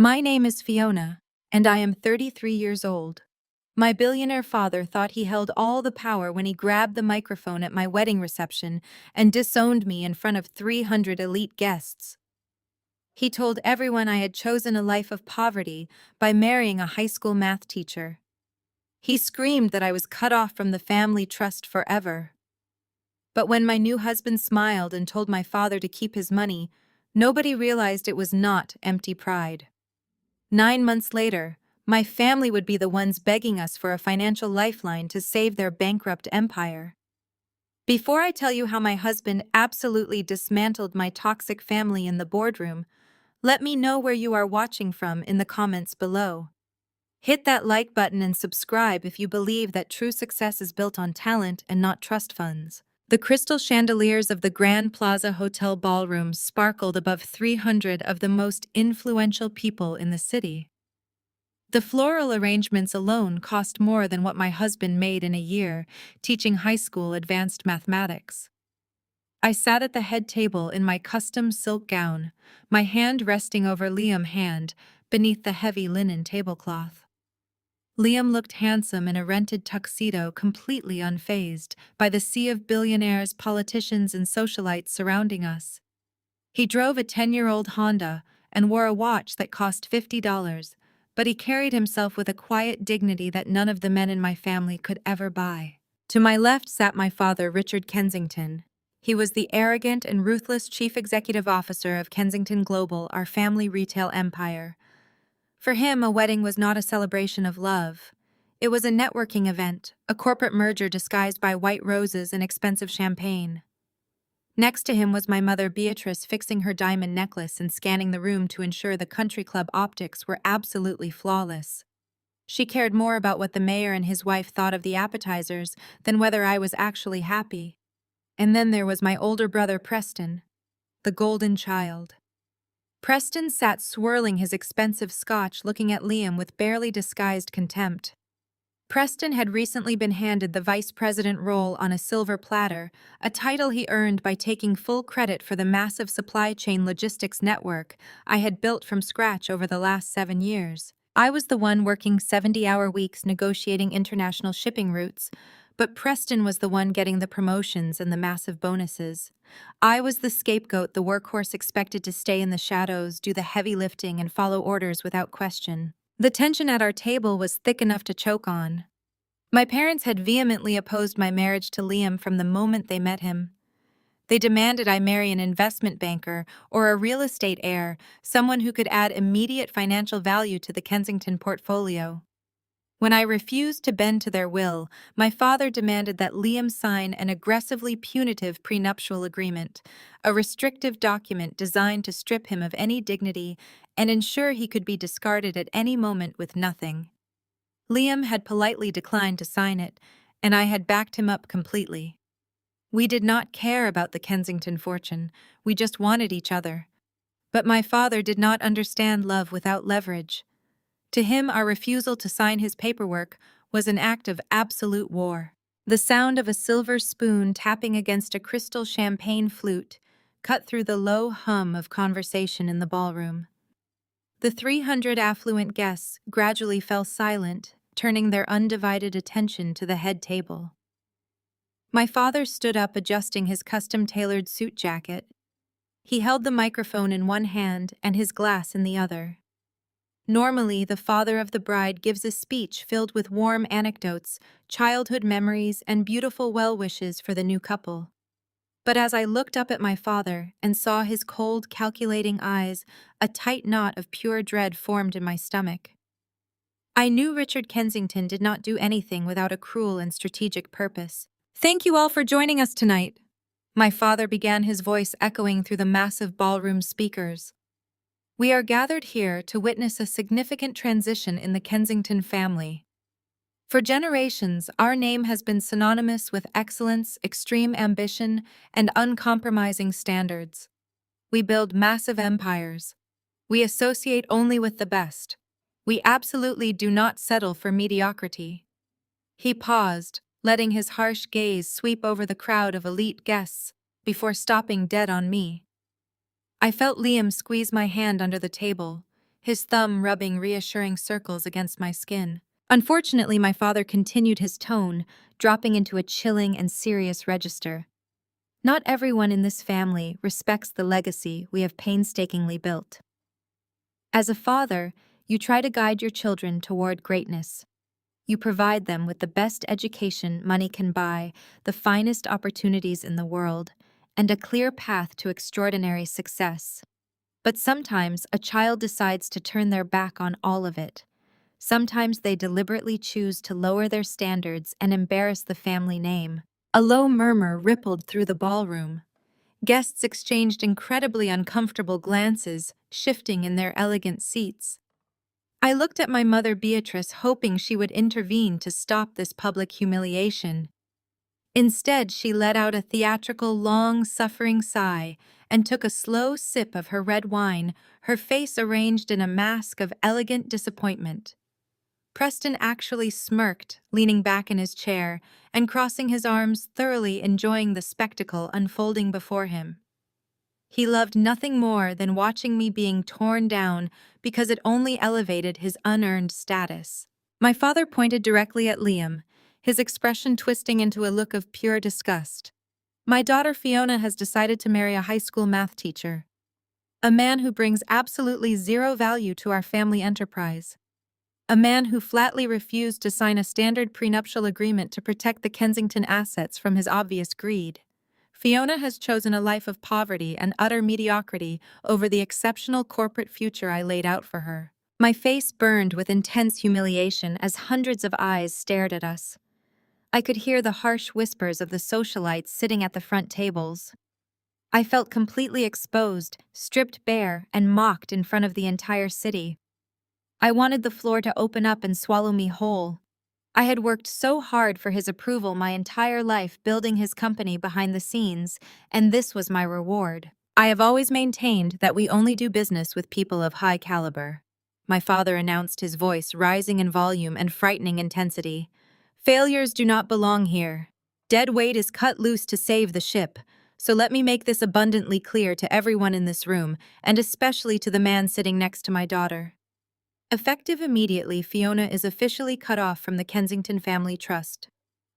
My name is Fiona, and I am 33 years old. My billionaire father thought he held all the power when he grabbed the microphone at my wedding reception and disowned me in front of 300 elite guests. He told everyone I had chosen a life of poverty by marrying a high school math teacher. He screamed that I was cut off from the family trust forever. But when my new husband smiled and told my father to keep his money, nobody realized it was not empty pride. 9 months later, my family would be the ones begging us for a financial lifeline to save their bankrupt empire. Before I tell you how my husband absolutely dismantled my toxic family in the boardroom, let me know where you are watching from in the comments below. Hit that like button and subscribe if you believe that true success is built on talent and not trust funds. The crystal chandeliers of the Grand Plaza Hotel ballroom sparkled above 300 of the most influential people in the city. The floral arrangements alone cost more than what my husband made in a year teaching high school advanced mathematics. I sat at the head table in my custom silk gown, my hand resting over Liam's hand beneath the heavy linen tablecloth. Liam looked handsome in a rented tuxedo, completely unfazed by the sea of billionaires, politicians, and socialites surrounding us. He drove a 10-year-old Honda and wore a watch that cost $50, but he carried himself with a quiet dignity that none of the men in my family could ever buy. To my left sat my father, Richard Kensington. He was the arrogant and ruthless chief executive officer of Kensington Global, our family retail empire. For him, a wedding was not a celebration of love. It was a networking event, a corporate merger disguised by white roses and expensive champagne. Next to him was my mother, Beatrice, fixing her diamond necklace and scanning the room to ensure the country club optics were absolutely flawless. She cared more about what the mayor and his wife thought of the appetizers than whether I was actually happy. And then there was my older brother, Preston, the golden child. Preston sat swirling his expensive scotch, looking at Liam with barely disguised contempt. Preston had recently been handed the vice president role on a silver platter, a title he earned by taking full credit for the massive supply chain logistics network I had built from scratch over the last 7 years. I was the one working 70-hour weeks negotiating international shipping routes, but Preston was the one getting the promotions and the massive bonuses. I was the scapegoat, the workhorse expected to stay in the shadows, do the heavy lifting, and follow orders without question. The tension at our table was thick enough to choke on. My parents had vehemently opposed my marriage to Liam from the moment they met him. They demanded I marry an investment banker or a real estate heir, someone who could add immediate financial value to the Kensington portfolio. When I refused to bend to their will, my father demanded that Liam sign an aggressively punitive prenuptial agreement, a restrictive document designed to strip him of any dignity and ensure he could be discarded at any moment with nothing. Liam had politely declined to sign it, and I had backed him up completely. We did not care about the Kensington fortune, we just wanted each other. But my father did not understand love without leverage. To him, our refusal to sign his paperwork was an act of absolute war. The sound of a silver spoon tapping against a crystal champagne flute cut through the low hum of conversation in the ballroom. The 300 affluent guests gradually fell silent, turning their undivided attention to the head table. My father stood up, adjusting his custom-tailored suit jacket. He held the microphone in one hand and his glass in the other. Normally, the father of the bride gives a speech filled with warm anecdotes, childhood memories, and beautiful well-wishes for the new couple. But as I looked up at my father and saw his cold, calculating eyes, a tight knot of pure dread formed in my stomach. I knew Richard Kensington did not do anything without a cruel and strategic purpose. "Thank you all for joining us tonight," my father began, his voice echoing through the massive ballroom speakers. "We are gathered here to witness a significant transition in the Kensington family. For generations, our name has been synonymous with excellence, extreme ambition, and uncompromising standards. We build massive empires. We associate only with the best. We absolutely do not settle for mediocrity." He paused, letting his harsh gaze sweep over the crowd of elite guests before stopping dead on me. I felt Liam squeeze my hand under the table, his thumb rubbing reassuring circles against my skin. Unfortunately, my father continued his tone, dropping into a chilling and serious register. Not everyone in this family respects the legacy we have painstakingly built. As a father, you try to guide your children toward greatness. You provide them with the best education money can buy, the finest opportunities in the world, and a clear path to extraordinary success. But sometimes a child decides to turn their back on all of it. Sometimes they deliberately choose to lower their standards and embarrass the family name. A low murmur rippled through the ballroom. Guests exchanged incredibly uncomfortable glances, shifting in their elegant seats. I looked at my mother Beatrice, hoping she would intervene to stop this public humiliation. Instead, she let out a theatrical, long-suffering sigh and took a slow sip of her red wine, her face arranged in a mask of elegant disappointment. Preston actually smirked, leaning back in his chair and crossing his arms, thoroughly enjoying the spectacle unfolding before him. He loved nothing more than watching me being torn down because it only elevated his unearned status. My father pointed directly at Liam, his expression twisting into a look of pure disgust. My daughter Fiona has decided to marry a high school math teacher, a man who brings absolutely zero value to our family enterprise. A man who flatly refused to sign a standard prenuptial agreement to protect the Kensington assets from his obvious greed. Fiona has chosen a life of poverty and utter mediocrity over the exceptional corporate future I laid out for her. My face burned with intense humiliation as hundreds of eyes stared at us. I could hear the harsh whispers of the socialites sitting at the front tables. I felt completely exposed, stripped bare, and mocked in front of the entire city. I wanted the floor to open up and swallow me whole. I had worked so hard for his approval my entire life, building his company behind the scenes, and this was my reward. I have always maintained that we only do business with people of high caliber. My father announced, his voice rising in volume and frightening intensity. Failures do not belong here. Dead weight is cut loose to save the ship, so let me make this abundantly clear to everyone in this room, and especially to the man sitting next to my daughter. Effective immediately, Fiona is officially cut off from the Kensington Family Trust.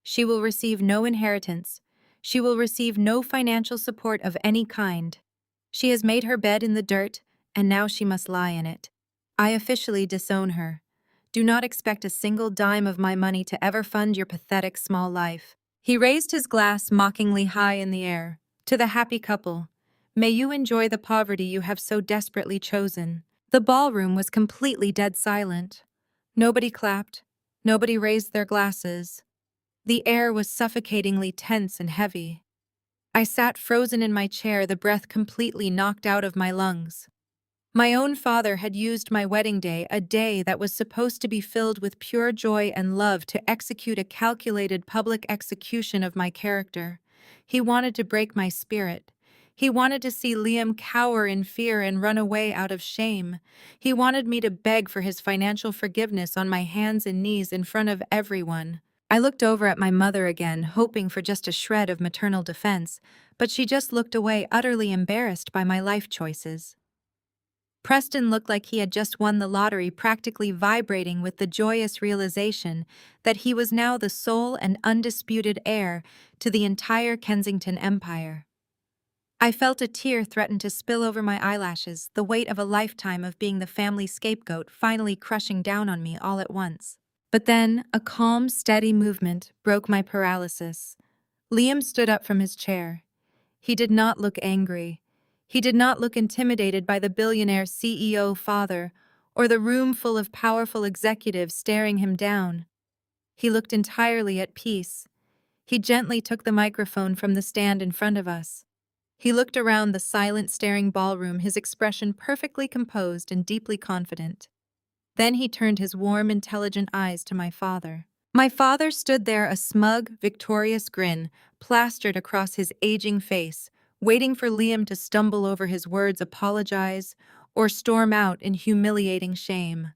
She will receive no inheritance. She will receive no financial support of any kind. She has made her bed in the dirt, and now she must lie in it. I officially disown her. Do not expect a single dime of my money to ever fund your pathetic small life. He raised his glass mockingly high in the air. To the happy couple, may you enjoy the poverty you have so desperately chosen. The ballroom was completely dead silent. Nobody clapped. Nobody raised their glasses. The air was suffocatingly tense and heavy. I sat frozen in my chair, the breath completely knocked out of my lungs. My own father had used my wedding day, a day that was supposed to be filled with pure joy and love, to execute a calculated public execution of my character. He wanted to break my spirit. He wanted to see Liam cower in fear and run away out of shame. He wanted me to beg for his financial forgiveness on my hands and knees in front of everyone. I looked over at my mother again, hoping for just a shred of maternal defense, but she just looked away, utterly embarrassed by my life choices. Preston looked like he had just won the lottery, practically vibrating with the joyous realization that he was now the sole and undisputed heir to the entire Kensington empire. I felt a tear threaten to spill over my eyelashes, the weight of a lifetime of being the family scapegoat finally crushing down on me all at once. But then, a calm, steady movement broke my paralysis. Liam stood up from his chair. He did not look angry. He did not look intimidated by the billionaire CEO father or the room full of powerful executives staring him down. He looked entirely at peace. He gently took the microphone from the stand in front of us. He looked around the silent, staring ballroom, his expression perfectly composed and deeply confident. Then he turned his warm, intelligent eyes to my father. My father stood there, a smug, victorious grin plastered across his aging face, waiting for Liam to stumble over his words, apologize, or storm out in humiliating shame.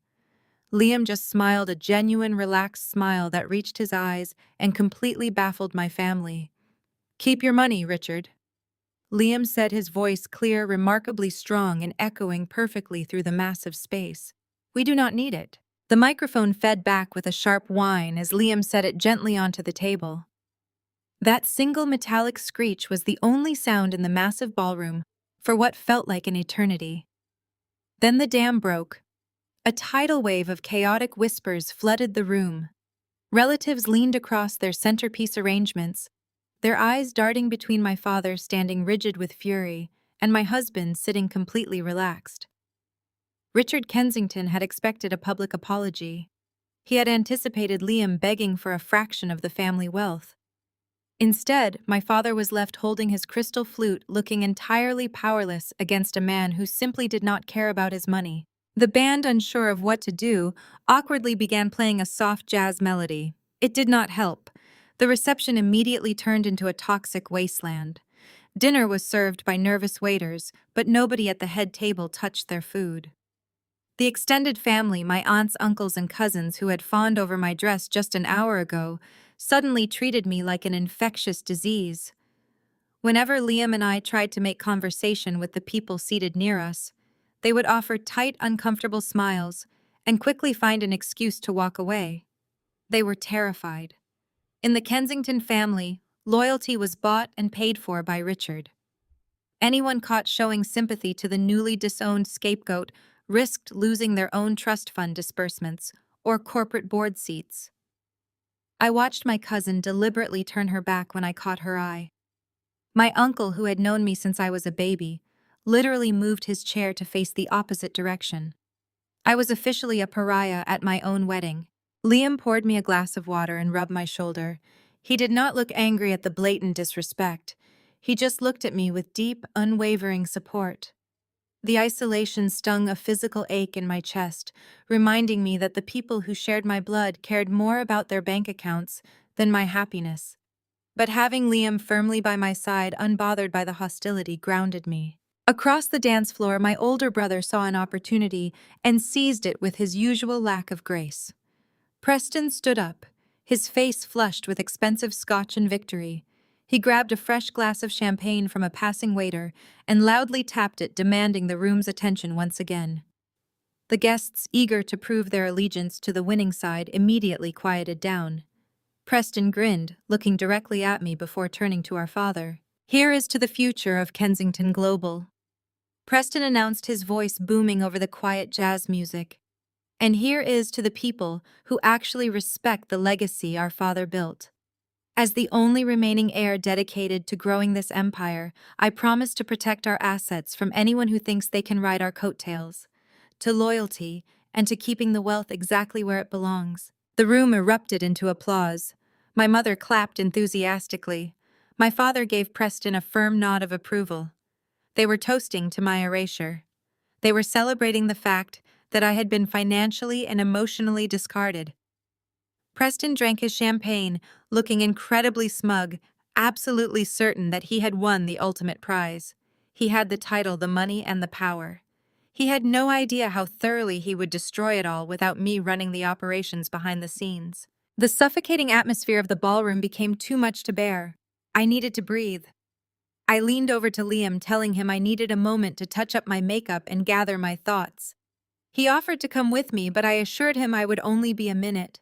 Liam just smiled, a genuine, relaxed smile that reached his eyes and completely baffled my family. "Keep your money, Richard." Liam said, his voice clear, remarkably strong, and echoing perfectly through the massive space. "We do not need it." The microphone fed back with a sharp whine as Liam set it gently onto the table. That single metallic screech was the only sound in the massive ballroom for what felt like an eternity. Then the dam broke. A tidal wave of chaotic whispers flooded the room. Relatives leaned across their centerpiece arrangements, their eyes darting between my father standing rigid with fury and my husband sitting completely relaxed. Richard Kensington had expected a public apology. He had anticipated Liam begging for a fraction of the family wealth. Instead, my father was left holding his crystal flute, looking entirely powerless against a man who simply did not care about his money. The band, unsure of what to do, awkwardly began playing a soft jazz melody. It did not help. The reception immediately turned into a toxic wasteland. Dinner was served by nervous waiters, but nobody at the head table touched their food. The extended family, my aunts, uncles, and cousins who had fawned over my dress just an hour ago, suddenly treated me like an infectious disease. Whenever Liam and I tried to make conversation with the people seated near us, they would offer tight, uncomfortable smiles and quickly find an excuse to walk away. They were terrified. In the Kensington family, loyalty was bought and paid for by Richard. Anyone caught showing sympathy to the newly disowned scapegoat risked losing their own trust fund disbursements or corporate board seats. I watched my cousin deliberately turn her back when I caught her eye. My uncle, who had known me since I was a baby, literally moved his chair to face the opposite direction. I was officially a pariah at my own wedding. Liam poured me a glass of water and rubbed my shoulder. He did not look angry at the blatant disrespect. He just looked at me with deep, unwavering support. The isolation stung a physical ache in my chest, reminding me that the people who shared my blood cared more about their bank accounts than my happiness. But having Liam firmly by my side, unbothered by the hostility, grounded me. Across the dance floor, my older brother saw an opportunity and seized it with his usual lack of grace. Preston stood up, his face flushed with expensive scotch and victory. He grabbed a fresh glass of champagne from a passing waiter and loudly tapped it, demanding the room's attention once again. The guests, eager to prove their allegiance to the winning side, immediately quieted down. Preston grinned, looking directly at me before turning to our father. "Here is to the future of Kensington Global," Preston announced, his voice booming over the quiet jazz music. "And here is to the people who actually respect the legacy our father built." As the only remaining heir dedicated to growing this empire, I promise to protect our assets from anyone who thinks they can ride our coattails, to loyalty, and to keeping the wealth exactly where it belongs. The room erupted into applause. My mother clapped enthusiastically. My father gave Preston a firm nod of approval. They were toasting to my erasure. They were celebrating the fact that I had been financially and emotionally discarded. Preston drank his champagne, looking incredibly smug, absolutely certain that he had won the ultimate prize. He had the title, the money, and the power. He had no idea how thoroughly he would destroy it all without me running the operations behind the scenes. The suffocating atmosphere of the ballroom became too much to bear. I needed to breathe. I leaned over to Liam, telling him I needed a moment to touch up my makeup and gather my thoughts. He offered to come with me, but I assured him I would only be a minute.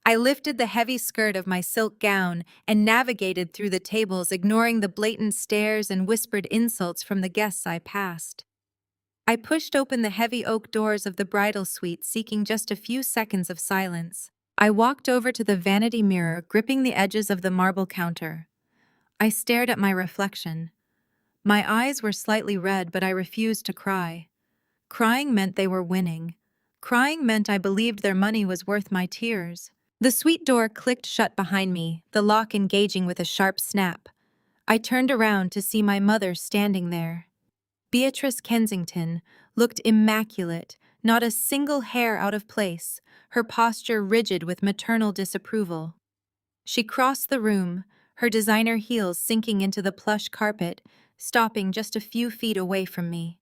I lifted the heavy skirt of my silk gown and navigated through the tables, ignoring the blatant stares and whispered insults from the guests I passed. I pushed open the heavy oak doors of the bridal suite, seeking just a few seconds of silence. I walked over to the vanity mirror, gripping the edges of the marble counter. I stared at my reflection. My eyes were slightly red, but I refused to cry. Crying meant they were winning. Crying meant I believed their money was worth my tears. The suite door clicked shut behind me, the lock engaging with a sharp snap. I turned around to see my mother standing there. Beatrice Kensington looked immaculate, not a single hair out of place, her posture rigid with maternal disapproval. She crossed the room, her designer heels sinking into the plush carpet, stopping just a few feet away from me.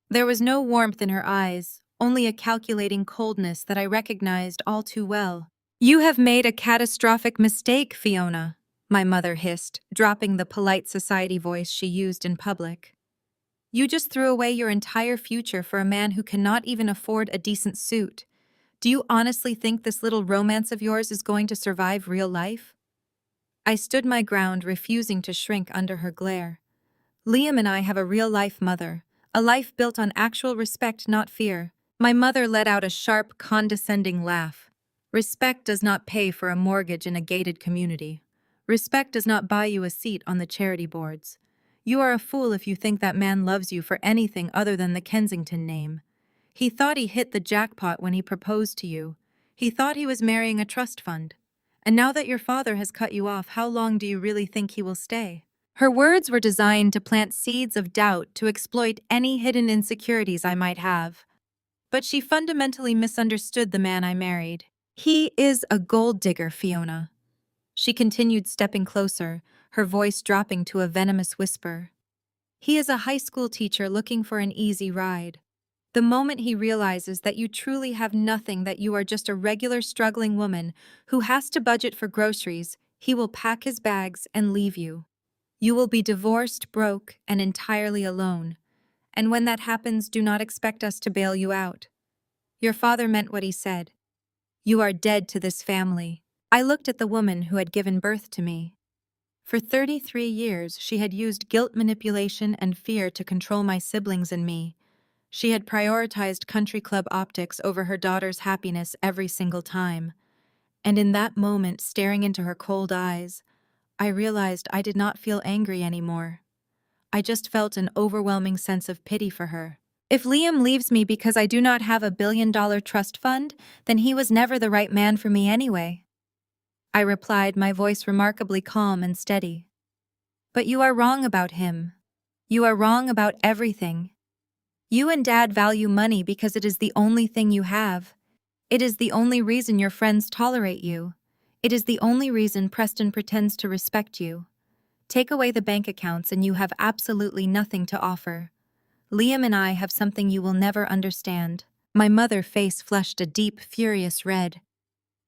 There was no warmth in her eyes, only a calculating coldness that I recognized all too well. "You have made a catastrophic mistake, Fiona," my mother hissed, dropping the polite society voice she used in public. You just threw away your entire future for a man who cannot even afford a decent suit. Do you honestly think this little romance of yours is going to survive real life? I stood my ground, refusing to shrink under her glare. Liam and I have a real-life mother, a life built on actual respect, not fear. My mother let out a sharp, condescending laugh. Respect does not pay for a mortgage in a gated community. Respect does not buy you a seat on the charity boards. You are a fool if you think that man loves you for anything other than the Kensington name. He thought he hit the jackpot when he proposed to you. He thought he was marrying a trust fund. And now that your father has cut you off, how long do you really think he will stay? Her words were designed to plant seeds of doubt to exploit any hidden insecurities I might have. But she fundamentally misunderstood the man I married. He is a gold digger, Fiona. She continued, stepping closer, her voice dropping to a venomous whisper. He is a high school teacher looking for an easy ride. The moment he realizes that you truly have nothing, that you are just a regular struggling woman who has to budget for groceries, he will pack his bags and leave you. You will be divorced, broke, and entirely alone. And when that happens, do not expect us to bail you out. Your father meant what he said. You are dead to this family. I looked at the woman who had given birth to me. For 33 years, she had used guilt, manipulation, and fear to control my siblings and me. She had prioritized country club optics over her daughter's happiness every single time. And in that moment, staring into her cold eyes, I realized I did not feel angry anymore. I just felt an overwhelming sense of pity for her. If Liam leaves me because I do not have a billion-dollar trust fund, then he was never the right man for me anyway. I replied, my voice remarkably calm and steady. But you are wrong about him. You are wrong about everything. You and Dad value money because it is the only thing you have. It is the only reason your friends tolerate you. It is the only reason Preston pretends to respect you. Take away the bank accounts and you have absolutely nothing to offer. Liam and I have something you will never understand. My mother's face flushed a deep, furious red.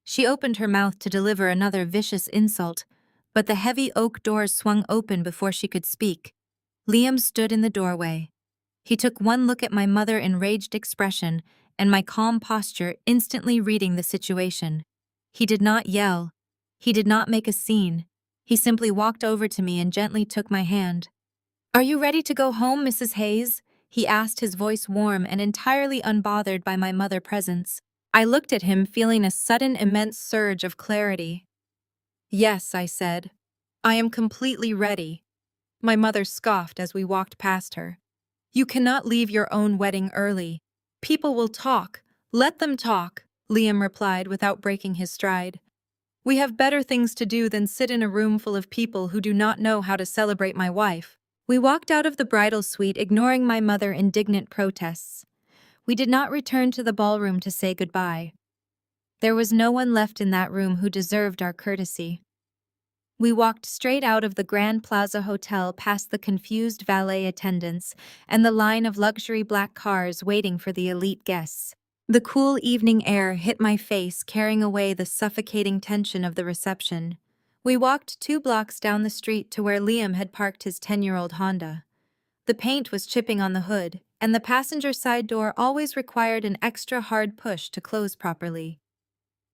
She opened her mouth to deliver another vicious insult, but the heavy oak doors swung open before she could speak. Liam stood in the doorway. He took one look at my mother's enraged expression and my calm posture, instantly reading the situation. He did not yell. He did not make a scene. He simply walked over to me and gently took my hand. "Are you ready to go home, Mrs. Hayes?" he asked, his voice warm and entirely unbothered by my mother's presence. I looked at him, feeling a sudden immense surge of clarity. "Yes," I said. "I am completely ready." My mother scoffed as we walked past her. "You cannot leave your own wedding early. People will talk. Let them talk," Liam replied without breaking his stride. "We have better things to do than sit in a room full of people who do not know how to celebrate my wife." We walked out of the bridal suite, ignoring my mother's indignant protests. We did not return to the ballroom to say goodbye. There was no one left in that room who deserved our courtesy. We walked straight out of the Grand Plaza Hotel, past the confused valet attendants and the line of luxury black cars waiting for the elite guests. The cool evening air hit my face, carrying away the suffocating tension of the reception. We walked 2 blocks down the street to where Liam had parked his 10-year-old Honda. The paint was chipping on the hood, and the passenger side door always required an extra hard push to close properly.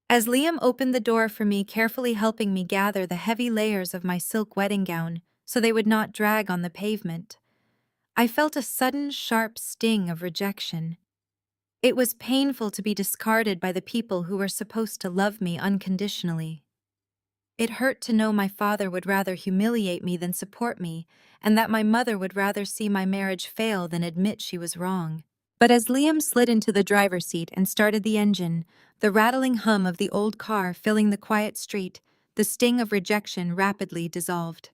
As Liam opened the door for me, carefully helping me gather the heavy layers of my silk wedding gown so they would not drag on the pavement, I felt a sudden, sharp sting of rejection. It was painful to be discarded by the people who were supposed to love me unconditionally. It hurt to know my father would rather humiliate me than support me, and that my mother would rather see my marriage fail than admit she was wrong. But as Liam slid into the driver's seat and started the engine, the rattling hum of the old car filling the quiet street, the sting of rejection rapidly dissolved.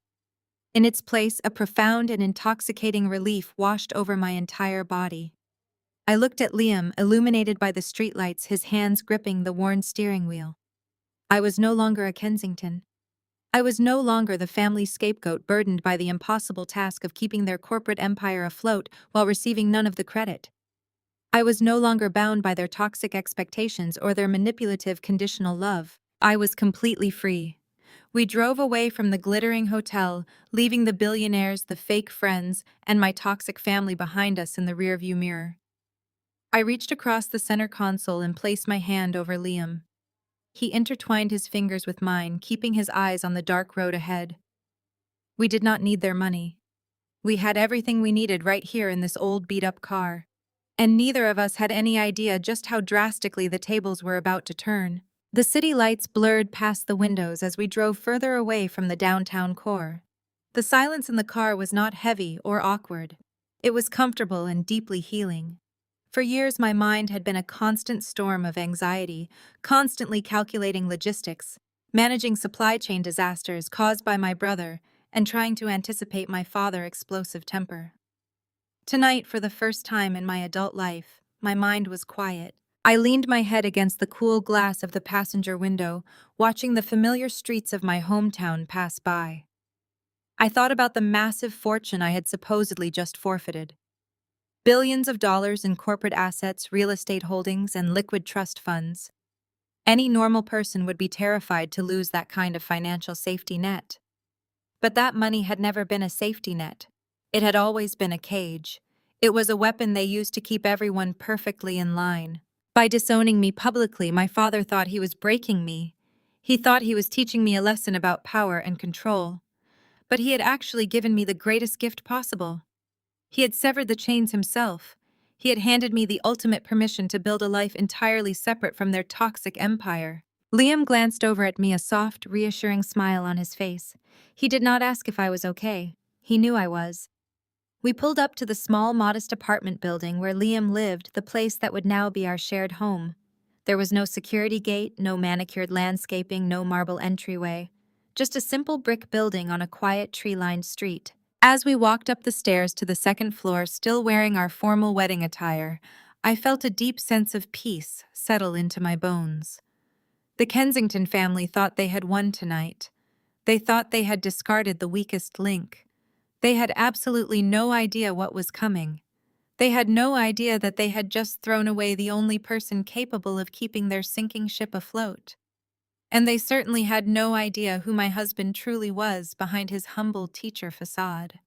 In its place, a profound and intoxicating relief washed over my entire body. I looked at Liam, illuminated by the streetlights, his hands gripping the worn steering wheel. I was no longer a Kensington. I was no longer the family scapegoat burdened by the impossible task of keeping their corporate empire afloat while receiving none of the credit. I was no longer bound by their toxic expectations or their manipulative conditional love. I was completely free. We drove away from the glittering hotel, leaving the billionaires, the fake friends, and my toxic family behind us in the rearview mirror. I reached across the center console and placed my hand over Liam. He intertwined his fingers with mine, keeping his eyes on the dark road ahead. We did not need their money. We had everything we needed right here in this old beat-up car. And neither of us had any idea just how drastically the tables were about to turn. The city lights blurred past the windows as we drove further away from the downtown core. The silence in the car was not heavy or awkward. It was comfortable and deeply healing. For years, my mind had been a constant storm of anxiety, constantly calculating logistics, managing supply chain disasters caused by my brother, and trying to anticipate my father's explosive temper. Tonight, for the first time in my adult life, my mind was quiet. I leaned my head against the cool glass of the passenger window, watching the familiar streets of my hometown pass by. I thought about the massive fortune I had supposedly just forfeited. Billions of dollars in corporate assets, real estate holdings, and liquid trust funds. Any normal person would be terrified to lose that kind of financial safety net. But that money had never been a safety net. It had always been a cage. It was a weapon they used to keep everyone perfectly in line. By disowning me publicly, my father thought he was breaking me. He thought he was teaching me a lesson about power and control. But he had actually given me the greatest gift possible. He had severed the chains himself. He had handed me the ultimate permission to build a life entirely separate from their toxic empire. Liam glanced over at me, a soft, reassuring smile on his face. He did not ask if I was okay. He knew I was. We pulled up to the small, modest apartment building where Liam lived, the place that would now be our shared home. There was no security gate, no manicured landscaping, no marble entryway. Just a simple brick building on a quiet, tree-lined street. As we walked up the stairs to the second floor, still wearing our formal wedding attire, I felt a deep sense of peace settle into my bones. The Kensington family thought they had won tonight. They thought they had discarded the weakest link. They had absolutely no idea what was coming. They had no idea that they had just thrown away the only person capable of keeping their sinking ship afloat. And they certainly had no idea who my husband truly was behind his humble teacher facade.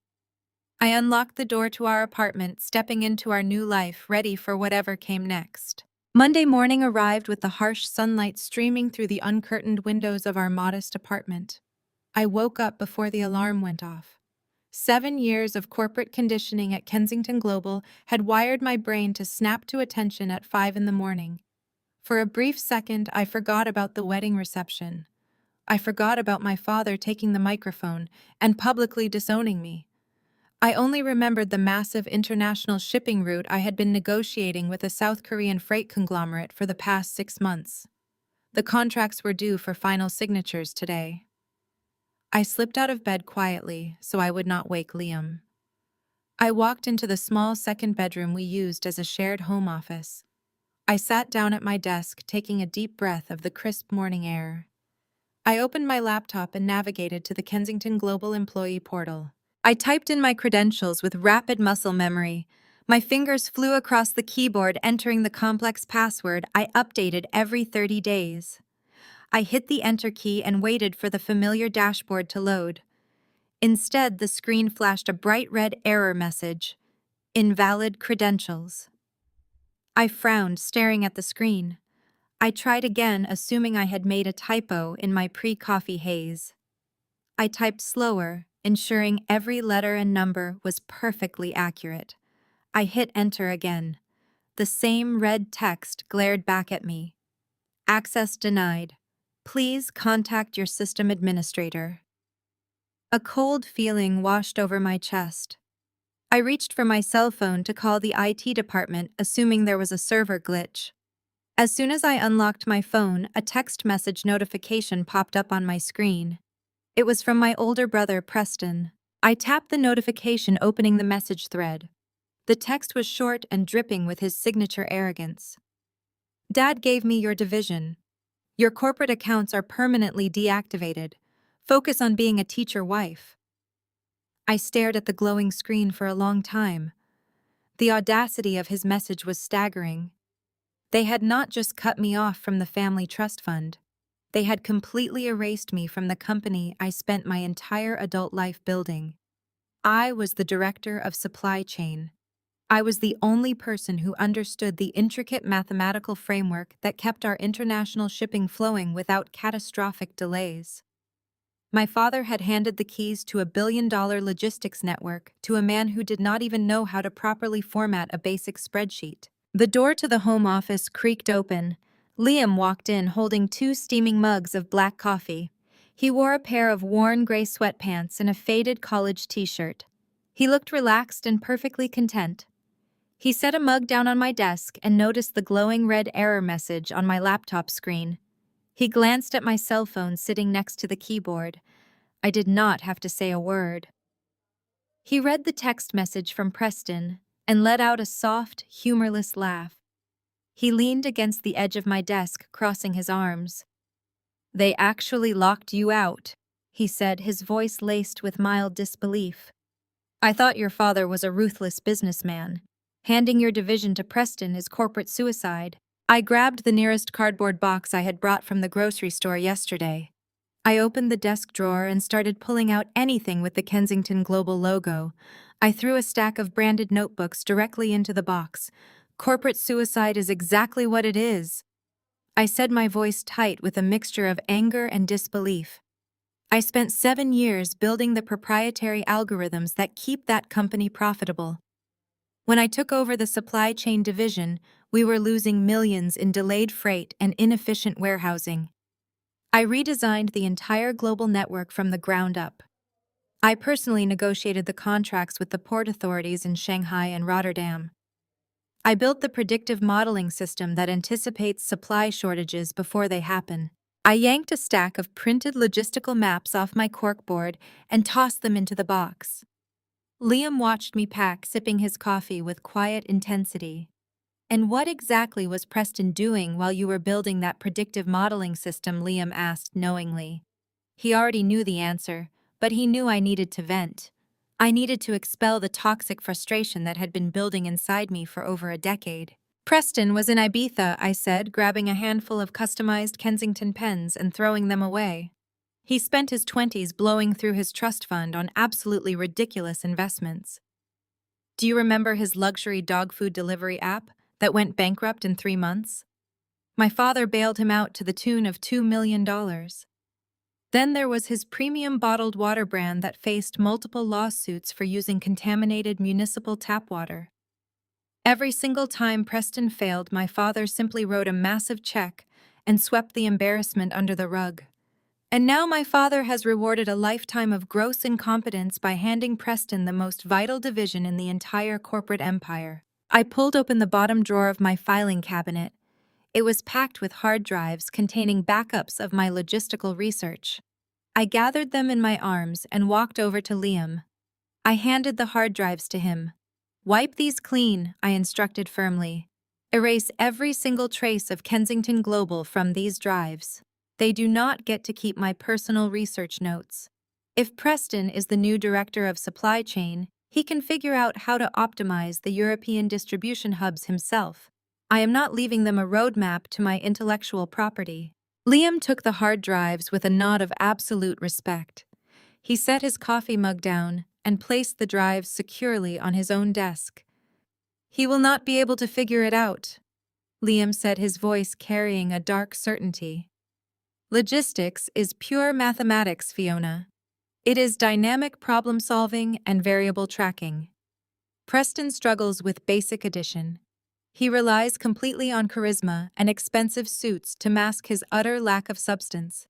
I unlocked the door to our apartment, stepping into our new life, ready for whatever came next. Monday morning arrived with the harsh sunlight streaming through the uncurtained windows of our modest apartment. I woke up before the alarm went off. 7 years of corporate conditioning at Kensington Global had wired my brain to snap to attention at 5 in the morning. For a brief second, I forgot about the wedding reception. I forgot about my father taking the microphone and publicly disowning me. I only remembered the massive international shipping route I had been negotiating with a South Korean freight conglomerate for the past 6 months. The contracts were due for final signatures today. I slipped out of bed quietly so I would not wake Liam. I walked into the small second bedroom we used as a shared home office. I sat down at my desk, taking a deep breath of the crisp morning air. I opened my laptop and navigated to the Kensington Global Employee Portal. I typed in my credentials with rapid muscle memory. My fingers flew across the keyboard, entering the complex password I updated every 30 days. I hit the enter key and waited for the familiar dashboard to load. Instead, the screen flashed a bright red error message: invalid credentials. I frowned, staring at the screen. I tried again, assuming I had made a typo in my pre-coffee haze. I typed slower, ensuring every letter and number was perfectly accurate. I hit enter again. The same red text glared back at me. Access denied. Please contact your system administrator. A cold feeling washed over my chest. I reached for my cell phone to call the IT department, assuming there was a server glitch. As soon as I unlocked my phone, a text message notification popped up on my screen. It was from my older brother, Preston. I tapped the notification, opening the message thread. The text was short and dripping with his signature arrogance. Dad gave me your division. Your corporate accounts are permanently deactivated. Focus on being a teacher wife. I stared at the glowing screen for a long time. The audacity of his message was staggering. They had not just cut me off from the family trust fund. They had completely erased me from the company I spent my entire adult life building. I was the director of supply chain. I was the only person who understood the intricate mathematical framework that kept our international shipping flowing without catastrophic delays. My father had handed the keys to a billion-dollar logistics network to a man who did not even know how to properly format a basic spreadsheet. The door to the home office creaked open. Liam walked in holding 2 steaming mugs of black coffee. He wore a pair of worn gray sweatpants and a faded college t-shirt. He looked relaxed and perfectly content. He set a mug down on my desk and noticed the glowing red error message on my laptop screen. He glanced at my cell phone sitting next to the keyboard. I did not have to say a word. He read the text message from Preston and let out a soft, humorless laugh. He leaned against the edge of my desk, crossing his arms. "They actually locked you out," he said, his voice laced with mild disbelief. "I thought your father was a ruthless businessman. Handing your division to Preston is corporate suicide." I grabbed the nearest cardboard box I had brought from the grocery store yesterday. I opened the desk drawer and started pulling out anything with the Kensington Global logo. I threw a stack of branded notebooks directly into the box. "Corporate suicide is exactly what it is," I said, my voice tight with a mixture of anger and disbelief. "I spent 7 years building the proprietary algorithms that keep that company profitable. When I took over the supply chain division, we were losing millions in delayed freight and inefficient warehousing. I redesigned the entire global network from the ground up. I personally negotiated the contracts with the port authorities in Shanghai and Rotterdam. I built the predictive modeling system that anticipates supply shortages before they happen." I yanked a stack of printed logistical maps off my corkboard and tossed them into the box. Liam watched me pack, sipping his coffee with quiet intensity. "And what exactly was Preston doing while you were building that predictive modeling system?" Liam asked knowingly. He already knew the answer, but he knew I needed to vent. I needed to expel the toxic frustration that had been building inside me for over a decade. "Preston was in Ibiza," I said, grabbing a handful of customized Kensington pens and throwing them away. "He spent his 20s blowing through his trust fund on absolutely ridiculous investments. Do you remember his luxury dog food delivery app that went bankrupt in 3 months? My father bailed him out to the tune of $2 million. Then there was his premium bottled water brand that faced multiple lawsuits for using contaminated municipal tap water. Every single time Preston failed, my father simply wrote a massive check and swept the embarrassment under the rug. And now my father has rewarded a lifetime of gross incompetence by handing Preston the most vital division in the entire corporate empire." I pulled open the bottom drawer of my filing cabinet. It was packed with hard drives containing backups of my logistical research. I gathered them in my arms and walked over to Liam. I handed the hard drives to him. "Wipe these clean," I instructed firmly. "Erase every single trace of Kensington Global from these drives. They do not get to keep my personal research notes. If Preston is the new director of supply chain, he can figure out how to optimize the European distribution hubs himself. I am not leaving them a roadmap to my intellectual property." Liam took the hard drives with a nod of absolute respect. He set his coffee mug down and placed the drives securely on his own desk. "He will not be able to figure it out," Liam said, his voice carrying a dark certainty. "Logistics is pure mathematics, Fiona. It is dynamic problem-solving and variable tracking. Preston struggles with basic addition. He relies completely on charisma and expensive suits to mask his utter lack of substance.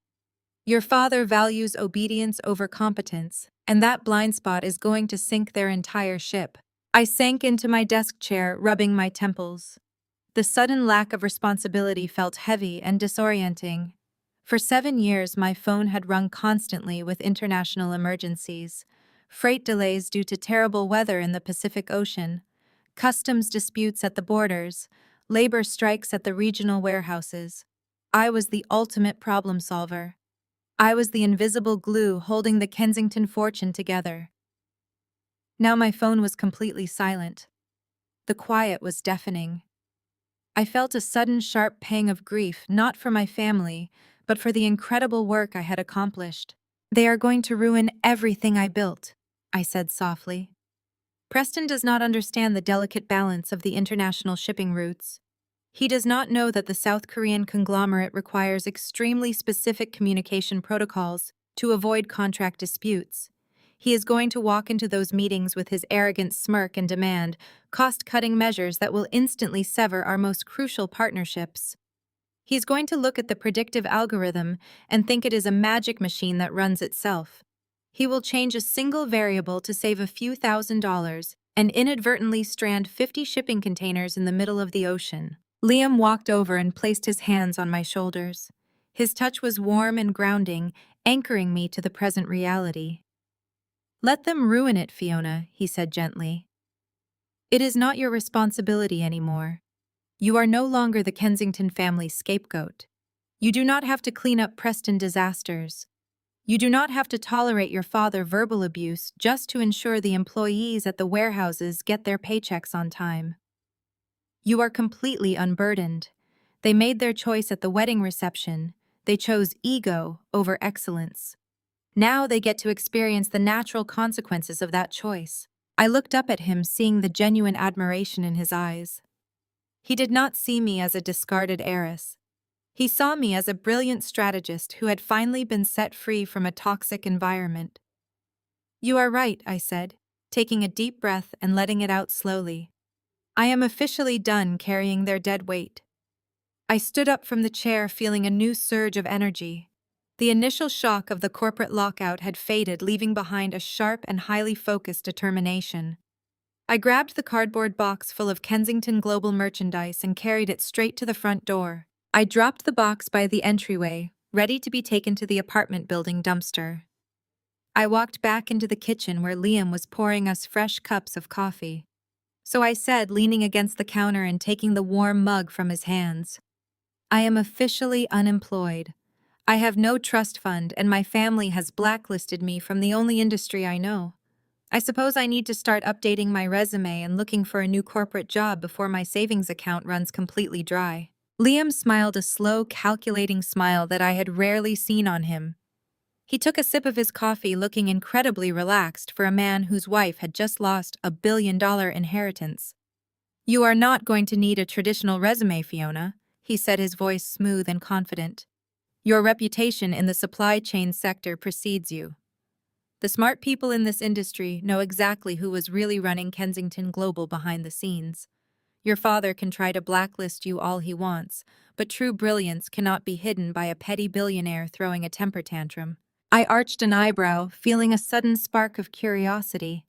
Your father values obedience over competence, and that blind spot is going to sink their entire ship." I sank into my desk chair, rubbing my temples. The sudden lack of responsibility felt heavy and disorienting. For 7 years, my phone had rung constantly with international emergencies, freight delays due to terrible weather in the Pacific Ocean, customs disputes at the borders, labor strikes at the regional warehouses. I was the ultimate problem solver. I was the invisible glue holding the Kensington fortune together. Now my phone was completely silent. The quiet was deafening. I felt a sudden sharp pang of grief, not for my family, but for the incredible work I had accomplished. They are going to ruin everything I built, I said softly. Preston does not understand the delicate balance of the international shipping routes. He does not know that the South Korean conglomerate requires extremely specific communication protocols to avoid contract disputes. He is going to walk into those meetings with his arrogant smirk and demand cost-cutting measures that will instantly sever our most crucial partnerships. He's going to look at the predictive algorithm and think it is a magic machine that runs itself. He will change a single variable to save a few $1,000s and inadvertently strand 50 shipping containers in the middle of the ocean. Liam walked over and placed his hands on my shoulders. His touch was warm and grounding, anchoring me to the present reality. "Let them ruin it, Fiona," he said gently. "It is not your responsibility anymore. You are no longer the Kensington family scapegoat. You do not have to clean up Preston disasters. You do not have to tolerate your father verbal abuse just to ensure the employees at the warehouses get their paychecks on time. You are completely unburdened. They made their choice at the wedding reception. They chose ego over excellence. Now they get to experience the natural consequences of that choice." I looked up at him, seeing the genuine admiration in his eyes. He did not see me as a discarded heiress. He saw me as a brilliant strategist who had finally been set free from a toxic environment. "You are right," I said, taking a deep breath and letting it out slowly. "I am officially done carrying their dead weight." I stood up from the chair, feeling a new surge of energy. The initial shock of the corporate lockout had faded, leaving behind a sharp and highly focused determination. I grabbed the cardboard box full of Kensington Global merchandise and carried it straight to the front door. I dropped the box by the entryway, ready to be taken to the apartment building dumpster. I walked back into the kitchen where Liam was pouring us fresh cups of coffee. So I said, leaning against the counter and taking the warm mug from his hands, "I am officially unemployed. I have no trust fund, and my family has blacklisted me from the only industry I know. I suppose I need to start updating my resume and looking for a new corporate job before my savings account runs completely dry." Liam smiled, a slow, calculating smile that I had rarely seen on him. He took a sip of his coffee, looking incredibly relaxed for a man whose wife had just lost a $1 billion inheritance. "You are not going to need a traditional resume, Fiona," he said, his voice smooth and confident. "Your reputation in the supply chain sector precedes you. The smart people in this industry know exactly who was really running Kensington Global behind the scenes. Your father can try to blacklist you all he wants, but true brilliance cannot be hidden by a petty billionaire throwing a temper tantrum." I arched an eyebrow, feeling a sudden spark of curiosity.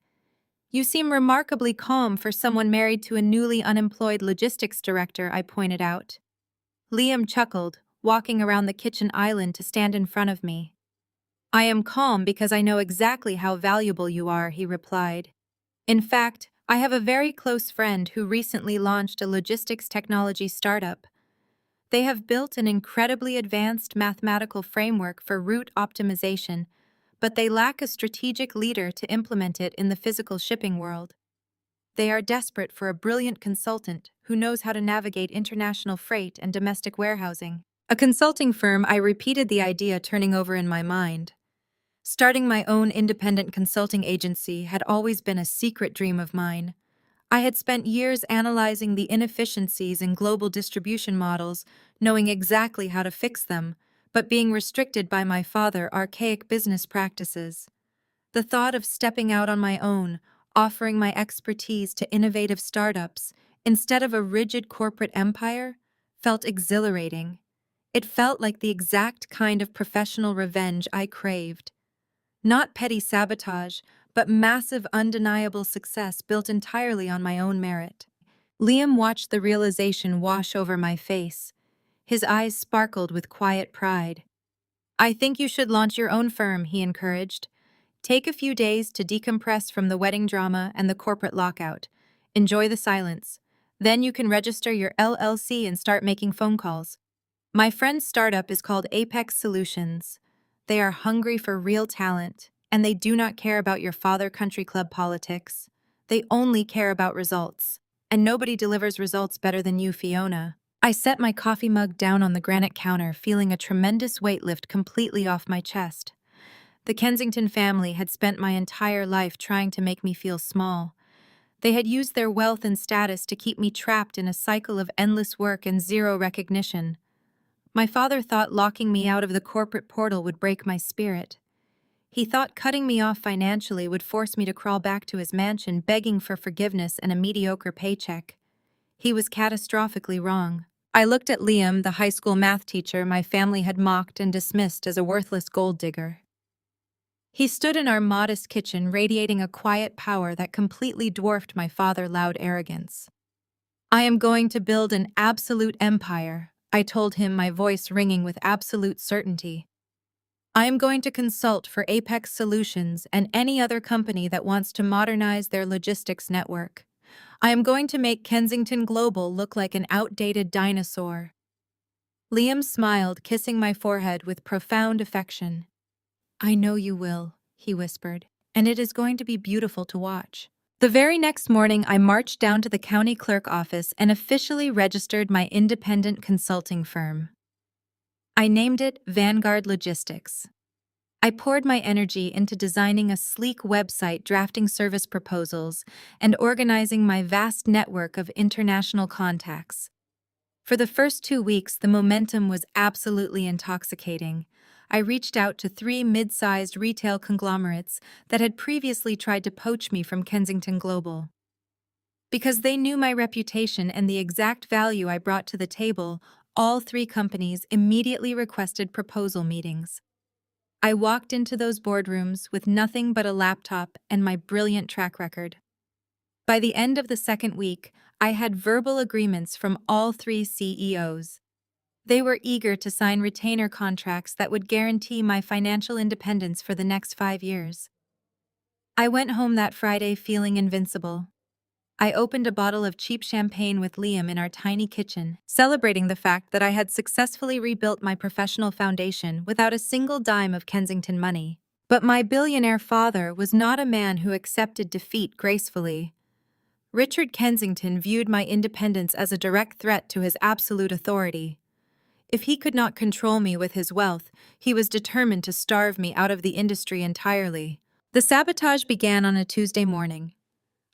"You seem remarkably calm for someone married to a newly unemployed logistics director," I pointed out. Liam chuckled, walking around the kitchen island to stand in front of me. "I am calm because I know exactly how valuable you are," he replied. "In fact, I have a very close friend who recently launched a logistics technology startup. They have built an incredibly advanced mathematical framework for route optimization, but they lack a strategic leader to implement it in the physical shipping world. They are desperate for a brilliant consultant who knows how to navigate international freight and domestic warehousing." A consulting firm, I repeated the idea, turning over in my mind. Starting my own independent consulting agency had always been a secret dream of mine. I had spent years analyzing the inefficiencies in global distribution models, knowing exactly how to fix them, but being restricted by my father's archaic business practices. The thought of stepping out on my own, offering my expertise to innovative startups, instead of a rigid corporate empire, felt exhilarating. It felt like the exact kind of professional revenge I craved. Not petty sabotage, but massive, undeniable success built entirely on my own merit. Liam watched the realization wash over my face. His eyes sparkled with quiet pride. "I think you should launch your own firm," he encouraged. "Take a few days to decompress from the wedding drama and the corporate lockout. Enjoy the silence. Then you can register your LLC and start making phone calls. My friend's startup is called Apex Solutions. They are hungry for real talent, and they do not care about your father country club politics. They only care about results. And nobody delivers results better than you, Fiona." I set my coffee mug down on the granite counter, feeling a tremendous weight lift completely off my chest. The Kensington family had spent my entire life trying to make me feel small. They had used their wealth and status to keep me trapped in a cycle of endless work and zero recognition. My father thought locking me out of the corporate portal would break my spirit. He thought cutting me off financially would force me to crawl back to his mansion begging for forgiveness and a mediocre paycheck. He was catastrophically wrong. I looked at Liam, the high school math teacher my family had mocked and dismissed as a worthless gold digger. He stood in our modest kitchen, radiating a quiet power that completely dwarfed my father's loud arrogance. "I am going to build an absolute empire," I told him, my voice ringing with absolute certainty. "I am going to consult for Apex Solutions and any other company that wants to modernize their logistics network. I am going to make Kensington Global look like an outdated dinosaur." Liam smiled, kissing my forehead with profound affection. "I know you will," he whispered, "and it is going to be beautiful to watch." The very next morning, I marched down to the county clerk office and officially registered my independent consulting firm. I named it Vanguard Logistics. I poured my energy into designing a sleek website, drafting service proposals, and organizing my vast network of international contacts. For the first 2 weeks, the momentum was absolutely intoxicating. I reached out to 3 mid-sized retail conglomerates that had previously tried to poach me from Kensington Global. Because they knew my reputation and the exact value I brought to the table, all 3 companies immediately requested proposal meetings. I walked into those boardrooms with nothing but a laptop and my brilliant track record. By the end of the second week, I had verbal agreements from all 3 CEOs. They were eager to sign retainer contracts that would guarantee my financial independence for the next 5 years. I went home that Friday feeling invincible. I opened a bottle of cheap champagne with Liam in our tiny kitchen, celebrating the fact that I had successfully rebuilt my professional foundation without a single dime of Kensington money. But my billionaire father was not a man who accepted defeat gracefully. Richard Kensington viewed my independence as a direct threat to his absolute authority. If he could not control me with his wealth, he was determined to starve me out of the industry entirely. The sabotage began on a Tuesday morning.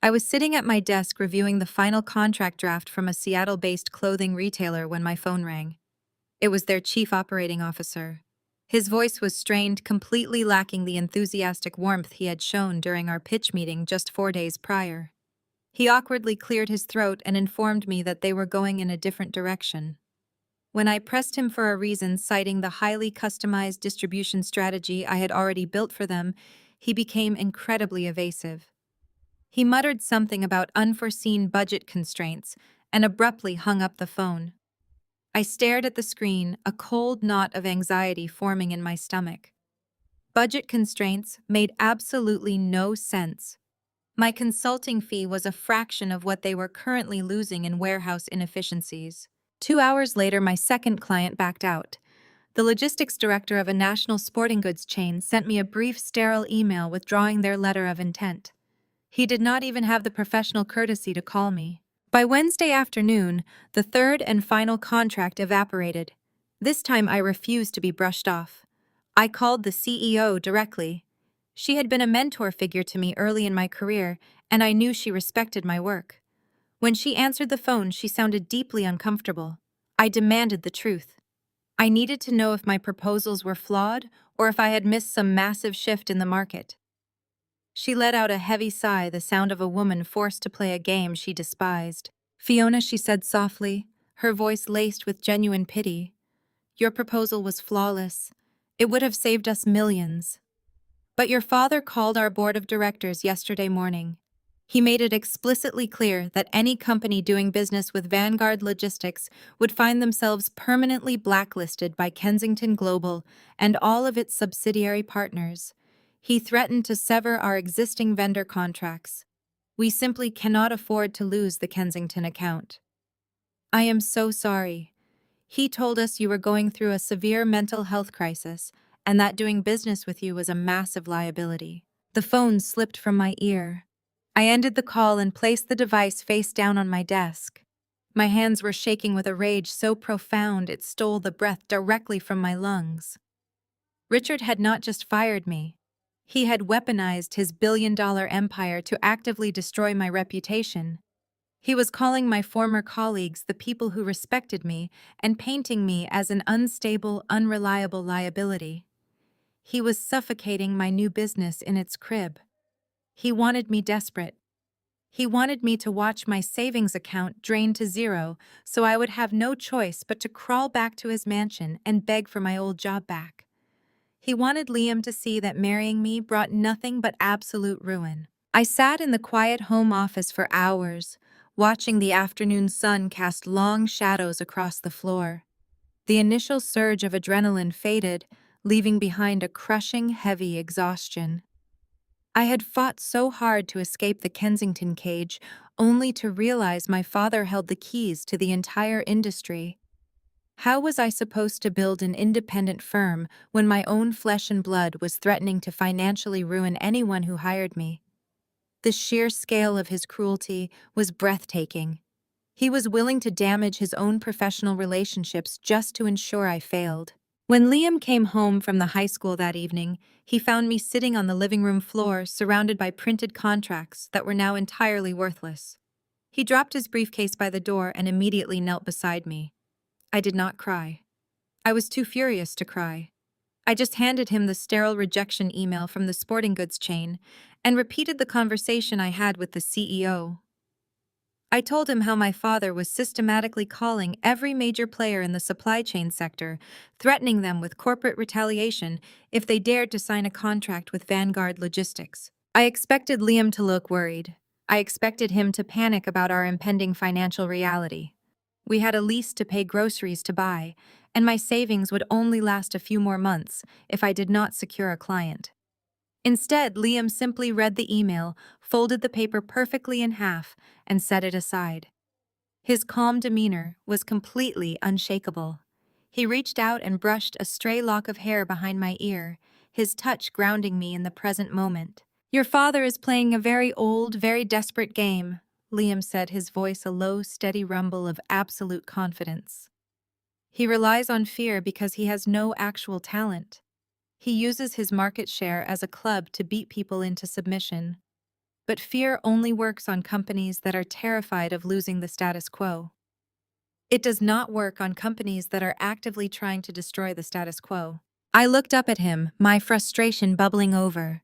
I was sitting at my desk reviewing the final contract draft from a Seattle-based clothing retailer when my phone rang. It was their chief operating officer. His voice was strained, completely lacking the enthusiastic warmth he had shown during our pitch meeting just 4 days prior. He awkwardly cleared his throat and informed me that they were going in a different direction. When I pressed him for a reason, citing the highly customized distribution strategy I had already built for them, he became incredibly evasive. He muttered something about unforeseen budget constraints and abruptly hung up the phone. I stared at the screen, a cold knot of anxiety forming in my stomach. Budget constraints made absolutely no sense. My consulting fee was a fraction of what they were currently losing in warehouse inefficiencies. 2 hours later, my second client backed out. The logistics director of a national sporting goods chain sent me a brief, sterile email withdrawing their letter of intent. He did not even have the professional courtesy to call me. By Wednesday afternoon, the third and final contract evaporated. This time I refused to be brushed off. I called the CEO directly. She had been a mentor figure to me early in my career, and I knew she respected my work. When she answered the phone, she sounded deeply uncomfortable. I demanded the truth. I needed to know if my proposals were flawed or if I had missed some massive shift in the market. She let out a heavy sigh, the sound of a woman forced to play a game she despised. "Fiona," she said softly, her voice laced with genuine pity, "your proposal was flawless. It would have saved us millions. But your father called our board of directors yesterday morning. He made it explicitly clear that any company doing business with Vanguard Logistics would find themselves permanently blacklisted by Kensington Global and all of its subsidiary partners. He threatened to sever our existing vendor contracts. We simply cannot afford to lose the Kensington account." "I am so sorry. He told us you were going through a severe mental health crisis and that doing business with you was a massive liability." The phone slipped from my ear. I ended the call and placed the device face down on my desk. My hands were shaking with a rage so profound it stole the breath directly from my lungs. Richard had not just fired me. He had weaponized his billion-dollar empire to actively destroy my reputation. He was calling my former colleagues the people who respected me and painting me as an unstable, unreliable liability. He was suffocating my new business in its crib. He wanted me desperate. He wanted me to watch my savings account drain to zero so I would have no choice but to crawl back to his mansion and beg for my old job back. He wanted Liam to see that marrying me brought nothing but absolute ruin. I sat in the quiet home office for hours, watching the afternoon sun cast long shadows across the floor. The initial surge of adrenaline faded, leaving behind a crushing, heavy exhaustion. I had fought so hard to escape the Kensington cage, only to realize my father held the keys to the entire industry. How was I supposed to build an independent firm when my own flesh and blood was threatening to financially ruin anyone who hired me? The sheer scale of his cruelty was breathtaking. He was willing to damage his own professional relationships just to ensure I failed. When Liam came home from the high school that evening, he found me sitting on the living room floor surrounded by printed contracts that were now entirely worthless. He dropped his briefcase by the door and immediately knelt beside me. I did not cry. I was too furious to cry. I just handed him the sterile rejection email from the sporting goods chain and repeated the conversation I had with the CEO. I told him how my father was systematically calling every major player in the supply chain sector, threatening them with corporate retaliation if they dared to sign a contract with Vanguard Logistics. I expected Liam to look worried. I expected him to panic about our impending financial reality. We had a lease to pay groceries to buy, and my savings would only last a few more months if I did not secure a client. Instead, Liam simply read the email, folded the paper perfectly in half, and set it aside. His calm demeanor was completely unshakable. He reached out and brushed a stray lock of hair behind my ear, his touch grounding me in the present moment. "Your father is playing a very old, very desperate game," Liam said, his voice a low, steady rumble of absolute confidence. "He relies on fear because he has no actual talent. He uses his market share as a club to beat people into submission. But fear only works on companies that are terrified of losing the status quo. It does not work on companies that are actively trying to destroy the status quo." I looked up at him, my frustration bubbling over.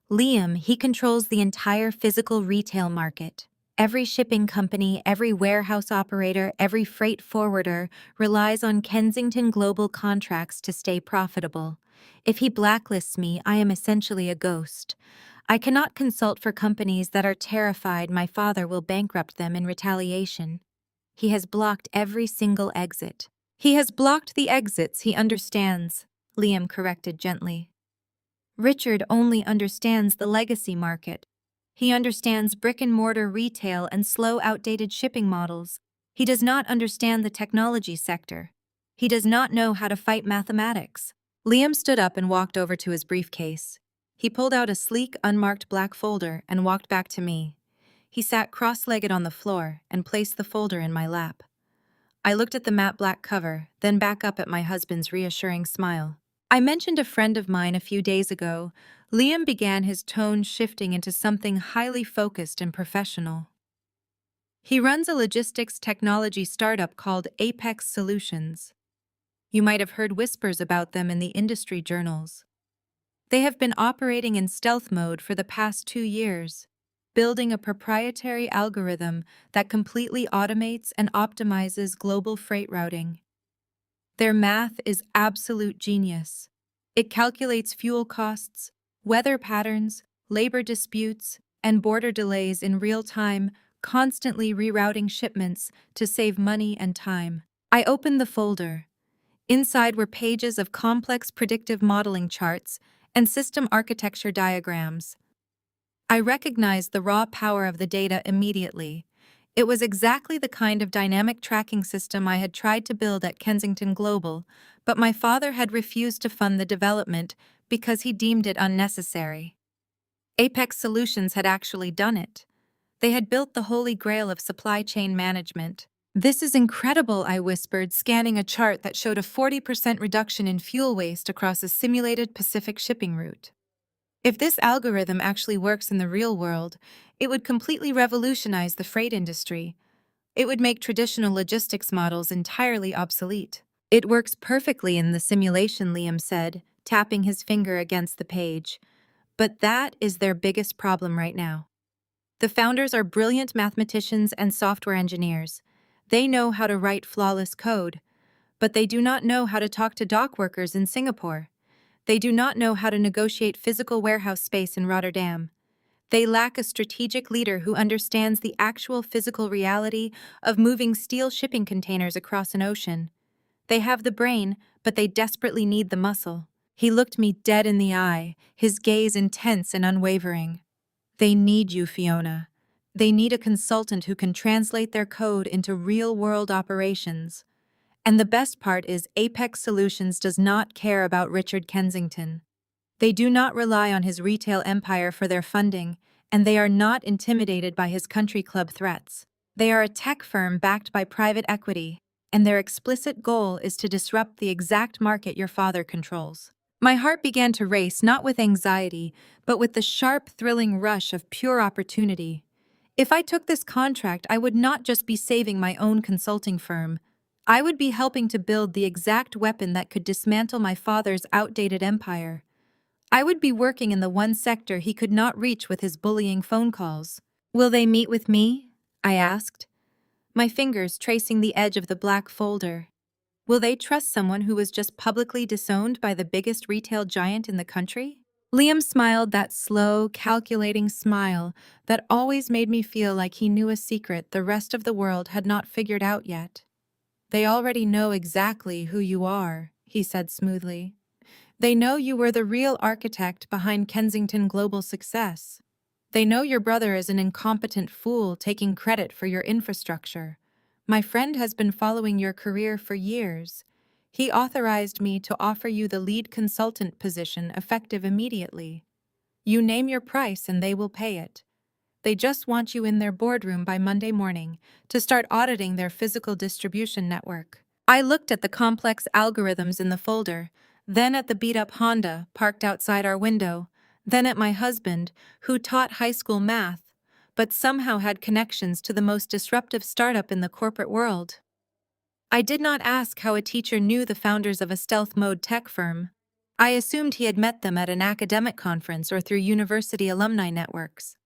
Liam, he controls the entire physical retail market. Every shipping company, every warehouse operator, every freight forwarder relies on Kensington Global contracts to stay profitable. If he blacklists me, I am essentially a ghost. I cannot consult for companies that are terrified my father will bankrupt them in retaliation. He has blocked every single exit. "He has blocked the exits he understands," Liam corrected gently. "Richard only understands the legacy market. He understands brick-and-mortar retail and slow, outdated shipping models. He does not understand the technology sector. He does not know how to fight mathematics." Liam stood up and walked over to his briefcase. He pulled out a sleek, unmarked black folder and walked back to me. He sat cross-legged on the floor and placed the folder in my lap. I looked at the matte black cover, then back up at my husband's reassuring smile. "I mentioned a friend of mine a few days ago." Liam began, his tone shifting into something highly focused and professional. "He runs a logistics technology startup called Apex Solutions. You might have heard whispers about them in the industry journals. They have been operating in stealth mode for the past 2 years, building a proprietary algorithm that completely automates and optimizes global freight routing. Their math is absolute genius. It calculates fuel costs, weather patterns, labor disputes, and border delays in real time, constantly rerouting shipments to save money and time." I opened the folder. Inside were pages of complex predictive modeling charts and system architecture diagrams. I recognized the raw power of the data immediately. It was exactly the kind of dynamic tracking system I had tried to build at Kensington Global, but my father had refused to fund the development because he deemed it unnecessary. Apex Solutions had actually done it. They had built the holy grail of supply chain management, "This is incredible," I whispered, scanning a chart that showed a 40% reduction in fuel waste across a simulated Pacific shipping route. If this algorithm actually works in the real world, it would completely revolutionize the freight industry. It would make traditional logistics models entirely obsolete. "It works perfectly in the simulation," Liam said, tapping his finger against the page. "But that is their biggest problem right now. The founders are brilliant mathematicians and software engineers. They know how to write flawless code, but they do not know how to talk to dock workers in Singapore. They do not know how to negotiate physical warehouse space in Rotterdam. They lack a strategic leader who understands the actual physical reality of moving steel shipping containers across an ocean. They have the brain, but they desperately need the muscle." He looked me dead in the eye, his gaze intense and unwavering. "They need you, Fiona. They need a consultant who can translate their code into real-world operations. And the best part is Apex Solutions does not care about Richard Kensington. They do not rely on his retail empire for their funding, and they are not intimidated by his country club threats. They are a tech firm backed by private equity, and their explicit goal is to disrupt the exact market your father controls." My heart began to race, not with anxiety, but with the sharp, thrilling rush of pure opportunity. If I took this contract, I would not just be saving my own consulting firm. I would be helping to build the exact weapon that could dismantle my father's outdated empire. I would be working in the one sector he could not reach with his bullying phone calls. "Will they meet with me?" I asked, my fingers tracing the edge of the black folder. "Will they trust someone who was just publicly disowned by the biggest retail giant in the country?" Liam smiled, that slow, calculating smile that always made me feel like he knew a secret the rest of the world had not figured out yet. "They already know exactly who you are," he said smoothly. "They know you were the real architect behind Kensington Global success. They know your brother is an incompetent fool taking credit for your infrastructure. My friend has been following your career for years. He authorized me to offer you the lead consultant position effective immediately. You name your price and they will pay it. They just want you in their boardroom by Monday morning to start auditing their physical distribution network." I looked at the complex algorithms in the folder, then at the beat-up Honda parked outside our window, then at my husband, who taught high school math, but somehow had connections to the most disruptive startup in the corporate world. I did not ask how a teacher knew the founders of a stealth-mode tech firm. I assumed he had met them at an academic conference or through university alumni networks.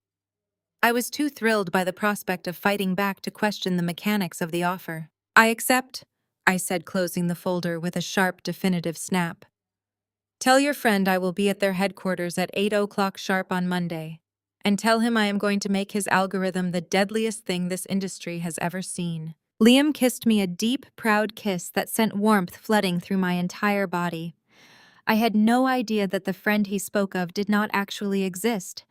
I was too thrilled by the prospect of fighting back to question the mechanics of the offer. "I accept," I said, closing the folder with a sharp, definitive snap. "Tell your friend I will be at their headquarters at 8 o'clock sharp on Monday. And tell him I am going to make his algorithm the deadliest thing this industry has ever seen." Liam kissed me a deep, proud kiss that sent warmth flooding through my entire body. I had no idea that the friend he spoke of did not actually exist.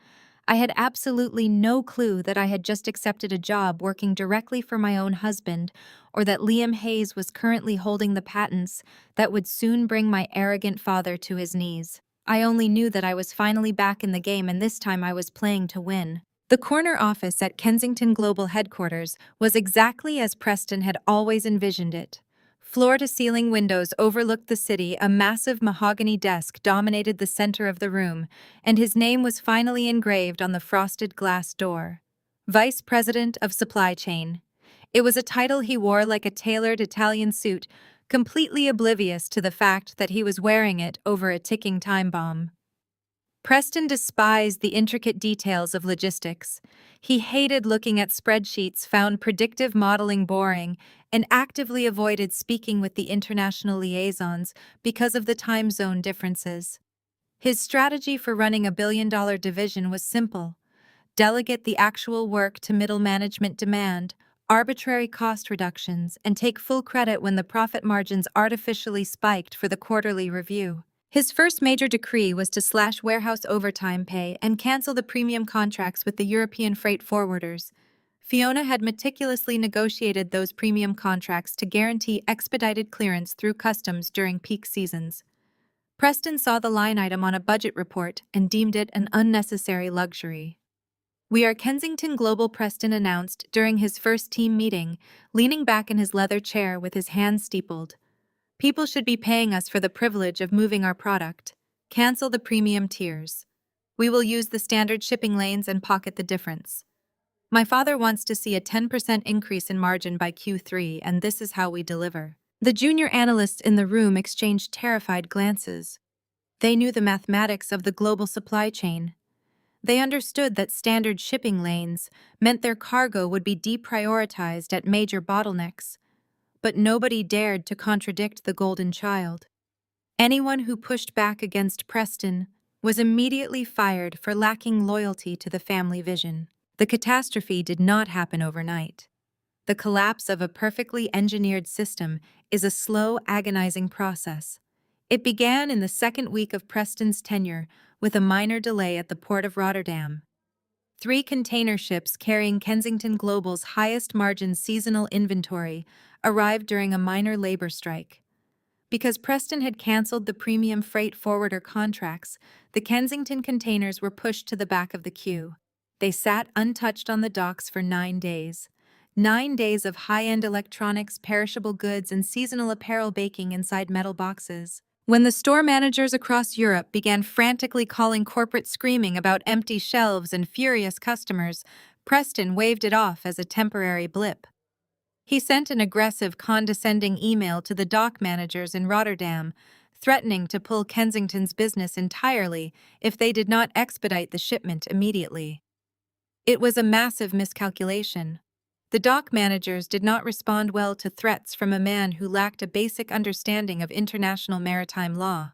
I had absolutely no clue that I had just accepted a job working directly for my own husband, or that Liam Hayes was currently holding the patents that would soon bring my arrogant father to his knees. I only knew that I was finally back in the game, and this time I was playing to win. The corner office at Kensington Global headquarters was exactly as Preston had always envisioned it. Floor-to-ceiling windows overlooked the city, a massive mahogany desk dominated the center of the room, and his name was finally engraved on the frosted glass door. Vice President of Supply Chain. It was a title he wore like a tailored Italian suit, completely oblivious to the fact that he was wearing it over a ticking time bomb. Preston despised the intricate details of logistics. He hated looking at spreadsheets, found predictive modeling boring, and actively avoided speaking with the international liaisons because of the time zone differences. His strategy for running a billion-dollar division was simple: delegate the actual work to middle management demand, arbitrary cost reductions, and take full credit when the profit margins artificially spiked for the quarterly review. His first major decree was to slash warehouse overtime pay and cancel the premium contracts with the European freight forwarders. Fiona had meticulously negotiated those premium contracts to guarantee expedited clearance through customs during peak seasons. Preston saw the line item on a budget report and deemed it an unnecessary luxury. "We are Kensington Global," Preston announced during his first team meeting, leaning back in his leather chair with his hands steepled. "People should be paying us for the privilege of moving our product. Cancel the premium tiers. We will use the standard shipping lanes and pocket the difference. My father wants to see a 10% increase in margin by Q3, and this is how we deliver." The junior analysts in the room exchanged terrified glances. They knew the mathematics of the global supply chain. They understood that standard shipping lanes meant their cargo would be deprioritized at major bottlenecks, but nobody dared to contradict the golden child. Anyone who pushed back against Preston was immediately fired for lacking loyalty to the family vision. The catastrophe did not happen overnight. The collapse of a perfectly engineered system is a slow, agonizing process. It began in the second week of Preston's tenure with a minor delay at the port of Rotterdam. 3 container ships carrying Kensington Global's highest margin seasonal inventory arrived during a minor labor strike. Because Preston had canceled the premium freight forwarder contracts, the Kensington containers were pushed to the back of the queue. They sat untouched on the docks for 9 days. 9 days of high-end electronics, perishable goods, and seasonal apparel baking inside metal boxes. When the store managers across Europe began frantically calling corporate screaming about empty shelves and furious customers, Preston waved it off as a temporary blip. He sent an aggressive, condescending email to the dock managers in Rotterdam, threatening to pull Kensington's business entirely if they did not expedite the shipment immediately. It was a massive miscalculation. The dock managers did not respond well to threats from a man who lacked a basic understanding of international maritime law.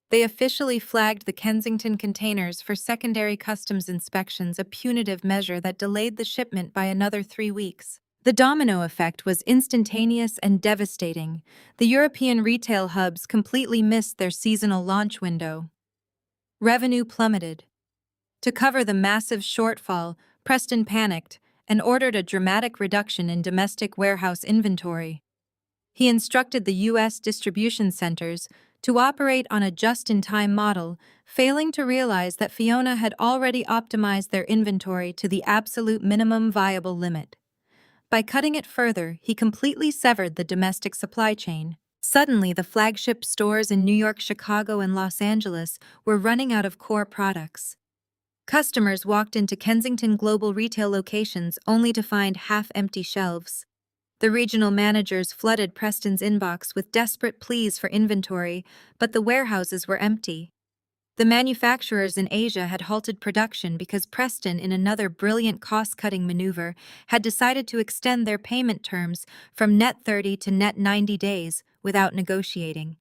They officially flagged the Kensington containers for secondary customs inspections, a punitive measure that delayed the shipment by another 3 weeks. The domino effect was instantaneous and devastating. The European retail hubs completely missed their seasonal launch window. Revenue plummeted. To cover the massive shortfall, Preston panicked and ordered a dramatic reduction in domestic warehouse inventory. He instructed the U.S. distribution centers to operate on a just-in-time model, failing to realize that Fiona had already optimized their inventory to the absolute minimum viable limit. By cutting it further, he completely severed the domestic supply chain. Suddenly, the flagship stores in New York, Chicago, and Los Angeles were running out of core products. Customers walked into Kensington Global retail locations only to find half-empty shelves. The regional managers flooded Preston's inbox with desperate pleas for inventory, but the warehouses were empty. The manufacturers in Asia had halted production because Preston, in another brilliant cost-cutting maneuver, had decided to extend their payment terms from net 30 to net 90 days without negotiating.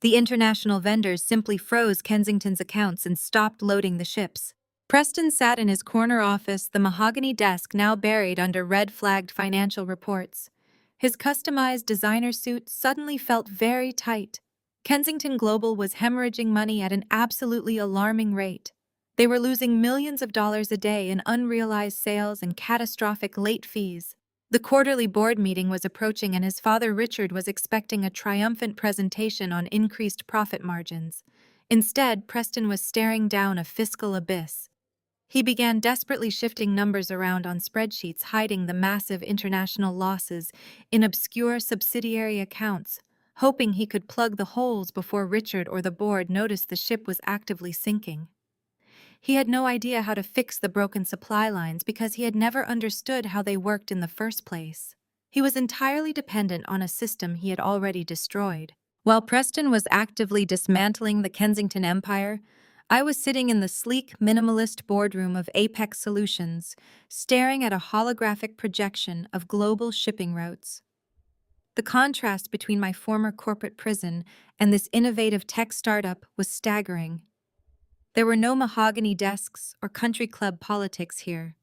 The international vendors simply froze Kensington's accounts and stopped loading the ships. Preston sat in his corner office, the mahogany desk now buried under red-flagged financial reports. His customized designer suit suddenly felt very tight. Kensington Global was hemorrhaging money at an absolutely alarming rate. They were losing millions of dollars a day in unrealized sales and catastrophic late fees. The quarterly board meeting was approaching, and his father Richard was expecting a triumphant presentation on increased profit margins. Instead, Preston was staring down a fiscal abyss. He began desperately shifting numbers around on spreadsheets, hiding the massive international losses in obscure subsidiary accounts, hoping he could plug the holes before Richard or the board noticed the ship was actively sinking. He had no idea how to fix the broken supply lines because he had never understood how they worked in the first place. He was entirely dependent on a system he had already destroyed. While Preston was actively dismantling the Kensington empire, I was sitting in the sleek, minimalist boardroom of Apex Solutions, staring at a holographic projection of global shipping routes. The contrast between my former corporate prison and this innovative tech startup was staggering. There were no mahogany desks or country club politics here.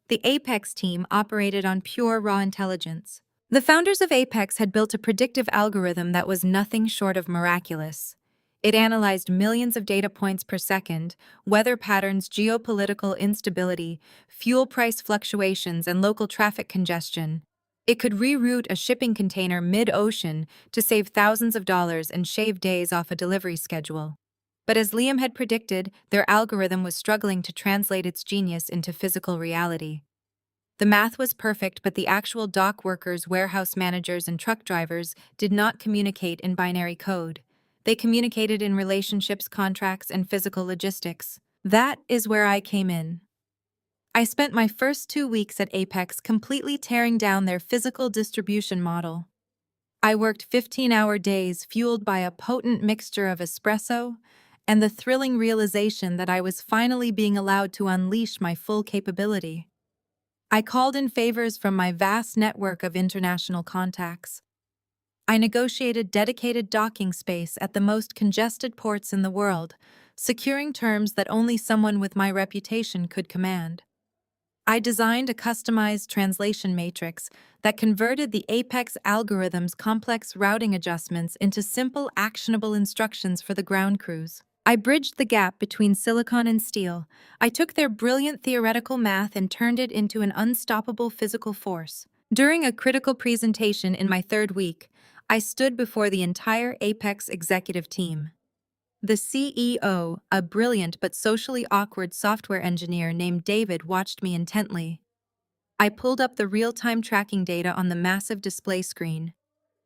The Apex team operated on pure raw intelligence. The founders of Apex had built a predictive algorithm that was nothing short of miraculous. It analyzed millions of data points per second, weather patterns, geopolitical instability, fuel price fluctuations, and local traffic congestion. It could reroute a shipping container mid-ocean to save thousands of dollars and shave days off a delivery schedule. But as Liam had predicted, their algorithm was struggling to translate its genius into physical reality. The math was perfect, but the actual dock workers, warehouse managers, and truck drivers did not communicate in binary code. They communicated in relationships, contracts, and physical logistics. That is where I came in. I spent my first 2 weeks at Apex completely tearing down their physical distribution model. I worked 15-hour days fueled by a potent mixture of espresso and the thrilling realization that I was finally being allowed to unleash my full capability. I called in favors from my vast network of international contacts. I negotiated dedicated docking space at the most congested ports in the world, securing terms that only someone with my reputation could command. I designed a customized translation matrix that converted the Apex algorithm's complex routing adjustments into simple, actionable instructions for the ground crews. I bridged the gap between silicon and steel. I took their brilliant theoretical math and turned it into an unstoppable physical force. During a critical presentation in my 3rd week, I stood before the entire Apex executive team. The CEO, a brilliant but socially awkward software engineer named David, watched me intently. I pulled up the real-time tracking data on the massive display screen.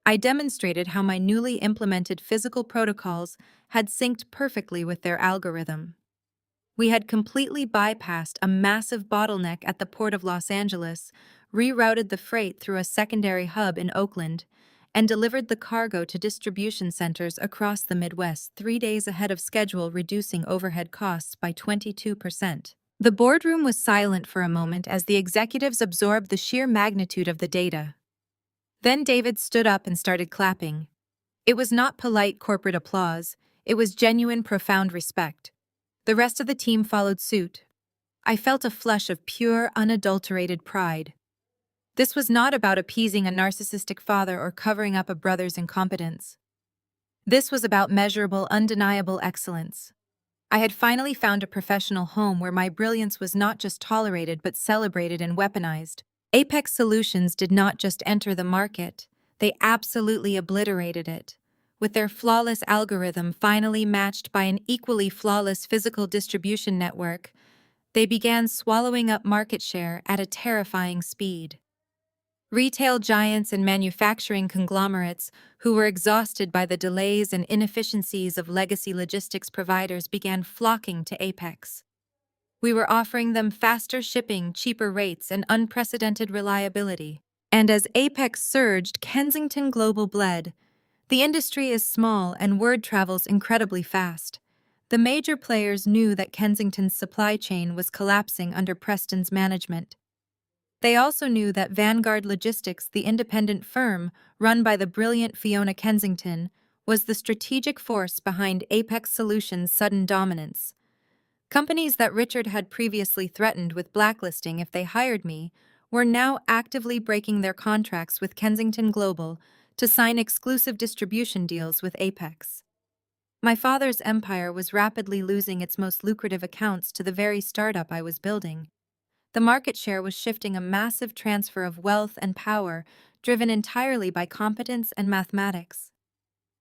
I demonstrated how my newly implemented physical protocols had synced perfectly with their algorithm. We had completely bypassed a massive bottleneck at the Port of Los Angeles, rerouted the freight through a secondary hub in Oakland, and delivered the cargo to distribution centers across the Midwest 3 days ahead of schedule, reducing overhead costs by 22%. The boardroom was silent for a moment as the executives absorbed the sheer magnitude of the data. Then David stood up and started clapping. It was not polite corporate applause, it was genuine, profound respect. The rest of the team followed suit. I felt a flush of pure, unadulterated pride. This was not about appeasing a narcissistic father or covering up a brother's incompetence. This was about measurable, undeniable excellence. I had finally found a professional home where my brilliance was not just tolerated but celebrated and weaponized. Apex Solutions did not just enter the market, they absolutely obliterated it. With their flawless algorithm finally matched by an equally flawless physical distribution network, they began swallowing up market share at a terrifying speed. Retail giants and manufacturing conglomerates who were exhausted by the delays and inefficiencies of legacy logistics providers began flocking to Apex. We were offering them faster shipping, cheaper rates, and unprecedented reliability. And as Apex surged, Kensington Global bled. The industry is small and word travels incredibly fast. The major players knew that Kensington's supply chain was collapsing under Preston's management. They also knew that Vanguard Logistics, the independent firm run by the brilliant Fiona Kensington, was the strategic force behind Apex Solutions' sudden dominance. Companies that Richard had previously threatened with blacklisting if they hired me were now actively breaking their contracts with Kensington Global to sign exclusive distribution deals with Apex. My father's empire was rapidly losing its most lucrative accounts to the very startup I was building. The market share was shifting, a massive transfer of wealth and power driven entirely by competence and mathematics.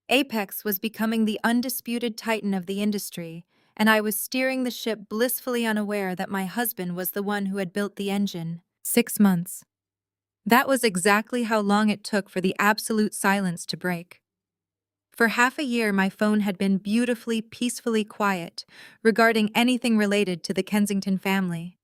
Apex was becoming the undisputed titan of the industry, and I was steering the ship blissfully unaware that my husband was the one who had built the engine. 6 months. That was exactly how long it took for the absolute silence to break. For half a year, my phone had been beautifully, peacefully quiet regarding anything related to the Kensington family.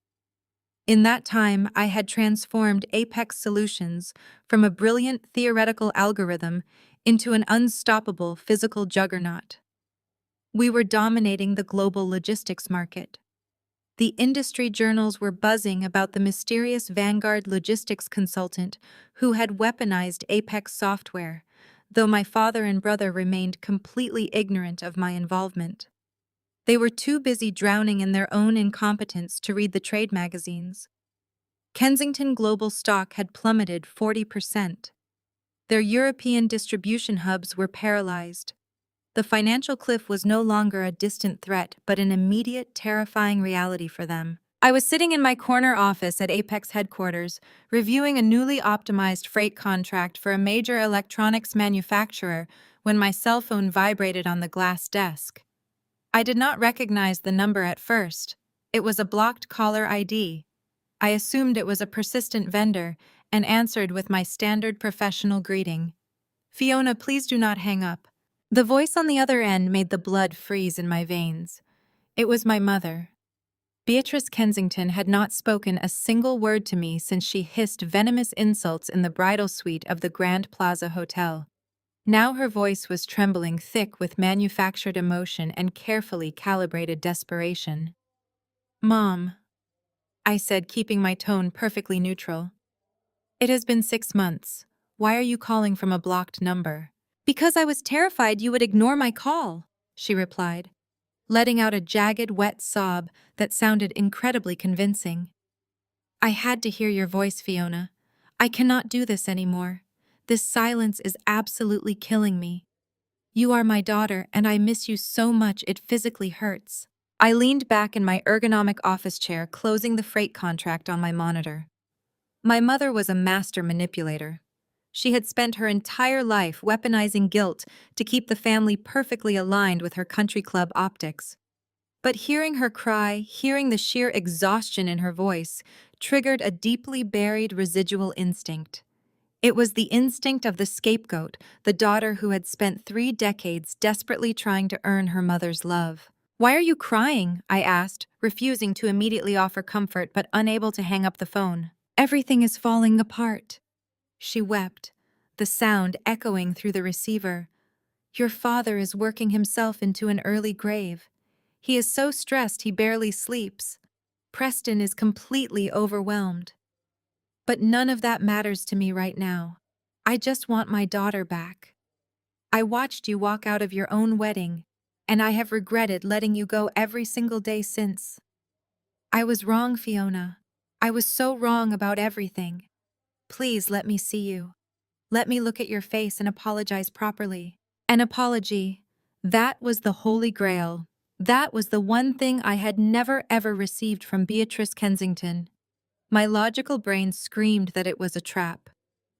In that time, I had transformed Apex Solutions from a brilliant theoretical algorithm into an unstoppable physical juggernaut. We were dominating the global logistics market. The industry journals were buzzing about the mysterious Vanguard logistics consultant who had weaponized Apex software, though my father and brother remained completely ignorant of my involvement. They were too busy drowning in their own incompetence to read the trade magazines. Kensington Global stock had plummeted 40%. Their European distribution hubs were paralyzed. The financial cliff was no longer a distant threat, but an immediate, terrifying reality for them. I was sitting in my corner office at Apex headquarters, reviewing a newly optimized freight contract for a major electronics manufacturer when my cell phone vibrated on the glass desk. I did not recognize the number at first. It was a blocked caller ID. I assumed it was a persistent vendor and answered with my standard professional greeting. "Fiona, please do not hang up." The voice on the other end made the blood freeze in my veins. It was my mother. Beatrice Kensington had not spoken a single word to me since she hissed venomous insults in the bridal suite of the Grand Plaza Hotel. Now her voice was trembling thick with manufactured emotion and carefully calibrated desperation. "Mom," I said, keeping my tone perfectly neutral. "It has been 6 months. Why are you calling from a blocked number?" "Because I was terrified you would ignore my call," she replied, letting out a jagged, wet sob that sounded incredibly convincing. "I had to hear your voice, Fiona. I cannot do this anymore. This silence is absolutely killing me. You are my daughter, and I miss you so much it physically hurts." I leaned back in my ergonomic office chair, closing the freight contract on my monitor. My mother was a master manipulator. She had spent her entire life weaponizing guilt to keep the family perfectly aligned with her country club optics. But hearing her cry, hearing the sheer exhaustion in her voice, triggered a deeply buried residual instinct. It was the instinct of the scapegoat, the daughter who had spent 3 decades desperately trying to earn her mother's love. "Why are you crying?" I asked, refusing to immediately offer comfort but unable to hang up the phone. "Everything is falling apart." She wept, the sound echoing through the receiver. "Your father is working himself into an early grave. He is so stressed he barely sleeps. Preston is completely overwhelmed. But none of that matters to me right now. I just want my daughter back. I watched you walk out of your own wedding, and I have regretted letting you go every single day since. I was wrong, Fiona. I was so wrong about everything. Please let me see you. Let me look at your face and apologize properly." An apology. That was the holy grail. That was the one thing I had never ever received from Beatrice Kensington. My logical brain screamed that it was a trap.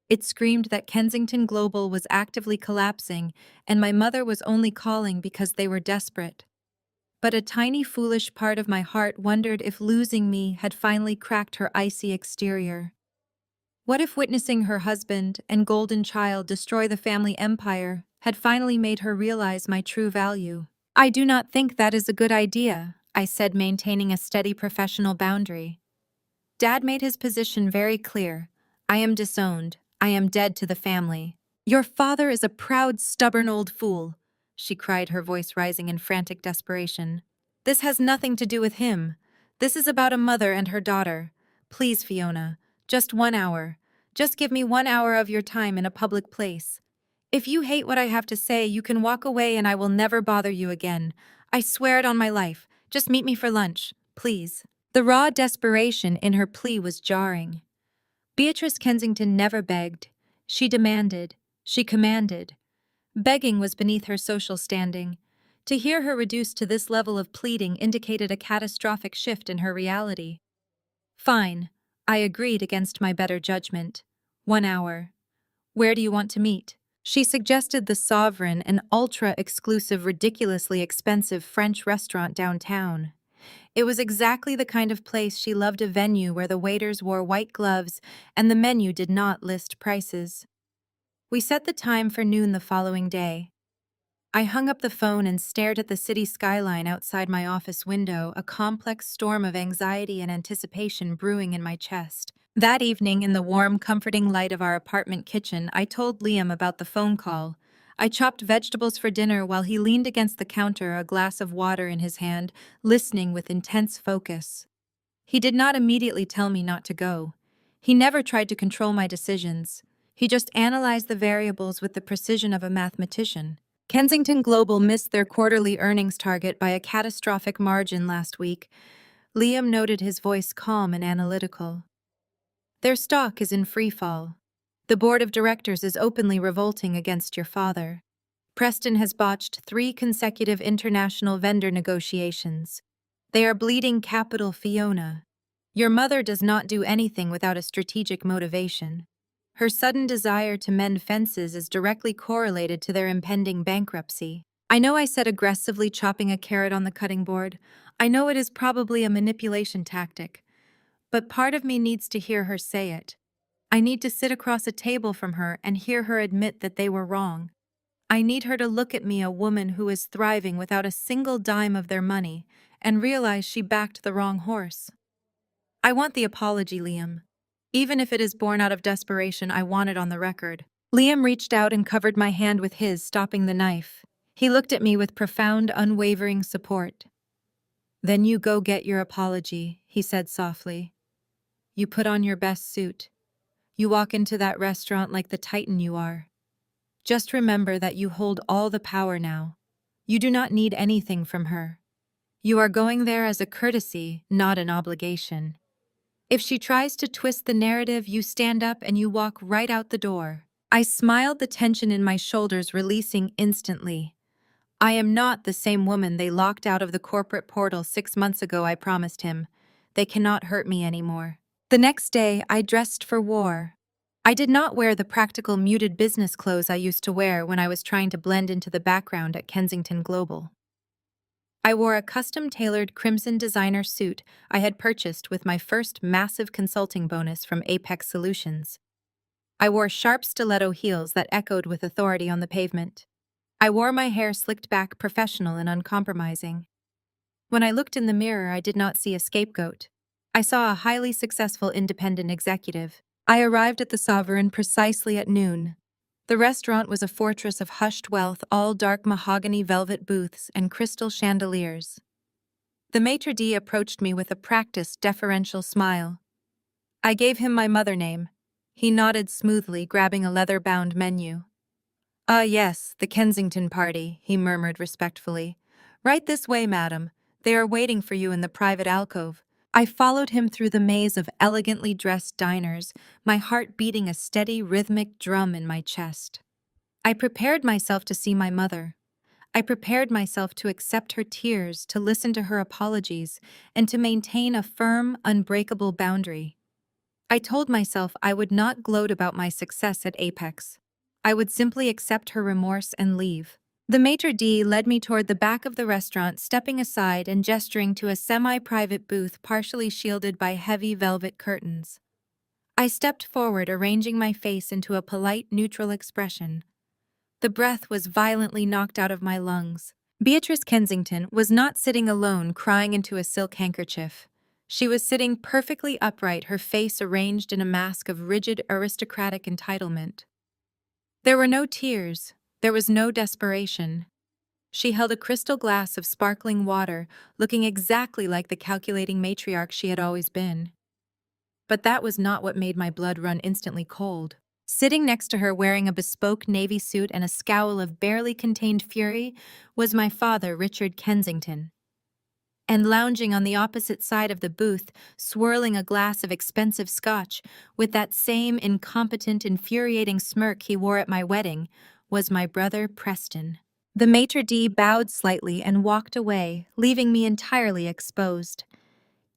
It screamed that Kensington Global was actively collapsing and my mother was only calling because they were desperate. But a tiny foolish part of my heart wondered if losing me had finally cracked her icy exterior. What if witnessing her husband and golden child destroy the family empire had finally made her realize my true value? "I do not think that is a good idea," I said, maintaining a steady professional boundary. Dad made his position very clear. I am disowned. I am dead to the family. "Your father is a proud, stubborn old fool," she cried, her voice rising in frantic desperation. "This has nothing to do with him. This is about a mother and her daughter. Please, Fiona, just 1 hour. Just give me 1 hour of your time in a public place. If you hate what I have to say, you can walk away and I will never bother you again. I swear it on my life. Just meet me for lunch, please." The raw desperation in her plea was jarring. Beatrice Kensington never begged. She demanded. She commanded. Begging was beneath her social standing. To hear her reduced to this level of pleading indicated a catastrophic shift in her reality. "Fine," I agreed against my better judgment. 1 hour. "Where do you want to meet?" She suggested the Sovereign, an ultra-exclusive, ridiculously expensive French restaurant downtown. It was exactly the kind of place she loved, a venue where the waiters wore white gloves and the menu did not list prices. We set the time for noon the following day. I hung up the phone and stared at the city skyline outside my office window, a complex storm of anxiety and anticipation brewing in my chest. That evening, in the warm, comforting light of our apartment kitchen, I told Liam about the phone call. I chopped vegetables for dinner while he leaned against the counter, a glass of water in his hand, listening with intense focus. He did not immediately tell me not to go. He never tried to control my decisions. He just analyzed the variables with the precision of a mathematician. Kensington Global missed their quarterly earnings target by a catastrophic margin last week. Liam noted, his voice calm and analytical. "Their stock is in free fall. The board of directors is openly revolting against your father. Preston has botched 3 consecutive international vendor negotiations. They are bleeding capital, Fiona. Your mother does not do anything without a strategic motivation. Her sudden desire to mend fences is directly correlated to their impending bankruptcy. I know I said aggressively chopping a carrot on the cutting board. I know it is probably a manipulation tactic. But part of me needs to hear her say it. I need to sit across a table from her and hear her admit that they were wrong. I need her to look at me, a woman who is thriving without a single dime of their money, and realize she backed the wrong horse. I want the apology, Liam. Even if it is born out of desperation, I want it on the record. Liam reached out and covered my hand with his, stopping the knife. He looked at me with profound, unwavering support. Then you go get your apology, he said softly. You put on your best suit. You walk into that restaurant like the titan you are. Just remember that you hold all the power now. You do not need anything from her. You are going there as a courtesy, not an obligation. If she tries to twist the narrative, you stand up and you walk right out the door. I smiled, the tension in my shoulders releasing instantly. I am not the same woman they locked out of the corporate portal 6 months ago, I promised him. They cannot hurt me anymore. The next day, I dressed for war. I did not wear the practical muted business clothes I used to wear when I was trying to blend into the background at Kensington Global. I wore a custom-tailored crimson designer suit I had purchased with my first massive consulting bonus from Apex Solutions. I wore sharp stiletto heels that echoed with authority on the pavement. I wore my hair slicked back, professional and uncompromising. When I looked in the mirror, I did not see a scapegoat. I saw a highly successful independent executive. I arrived at the Sovereign precisely at noon. The restaurant was a fortress of hushed wealth, all dark mahogany velvet booths and crystal chandeliers. The maitre d' approached me with a practiced, deferential smile. I gave him my mother name. He nodded smoothly, grabbing a leather-bound menu. "Ah, yes, the Kensington party," he murmured respectfully. "Right this way, madam. They are waiting for you in the private alcove." I followed him through the maze of elegantly dressed diners, my heart beating a steady, rhythmic drum in my chest. I prepared myself to see my mother. I prepared myself to accept her tears, to listen to her apologies, and to maintain a firm, unbreakable boundary. I told myself I would not gloat about my success at Apex. I would simply accept her remorse and leave. The maitre d' led me toward the back of the restaurant, stepping aside and gesturing to a semi-private booth partially shielded by heavy velvet curtains. I stepped forward, arranging my face into a polite, neutral expression. The breath was violently knocked out of my lungs. Beatrice Kensington was not sitting alone, crying into a silk handkerchief. She was sitting perfectly upright, her face arranged in a mask of rigid, aristocratic entitlement. There were no tears. There was no desperation. She held a crystal glass of sparkling water, looking exactly like the calculating matriarch she had always been. But that was not what made my blood run instantly cold. Sitting next to her, wearing a bespoke navy suit and a scowl of barely contained fury, was my father, Richard Kensington. And lounging on the opposite side of the booth, swirling a glass of expensive scotch, with that same incompetent, infuriating smirk he wore at my wedding, was my brother Preston. The maitre d' bowed slightly and walked away, leaving me entirely exposed.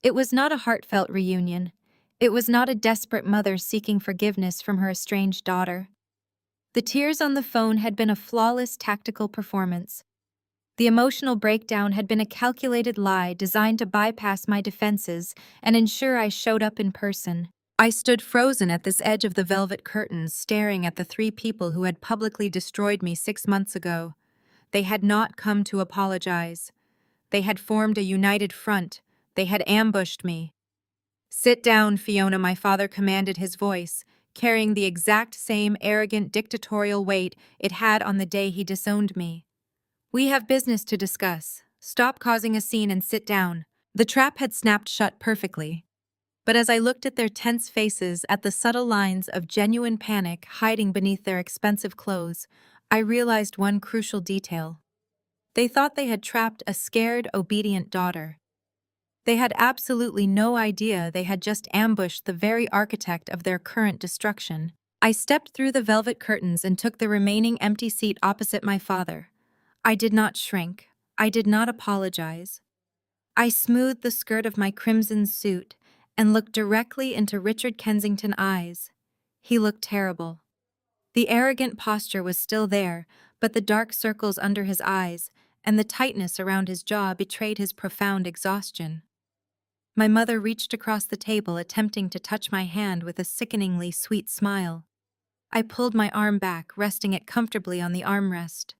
It was not a heartfelt reunion. It was not a desperate mother seeking forgiveness from her estranged daughter. The tears on the phone had been a flawless tactical performance. The emotional breakdown had been a calculated lie designed to bypass my defenses and ensure I showed up in person. I stood frozen at this edge of the velvet curtains, staring at the 3 people who had publicly destroyed me 6 months ago. They had not come to apologize. They had formed a united front. They had ambushed me. "Sit down, Fiona," my father commanded, his voice, carrying the exact same arrogant dictatorial weight it had on the day he disowned me. "We have business to discuss. Stop causing a scene and sit down." The trap had snapped shut perfectly. But as I looked at their tense faces, at the subtle lines of genuine panic hiding beneath their expensive clothes, I realized one crucial detail. They thought they had trapped a scared, obedient daughter. They had absolutely no idea they had just ambushed the very architect of their current destruction. I stepped through the velvet curtains and took the remaining empty seat opposite my father. I did not shrink. I did not apologize. I smoothed the skirt of my crimson suit and looked directly into Richard Kensington's eyes. He looked terrible. The arrogant posture was still there, but the dark circles under his eyes and the tightness around his jaw betrayed his profound exhaustion. My mother reached across the table, attempting to touch my hand with a sickeningly sweet smile. I pulled my arm back, resting it comfortably on the armrest.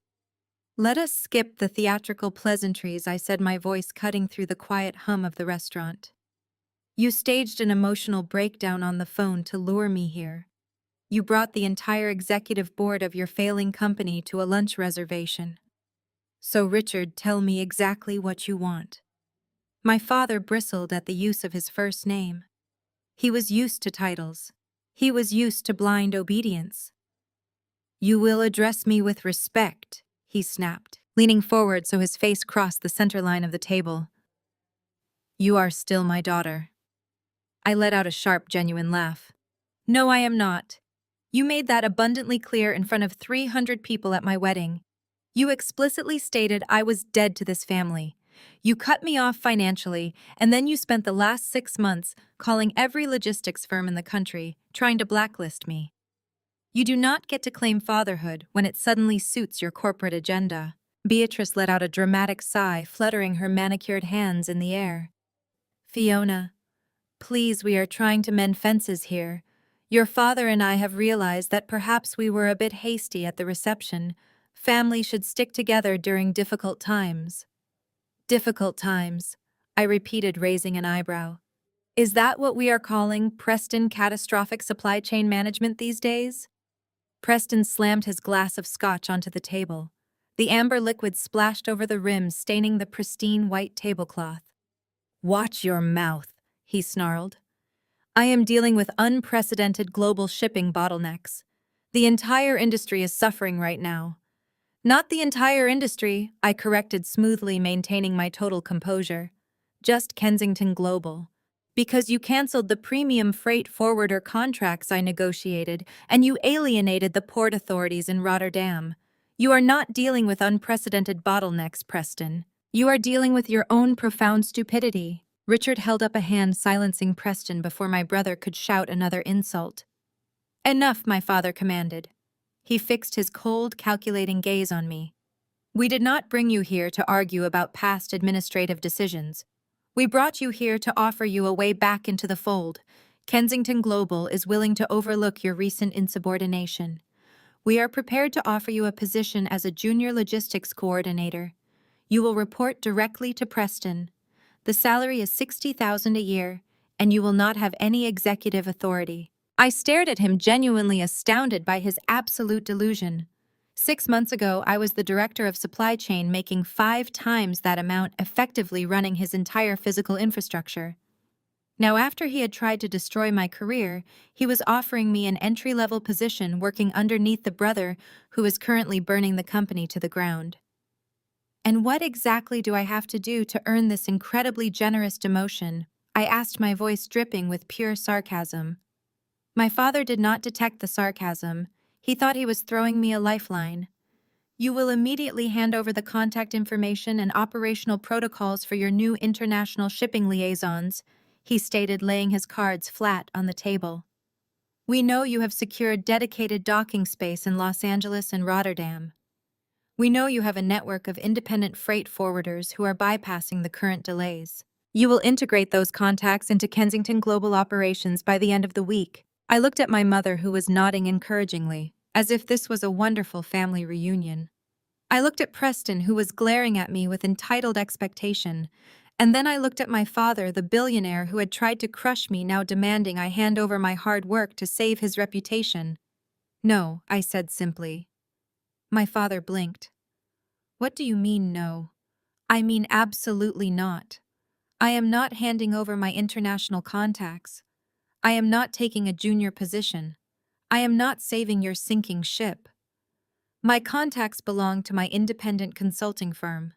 "Let us skip the theatrical pleasantries," I said, my voice cutting through the quiet hum of the restaurant. "You staged an emotional breakdown on the phone to lure me here. You brought the entire executive board of your failing company to a lunch reservation. So, Richard, tell me exactly what you want." My father bristled at the use of his first name. He was used to titles. He was used to blind obedience. "You will address me with respect," he snapped, leaning forward so his face crossed the center line of the table. "You are still my daughter." I let out a sharp, genuine laugh. "No, I am not. You made that abundantly clear in front of 300 people at my wedding. You explicitly stated I was dead to this family. You cut me off financially, and then you spent the last 6 months calling every logistics firm in the country, trying to blacklist me. You do not get to claim fatherhood when it suddenly suits your corporate agenda." Beatrice let out a dramatic sigh, fluttering her manicured hands in the air. "Fiona, please, we are trying to mend fences here. Your father and I have realized that perhaps we were a bit hasty at the reception. Families should stick together during difficult times." "Difficult times," I repeated, raising an eyebrow. "Is that what we are calling Preston catastrophic supply chain management these days?" Preston slammed his glass of scotch onto the table. The amber liquid splashed over the rim, staining the pristine white tablecloth. "Watch your mouth," he snarled. "I am dealing with unprecedented global shipping bottlenecks. The entire industry is suffering right now." "Not the entire industry," I corrected smoothly, maintaining my total composure. "Just Kensington Global. Because you canceled the premium freight forwarder contracts I negotiated, and you alienated the port authorities in Rotterdam. You are not dealing with unprecedented bottlenecks, Preston. You are dealing with your own profound stupidity." Richard held up a hand, silencing Preston before my brother could shout another insult. "Enough," my father commanded. He fixed his cold, calculating gaze on me. "We did not bring you here to argue about past administrative decisions. We brought you here to offer you a way back into the fold. Kensington Global is willing to overlook your recent insubordination. We are prepared to offer you a position as a junior logistics coordinator. You will report directly to Preston. The salary is $60,000 a year, and you will not have any executive authority." I stared at him, genuinely astounded by his absolute delusion. 6 months ago, I was the director of supply chain, making 5 times that amount, effectively running his entire physical infrastructure. Now, after he had tried to destroy my career, he was offering me an entry-level position working underneath the brother who is currently burning the company to the ground. "And what exactly do I have to do to earn this incredibly generous demotion?" I asked, my voice dripping with pure sarcasm. My father did not detect the sarcasm. He thought he was throwing me a lifeline. "You will immediately hand over the contact information and operational protocols for your new international shipping liaisons," he stated, laying his cards flat on the table. "We know you have secured dedicated docking space in Los Angeles and Rotterdam. We know you have a network of independent freight forwarders who are bypassing the current delays. You will integrate those contacts into Kensington Global operations by the end of the week." I looked at my mother, who was nodding encouragingly, as if this was a wonderful family reunion. I looked at Preston, who was glaring at me with entitled expectation, and then I looked at my father, the billionaire who had tried to crush me, now demanding I hand over my hard work to save his reputation. "No," I said simply. My father blinked. "What do you mean, no?" "I mean absolutely not. I am not handing over my international contacts. I am not taking a junior position. I am not saving your sinking ship. My contacts belong to my independent consulting firm.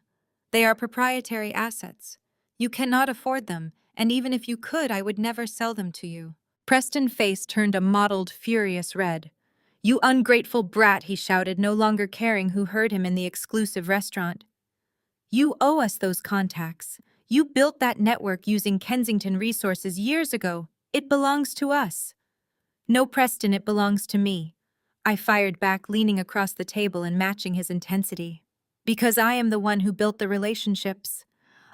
They are proprietary assets. You cannot afford them, and even if you could, I would never sell them to you." Preston's face turned a mottled, furious red. "You ungrateful brat," he shouted, no longer caring who heard him in the exclusive restaurant. "You owe us those contacts. You built that network using Kensington resources years ago. It belongs to us." "No, Preston, it belongs to me." I fired back, leaning across the table and matching his intensity. Because I am the one who built the relationships.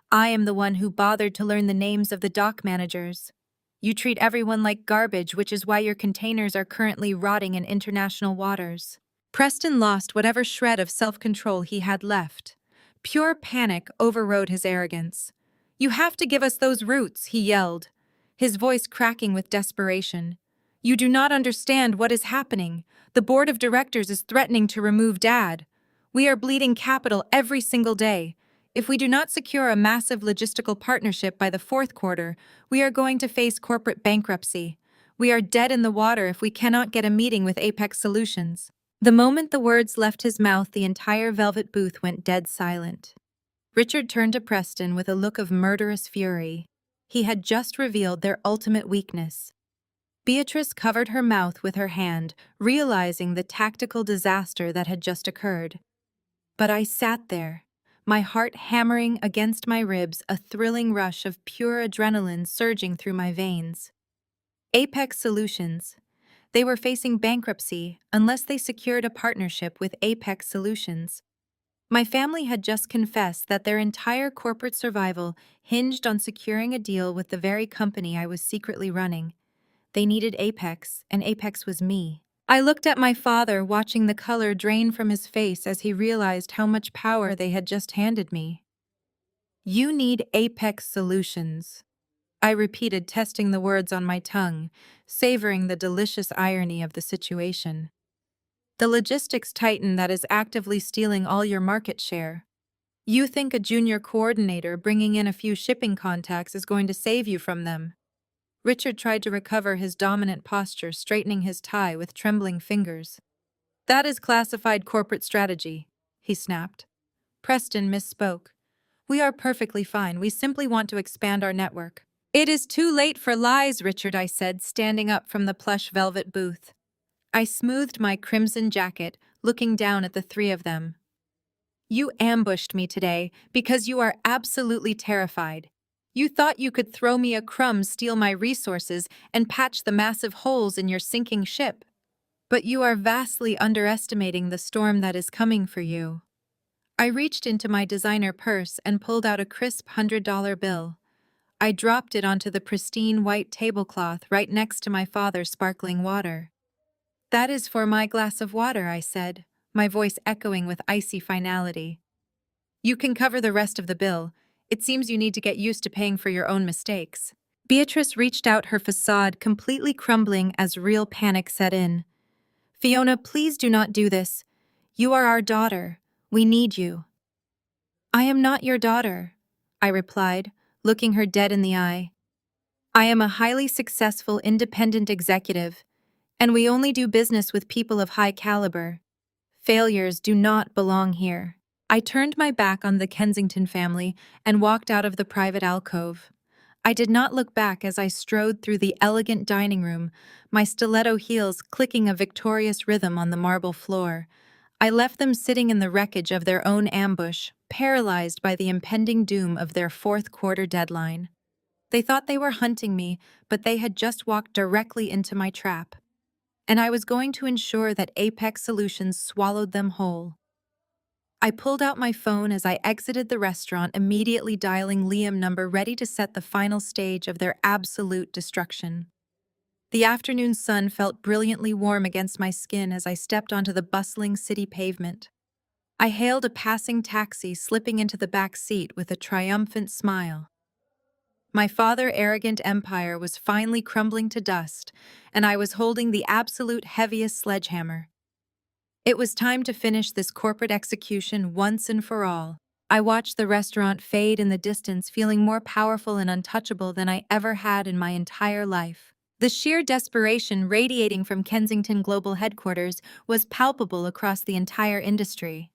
I am the one who bothered to learn the names of the dock managers. You treat everyone like garbage, which is why your containers are currently rotting in international waters. Preston lost whatever shred of self-control he had left. Pure panic overrode his arrogance. "You have to give us those routes," he yelled, his voice cracking with desperation. "You do not understand what is happening. The board of directors is threatening to remove Dad. We are bleeding capital every single day. If we do not secure a massive logistical partnership by the fourth quarter, we are going to face corporate bankruptcy. We are dead in the water if we cannot get a meeting with Apex Solutions." The moment the words left his mouth, the entire velvet booth went dead silent. Richard turned to Preston with a look of murderous fury. He had just revealed their ultimate weakness. Beatrice covered her mouth with her hand, realizing the tactical disaster that had just occurred. But I sat there, my heart hammering against my ribs, a thrilling rush of pure adrenaline surging through my veins. Apex Solutions. They were facing bankruptcy unless they secured a partnership with Apex Solutions. My family had just confessed that their entire corporate survival hinged on securing a deal with the very company I was secretly running. They needed Apex, and Apex was me. I looked at my father, watching the color drain from his face as he realized how much power they had just handed me. "You need Apex Solutions," I repeated, testing the words on my tongue, savoring the delicious irony of the situation. "The logistics titan that is actively stealing all your market share. You think a junior coordinator bringing in a few shipping contacts is going to save you from them?" Richard tried to recover his dominant posture, straightening his tie with trembling fingers. "That is classified corporate strategy," he snapped. Preston misspoke. "We are perfectly fine. We simply want to expand our network." "It is too late for lies, Richard," I said, standing up from the plush velvet booth. I smoothed my crimson jacket, looking down at the three of them. "You ambushed me today because you are absolutely terrified. You thought you could throw me a crumb, steal my resources, and patch the massive holes in your sinking ship. But you are vastly underestimating the storm that is coming for you." I reached into my designer purse and pulled out a crisp $100 bill. I dropped it onto the pristine white tablecloth right next to my father's sparkling water. "That is for my glass of water," I said, my voice echoing with icy finality. "You can cover the rest of the bill. It seems you need to get used to paying for your own mistakes." Beatrice reached out, her facade completely crumbling as real panic set in. "Fiona, please do not do this. You are our daughter. We need you." "I am not your daughter," I replied, looking her dead in the eye. "I am a highly successful independent executive, and we only do business with people of high caliber. Failures do not belong here." I turned my back on the Kensington family and walked out of the private alcove. I did not look back as I strode through the elegant dining room, my stiletto heels clicking a victorious rhythm on the marble floor. I left them sitting in the wreckage of their own ambush, paralyzed by the impending doom of their fourth quarter deadline. They thought they were hunting me, but they had just walked directly into my trap. And I was going to ensure that Apex Solutions swallowed them whole. I pulled out my phone as I exited the restaurant, immediately dialing Liam number, ready to set the final stage of their absolute destruction. The afternoon sun felt brilliantly warm against my skin as I stepped onto the bustling city pavement. I hailed a passing taxi, slipping into the back seat with a triumphant smile. My father's arrogant empire was finally crumbling to dust, and I was holding the absolute heaviest sledgehammer. It was time to finish this corporate execution once and for all. I watched the restaurant fade in the distance, feeling more powerful and untouchable than I ever had in my entire life. The sheer desperation radiating from Kensington Global Headquarters was palpable across the entire industry.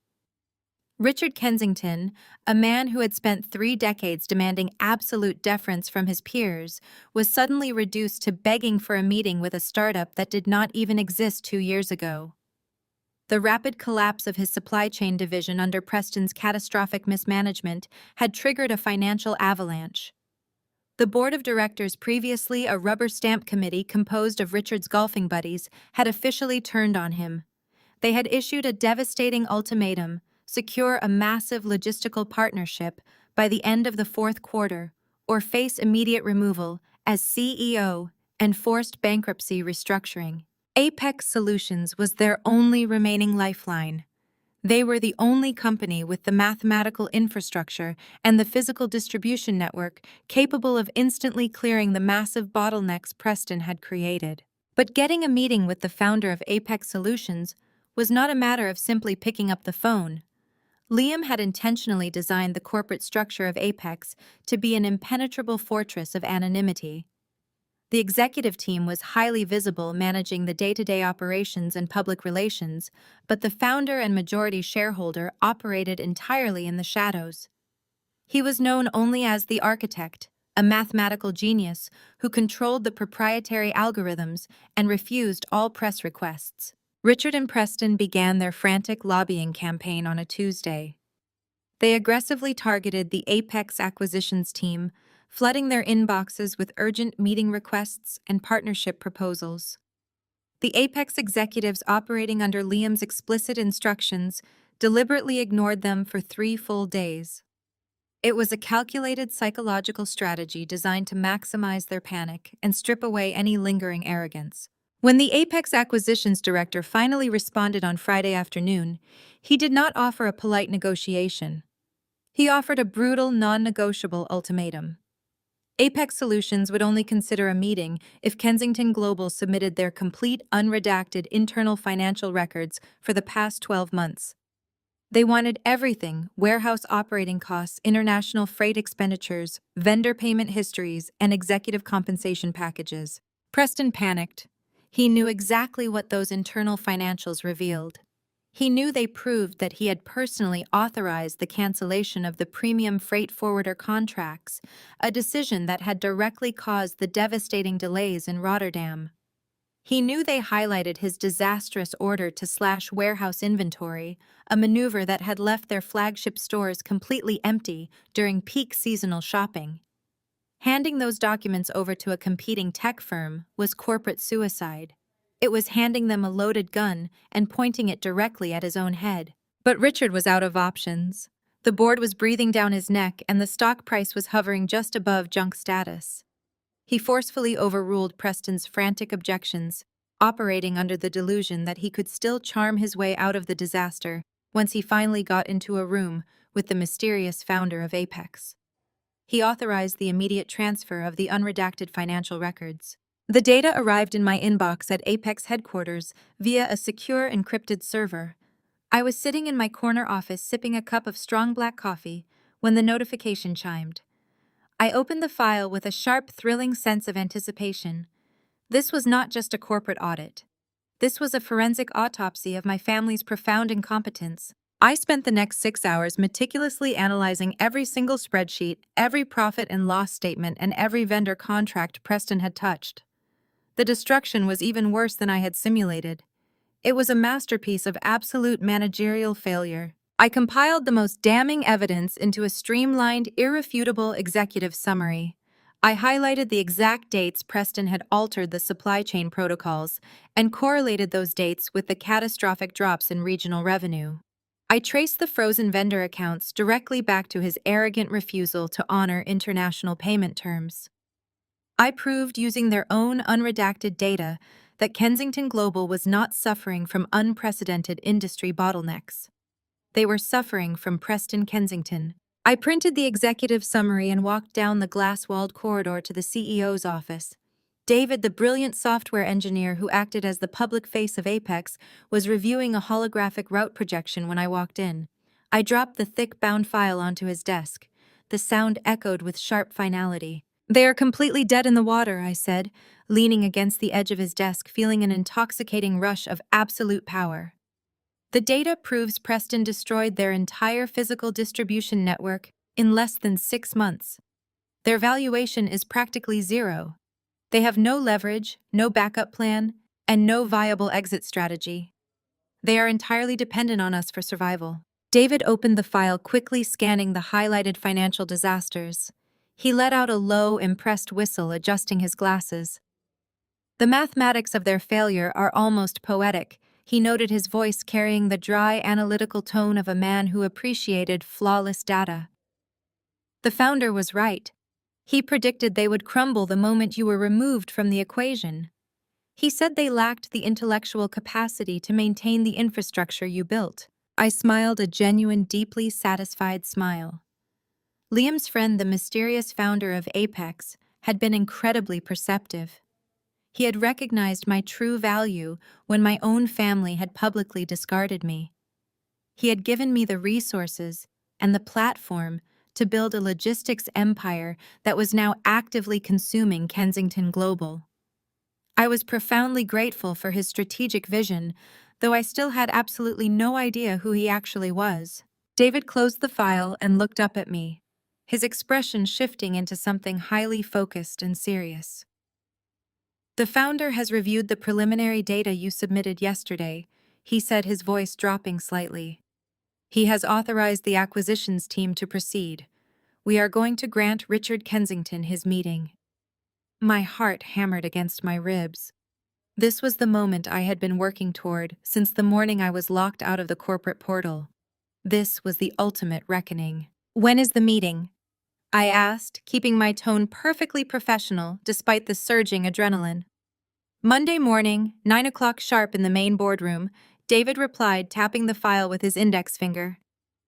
Richard Kensington, a man who had spent 3 decades demanding absolute deference from his peers, was suddenly reduced to begging for a meeting with a startup that did not even exist 2 years ago. The rapid collapse of his supply chain division under Preston's catastrophic mismanagement had triggered a financial avalanche. The board of directors, previously a rubber stamp committee composed of Richard's golfing buddies, had officially turned on him. They had issued a devastating ultimatum: secure a massive logistical partnership by the end of the fourth quarter, or face immediate removal as CEO and forced bankruptcy restructuring. Apex Solutions was their only remaining lifeline. They were the only company with the mathematical infrastructure and the physical distribution network capable of instantly clearing the massive bottlenecks Preston had created. But getting a meeting with the founder of Apex Solutions was not a matter of simply picking up the phone. Liam had intentionally designed the corporate structure of Apex to be an impenetrable fortress of anonymity. The executive team was highly visible, managing the day-to-day operations and public relations, but the founder and majority shareholder operated entirely in the shadows. He was known only as the architect, a mathematical genius who controlled the proprietary algorithms and refused all press requests. Richard and Preston began their frantic lobbying campaign on a Tuesday. They aggressively targeted the Apex acquisitions team, flooding their inboxes with urgent meeting requests and partnership proposals. The Apex executives, operating under Liam's explicit instructions, deliberately ignored them for 3 full days. It was a calculated psychological strategy designed to maximize their panic and strip away any lingering arrogance. When the Apex acquisitions director finally responded on Friday afternoon, he did not offer a polite negotiation. He offered a brutal, non-negotiable ultimatum. Apex Solutions would only consider a meeting if Kensington Global submitted their complete, unredacted internal financial records for the past 12 months. They wanted everything: warehouse operating costs, international freight expenditures, vendor payment histories, and executive compensation packages. Preston panicked. He knew exactly what those internal financials revealed. He knew they proved that he had personally authorized the cancellation of the premium freight forwarder contracts, a decision that had directly caused the devastating delays in Rotterdam. He knew they highlighted his disastrous order to slash warehouse inventory, a maneuver that had left their flagship stores completely empty during peak seasonal shopping. Handing those documents over to a competing tech firm was corporate suicide. It was handing them a loaded gun and pointing it directly at his own head. But Richard was out of options. The board was breathing down his neck, and the stock price was hovering just above junk status. He forcefully overruled Preston's frantic objections, operating under the delusion that he could still charm his way out of the disaster once he finally got into a room with the mysterious founder of Apex. He authorized the immediate transfer of the unredacted financial records. The data arrived in my inbox at Apex headquarters via a secure encrypted server. I was sitting in my corner office sipping a cup of strong black coffee when the notification chimed. I opened the file with a sharp, thrilling sense of anticipation. This was not just a corporate audit. This was a forensic autopsy of my family's profound incompetence. I spent the next 6 hours meticulously analyzing every single spreadsheet, every profit and loss statement, and every vendor contract Preston had touched. The destruction was even worse than I had simulated. It was a masterpiece of absolute managerial failure. I compiled the most damning evidence into a streamlined, irrefutable executive summary. I highlighted the exact dates Preston had altered the supply chain protocols and correlated those dates with the catastrophic drops in regional revenue. I traced the frozen vendor accounts directly back to his arrogant refusal to honor international payment terms. I proved, using their own unredacted data, that Kensington Global was not suffering from unprecedented industry bottlenecks. They were suffering from Preston Kensington. I printed the executive summary and walked down the glass-walled corridor to the CEO's office. David, the brilliant software engineer who acted as the public face of Apex, was reviewing a holographic route projection when I walked in. I dropped the thick bound file onto his desk. The sound echoed with sharp finality. "They are completely dead in the water," I said, leaning against the edge of his desk, feeling an intoxicating rush of absolute power. The data proves Preston destroyed their entire physical distribution network in less than 6 months. Their valuation is practically zero. They have no leverage, no backup plan, and no viable exit strategy. They are entirely dependent on us for survival. David opened the file, quickly scanning the highlighted financial disasters. He let out a low, impressed whistle, adjusting his glasses. "The mathematics of their failure are almost poetic," He noted his voice carrying the dry, analytical tone of a man who appreciated flawless data. The founder was right. He predicted they would crumble the moment you were removed from the equation. He said they lacked the intellectual capacity to maintain the infrastructure you built. I smiled a genuine, deeply satisfied smile. Liam's friend, the mysterious founder of Apex, had been incredibly perceptive. He had recognized my true value when my own family had publicly discarded me. He had given me the resources and the platform to build a logistics empire that was now actively consuming Kensington Global. I was profoundly grateful for his strategic vision, though I still had absolutely no idea who he actually was. David closed the file and looked up at me, his expression shifting into something highly focused and serious. "The founder has reviewed the preliminary data you submitted yesterday," he said, his voice dropping slightly. "He has authorized the acquisitions team to proceed. We are going to grant Richard Kensington his meeting." My heart hammered against my ribs. This was the moment I had been working toward since the morning I was locked out of the corporate portal. This was the ultimate reckoning. "When is the meeting?" I asked, keeping my tone perfectly professional despite the surging adrenaline. "Monday morning, 9 o'clock sharp in the main boardroom," David replied, tapping the file with his index finger.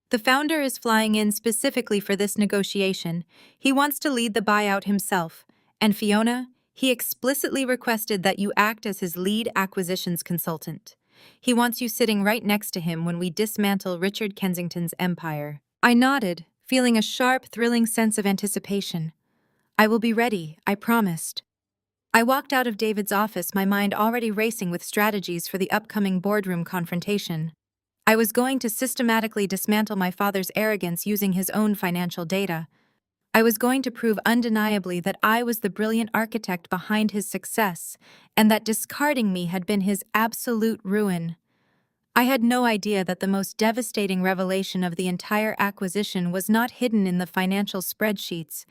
"The founder is flying in specifically for this negotiation. He wants to lead the buyout himself. And Fiona, he explicitly requested that you act as his lead acquisitions consultant. He wants you sitting right next to him when we dismantle Richard Kensington's empire." I nodded, feeling a sharp, thrilling sense of anticipation. "I will be ready," I promised. I walked out of David's office, my mind already racing with strategies for the upcoming boardroom confrontation. I was going to systematically dismantle my father's arrogance using his own financial data. I was going to prove undeniably that I was the brilliant architect behind his success, and that discarding me had been his absolute ruin. I had no idea that the most devastating revelation of the entire acquisition was not hidden in the financial spreadsheets,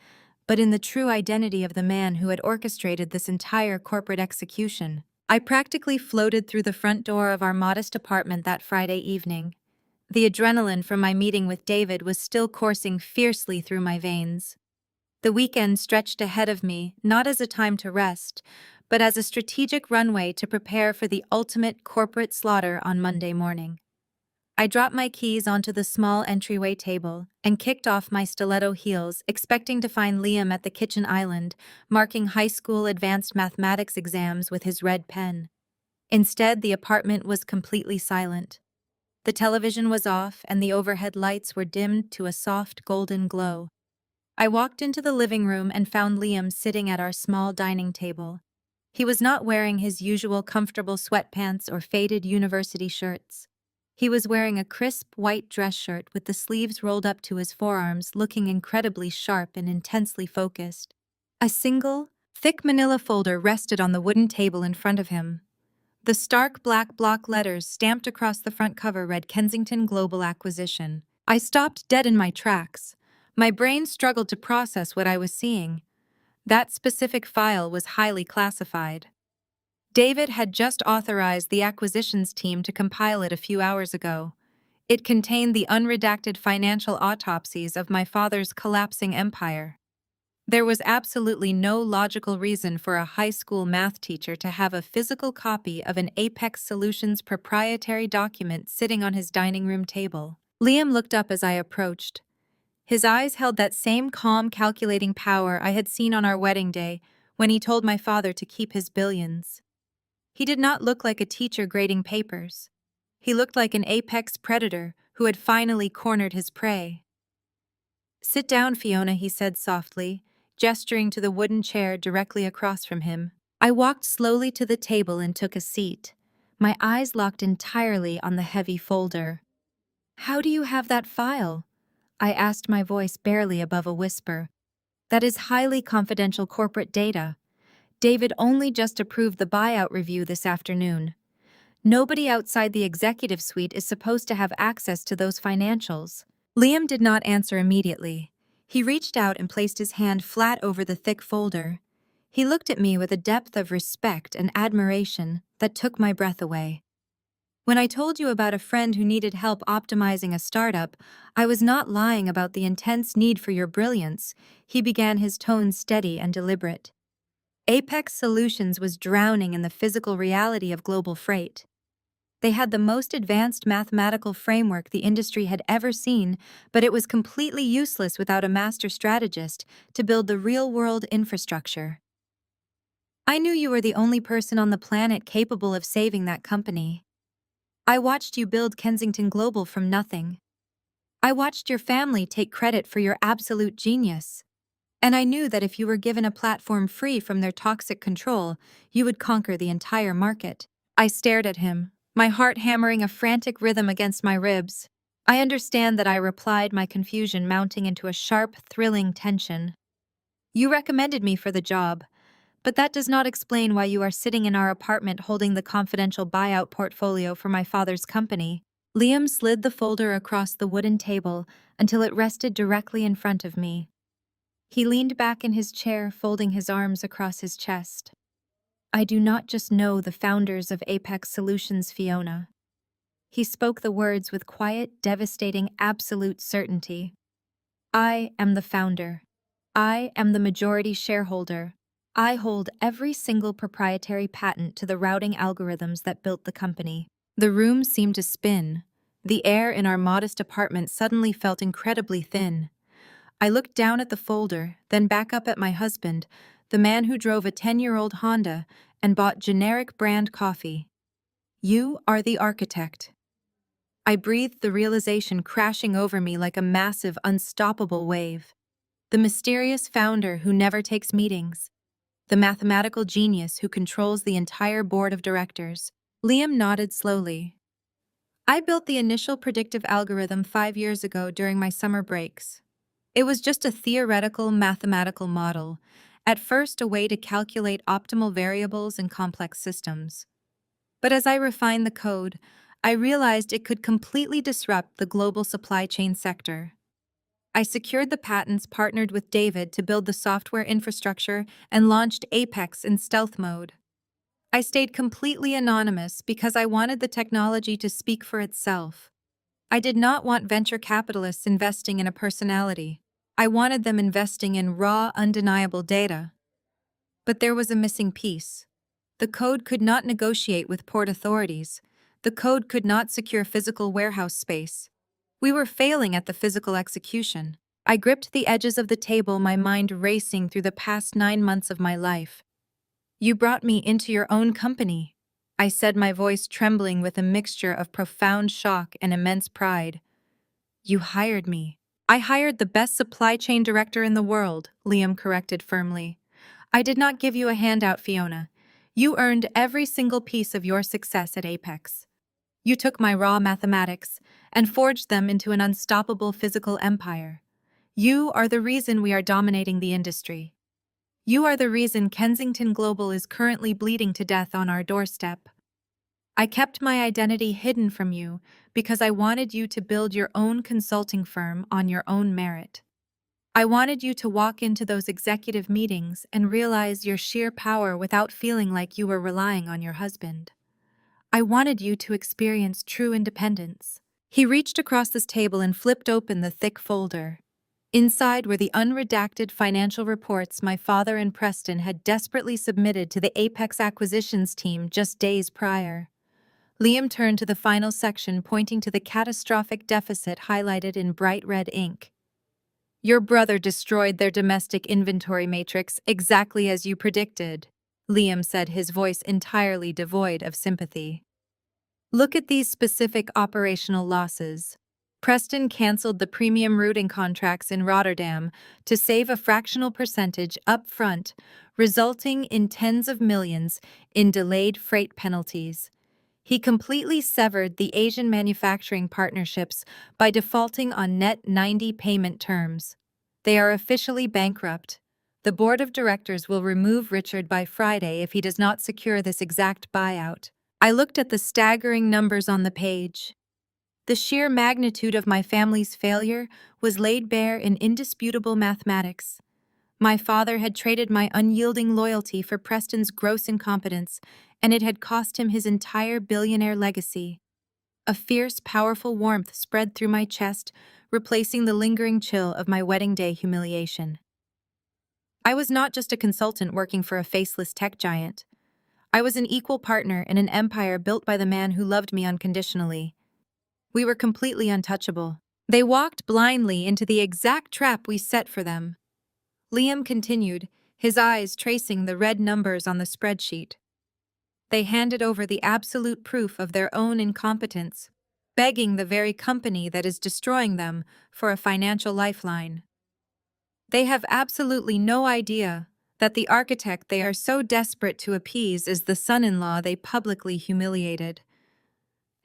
but in the true identity of the man who had orchestrated this entire corporate execution. I practically floated through the front door of our modest apartment that Friday evening. The adrenaline from my meeting with David was still coursing fiercely through my veins. The weekend stretched ahead of me, not as a time to rest, but as a strategic runway to prepare for the ultimate corporate slaughter on Monday morning. I dropped my keys onto the small entryway table and kicked off my stiletto heels, expecting to find Liam at the kitchen island, marking high school advanced mathematics exams with his red pen. Instead, the apartment was completely silent. The television was off and the overhead lights were dimmed to a soft golden glow. I walked into the living room and found Liam sitting at our small dining table. He was not wearing his usual comfortable sweatpants or faded university shirts. He was wearing a crisp white dress shirt with the sleeves rolled up to his forearms, looking incredibly sharp and intensely focused. A single, thick manila folder rested on the wooden table in front of him. The stark black block letters stamped across the front cover read Kensington Global Acquisition. I stopped dead in my tracks. My brain struggled to process what I was seeing. That specific file was highly classified. David had just authorized the acquisitions team to compile it a few hours ago. It contained the unredacted financial autopsies of my father's collapsing empire. There was absolutely no logical reason for a high school math teacher to have a physical copy of an Apex Solutions proprietary document sitting on his dining room table. Liam looked up as I approached. His eyes held that same calm, calculating power I had seen on our wedding day when he told my father to keep his billions. He did not look like a teacher grading papers. He looked like an apex predator who had finally cornered his prey. "Sit down, Fiona," he said softly, gesturing to the wooden chair directly across from him. I walked slowly to the table and took a seat, my eyes locked entirely on the heavy folder. "How do you have that file?" I asked, my voice barely above a whisper. "That is highly confidential corporate data. David only just approved the buyout review this afternoon. Nobody outside the executive suite is supposed to have access to those financials." Liam did not answer immediately. He reached out and placed his hand flat over the thick folder. He looked at me with a depth of respect and admiration that took my breath away. When I told you about a friend who needed help optimizing a startup, I was not lying about the intense need for your brilliance," he began, his tone steady and deliberate. Apex Solutions was drowning in the physical reality of global freight. They had the most advanced mathematical framework the industry had ever seen, but it was completely useless without a master strategist to build the real-world infrastructure. I knew you were the only person on the planet capable of saving that company. I watched you build Kensington Global from nothing. I watched your family take credit for your absolute genius. And I knew that if you were given a platform free from their toxic control, you would conquer the entire market. I stared at him, my heart hammering a frantic rhythm against my ribs. I understand that I replied, my confusion mounting into a sharp, thrilling tension. You recommended me for the job, but that does not explain why you are sitting in our apartment holding the confidential buyout portfolio for my father's company. Liam slid the folder across the wooden table until it rested directly in front of me. He leaned back in his chair, folding his arms across his chest. I do not just know the founders of Apex Solutions, Fiona. He spoke the words with quiet, devastating, absolute certainty. I am the founder. I am the majority shareholder. I hold every single proprietary patent to the routing algorithms that built the company. The room seemed to spin. The air in our modest apartment suddenly felt incredibly thin. I looked down at the folder, then back up at my husband, the man who drove a 10-year-old Honda and bought generic brand coffee. You are the architect. I breathed the realization crashing over me like a massive, unstoppable wave. The mysterious founder who never takes meetings. The mathematical genius who controls the entire board of directors. Liam nodded slowly. I built the initial predictive algorithm 5 years ago during my summer breaks. It was just a theoretical mathematical model, at first a way to calculate optimal variables in complex systems. But as I refined the code, I realized it could completely disrupt the global supply chain sector. I secured the patents, partnered with David to build the software infrastructure, and launched Apex in stealth mode. I stayed completely anonymous because I wanted the technology to speak for itself. I did not want venture capitalists investing in a personality. I wanted them investing in raw, undeniable data. But there was a missing piece. The code could not negotiate with port authorities. The code could not secure physical warehouse space. We were failing at the physical execution. I gripped the edges of the table, my mind racing through the past 9 months of my life. You brought me into your own company, I said, my voice trembling with a mixture of profound shock and immense pride. You hired me. I hired the best supply chain director in the world, Liam corrected firmly. I did not give you a handout, Fiona. You earned every single piece of your success at Apex. You took my raw mathematics and forged them into an unstoppable physical empire. You are the reason we are dominating the industry. You are the reason Kensington Global is currently bleeding to death on our doorstep. I kept my identity hidden from you because I wanted you to build your own consulting firm on your own merit. I wanted you to walk into those executive meetings and realize your sheer power without feeling like you were relying on your husband. I wanted you to experience true independence. He reached across this table and flipped open the thick folder. Inside were the unredacted financial reports my father and Preston had desperately submitted to the Apex acquisitions team just days prior. Liam turned to the final section, pointing to the catastrophic deficit highlighted in bright red ink. Your brother destroyed their domestic inventory matrix exactly as you predicted, Liam said, his voice entirely devoid of sympathy. Look at these specific operational losses. Preston canceled the premium routing contracts in Rotterdam to save a fractional percentage up front, resulting in tens of millions in delayed freight penalties. He completely severed the Asian manufacturing partnerships by defaulting on net 90 payment terms. They are officially bankrupt. The board of directors will remove Richard by Friday if he does not secure this exact buyout. I looked at the staggering numbers on the page. The sheer magnitude of my family's failure was laid bare in indisputable mathematics. My father had traded my unyielding loyalty for Preston's gross incompetence, and it had cost him his entire billionaire legacy. A fierce, powerful warmth spread through my chest, replacing the lingering chill of my wedding day humiliation. I was not just a consultant working for a faceless tech giant. I was an equal partner in an empire built by the man who loved me unconditionally. We were completely untouchable. They walked blindly into the exact trap we set for them. Liam continued, his eyes tracing the red numbers on the spreadsheet. They handed over the absolute proof of their own incompetence, begging the very company that is destroying them for a financial lifeline. They have absolutely no idea that the architect they are so desperate to appease is the son-in-law they publicly humiliated.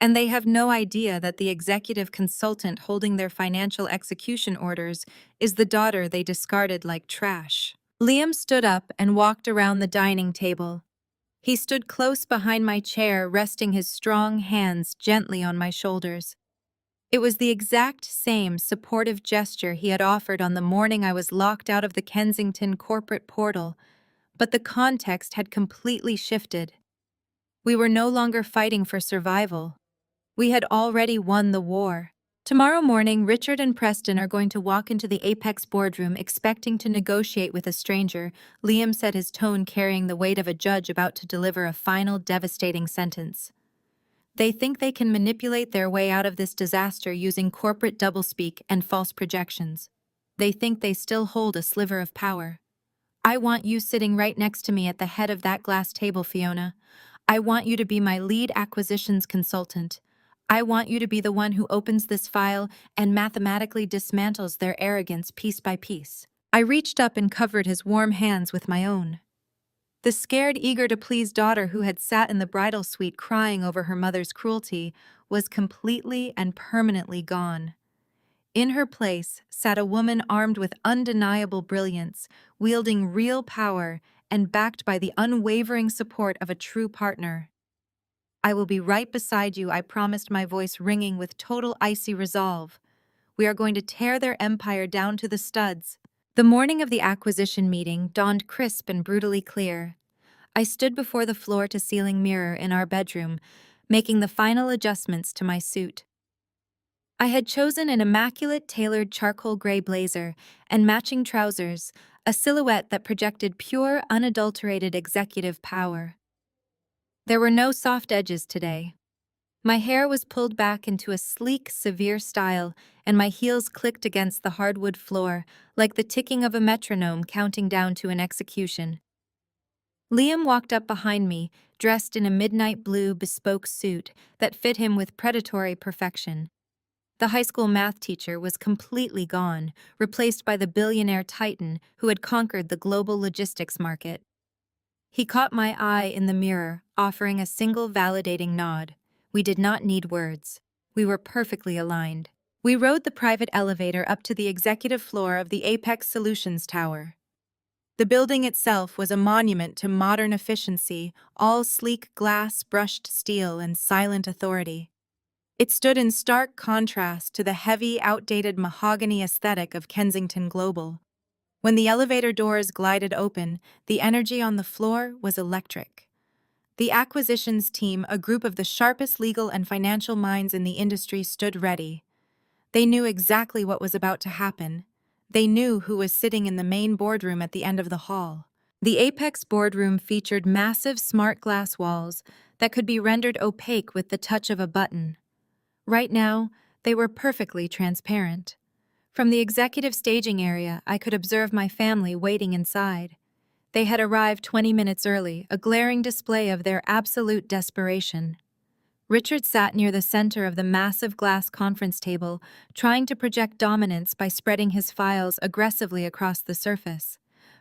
And they have no idea that the executive consultant holding their financial execution orders is the daughter they discarded like trash. Liam stood up and walked around the dining table. He stood close behind my chair, resting his strong hands gently on my shoulders. It was the exact same supportive gesture he had offered on the morning I was locked out of the Kensington corporate portal, but the context had completely shifted. We were no longer fighting for survival. We had already won the war. Tomorrow morning, Richard and Preston are going to walk into the Apex boardroom expecting to negotiate with a stranger. Liam said, his tone carrying the weight of a judge about to deliver a final devastating sentence. They think they can manipulate their way out of this disaster using corporate doublespeak and false projections. They think they still hold a sliver of power. I want you sitting right next to me at the head of that glass table, Fiona. I want you to be my lead acquisitions consultant. I want you to be the one who opens this file and mathematically dismantles their arrogance piece by piece. I reached up and covered his warm hands with my own. The scared, eager-to-please daughter who had sat in the bridal suite crying over her mother's cruelty was completely and permanently gone. In her place sat a woman armed with undeniable brilliance, wielding real power and backed by the unwavering support of a true partner. "I will be right beside you," I promised, my voice ringing with total icy resolve. "We are going to tear their empire down to the studs." The morning of the acquisition meeting dawned crisp and brutally clear. I stood before the floor-to-ceiling mirror in our bedroom, making the final adjustments to my suit. I had chosen an immaculate tailored charcoal gray blazer and matching trousers, a silhouette that projected pure, unadulterated executive power. There were no soft edges today. My hair was pulled back into a sleek, severe style, and my heels clicked against the hardwood floor, like the ticking of a metronome counting down to an execution. Liam walked up behind me, dressed in a midnight blue bespoke suit that fit him with predatory perfection. The high school math teacher was completely gone, replaced by the billionaire titan who had conquered the global logistics market. He caught my eye in the mirror, offering a single validating nod. We did not need words. We were perfectly aligned. We rode the private elevator up to the executive floor of the Apex Solutions Tower. The building itself was a monument to modern efficiency, all sleek glass, brushed steel, and silent authority. It stood in stark contrast to the heavy, outdated mahogany aesthetic of Kensington Global. When the elevator doors glided open, the energy on the floor was electric. The acquisitions team, a group of the sharpest legal and financial minds in the industry, stood ready. They knew exactly what was about to happen. They knew who was sitting in the main boardroom at the end of the hall. The Apex boardroom featured massive smart glass walls that could be rendered opaque with the touch of a button. Right now, they were perfectly transparent. From the executive staging area, I could observe my family waiting inside. They had arrived 20 minutes early, a glaring display of their absolute desperation. Richard sat near the center of the massive glass conference table, trying to project dominance by spreading his files aggressively across the surface.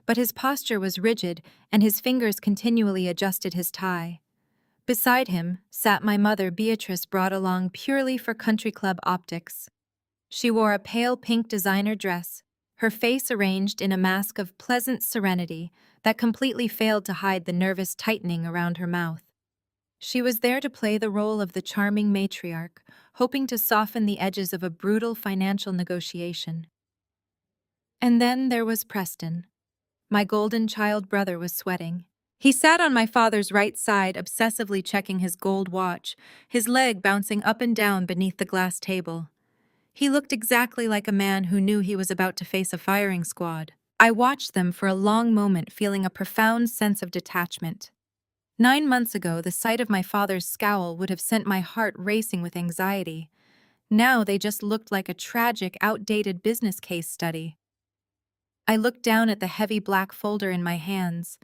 But his posture was rigid, and his fingers continually adjusted his tie. Beside him sat my mother, Beatrice, brought along purely for country club optics. She wore a pale pink designer dress, her face arranged in a mask of pleasant serenity that completely failed to hide the nervous tightening around her mouth. She was there to play the role of the charming matriarch, hoping to soften the edges of a brutal financial negotiation. And then there was Preston. My golden child brother was sweating. He sat on my father's right side, obsessively checking his gold watch, his leg bouncing up and down beneath the glass table. He looked exactly like a man who knew he was about to face a firing squad. I watched them for a long moment, feeling a profound sense of detachment. 9 months ago, the sight of my father's scowl would have sent my heart racing with anxiety. Now they just looked like a tragic, outdated business case study. I looked down at the heavy black folder in my hands,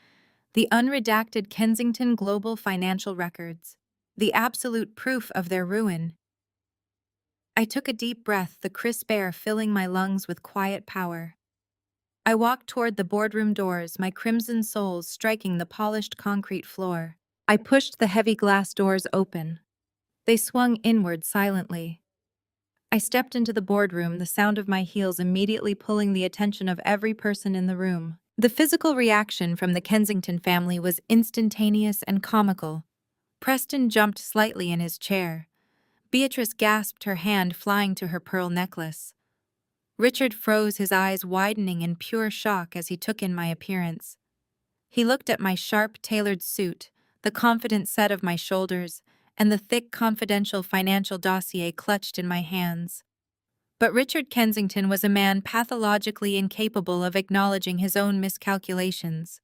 the unredacted Kensington Global financial records, the absolute proof of their ruin. I took a deep breath, the crisp air filling my lungs with quiet power. I walked toward the boardroom doors, my crimson soles striking the polished concrete floor. I pushed the heavy glass doors open. They swung inward silently. I stepped into the boardroom, the sound of my heels immediately pulling the attention of every person in the room. The physical reaction from the Kensington family was instantaneous and comical. Preston jumped slightly in his chair. Beatrice gasped, her hand flying to her pearl necklace. Richard froze, his eyes widening in pure shock as he took in my appearance. He looked at my sharp, tailored suit, the confident set of my shoulders, and the thick, confidential financial dossier clutched in my hands. But Richard Kensington was a man pathologically incapable of acknowledging his own miscalculations.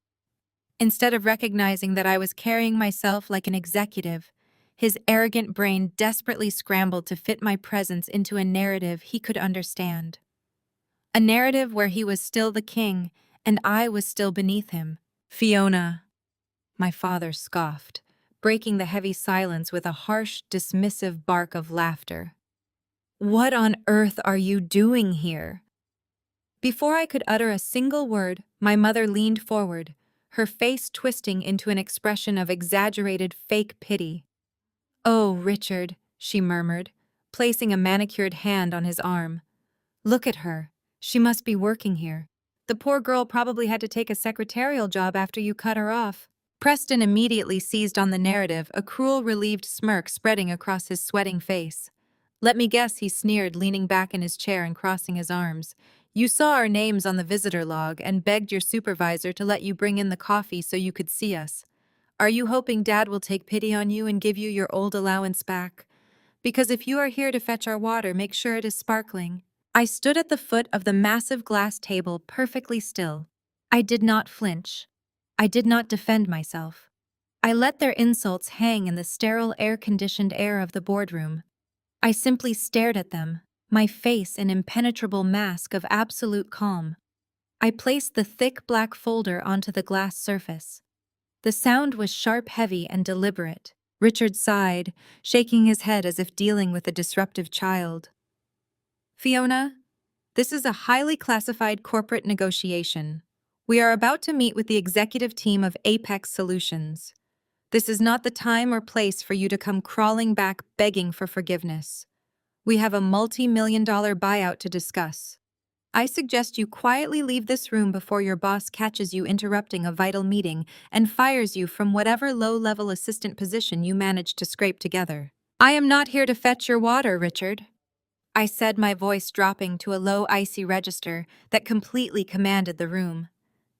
Instead of recognizing that I was carrying myself like an executive, his arrogant brain desperately scrambled to fit my presence into a narrative he could understand. A narrative where he was still the king and I was still beneath him. "Fiona," my father scoffed, breaking the heavy silence with a harsh, dismissive bark of laughter. "What on earth are you doing here?" Before I could utter a single word, my mother leaned forward, her face twisting into an expression of exaggerated fake pity. "Oh, Richard," she murmured, placing a manicured hand on his arm. "Look at her. She must be working here. The poor girl probably had to take a secretarial job after you cut her off." Preston immediately seized on the narrative, a cruel, relieved smirk spreading across his sweating face. "Let me guess," he sneered, leaning back in his chair and crossing his arms. "You saw our names on the visitor log and begged your supervisor to let you bring in the coffee so you could see us. Are you hoping Dad will take pity on you and give you your old allowance back? Because if you are here to fetch our water, make sure it is sparkling." I stood at the foot of the massive glass table, perfectly still. I did not flinch. I did not defend myself. I let their insults hang in the sterile, air-conditioned air of the boardroom. I simply stared at them, my face an impenetrable mask of absolute calm. I placed the thick black folder onto the glass surface. The sound was sharp, heavy, and deliberate. Richard sighed, shaking his head as if dealing with a disruptive child. "Fiona, this is a highly classified corporate negotiation. We are about to meet with the executive team of Apex Solutions. This is not the time or place for you to come crawling back begging for forgiveness. We have a multi-million-dollar buyout to discuss. I suggest you quietly leave this room before your boss catches you interrupting a vital meeting and fires you from whatever low-level assistant position you managed to scrape together." "I am not here to fetch your water, Richard," I said, my voice dropping to a low, icy register that completely commanded the room.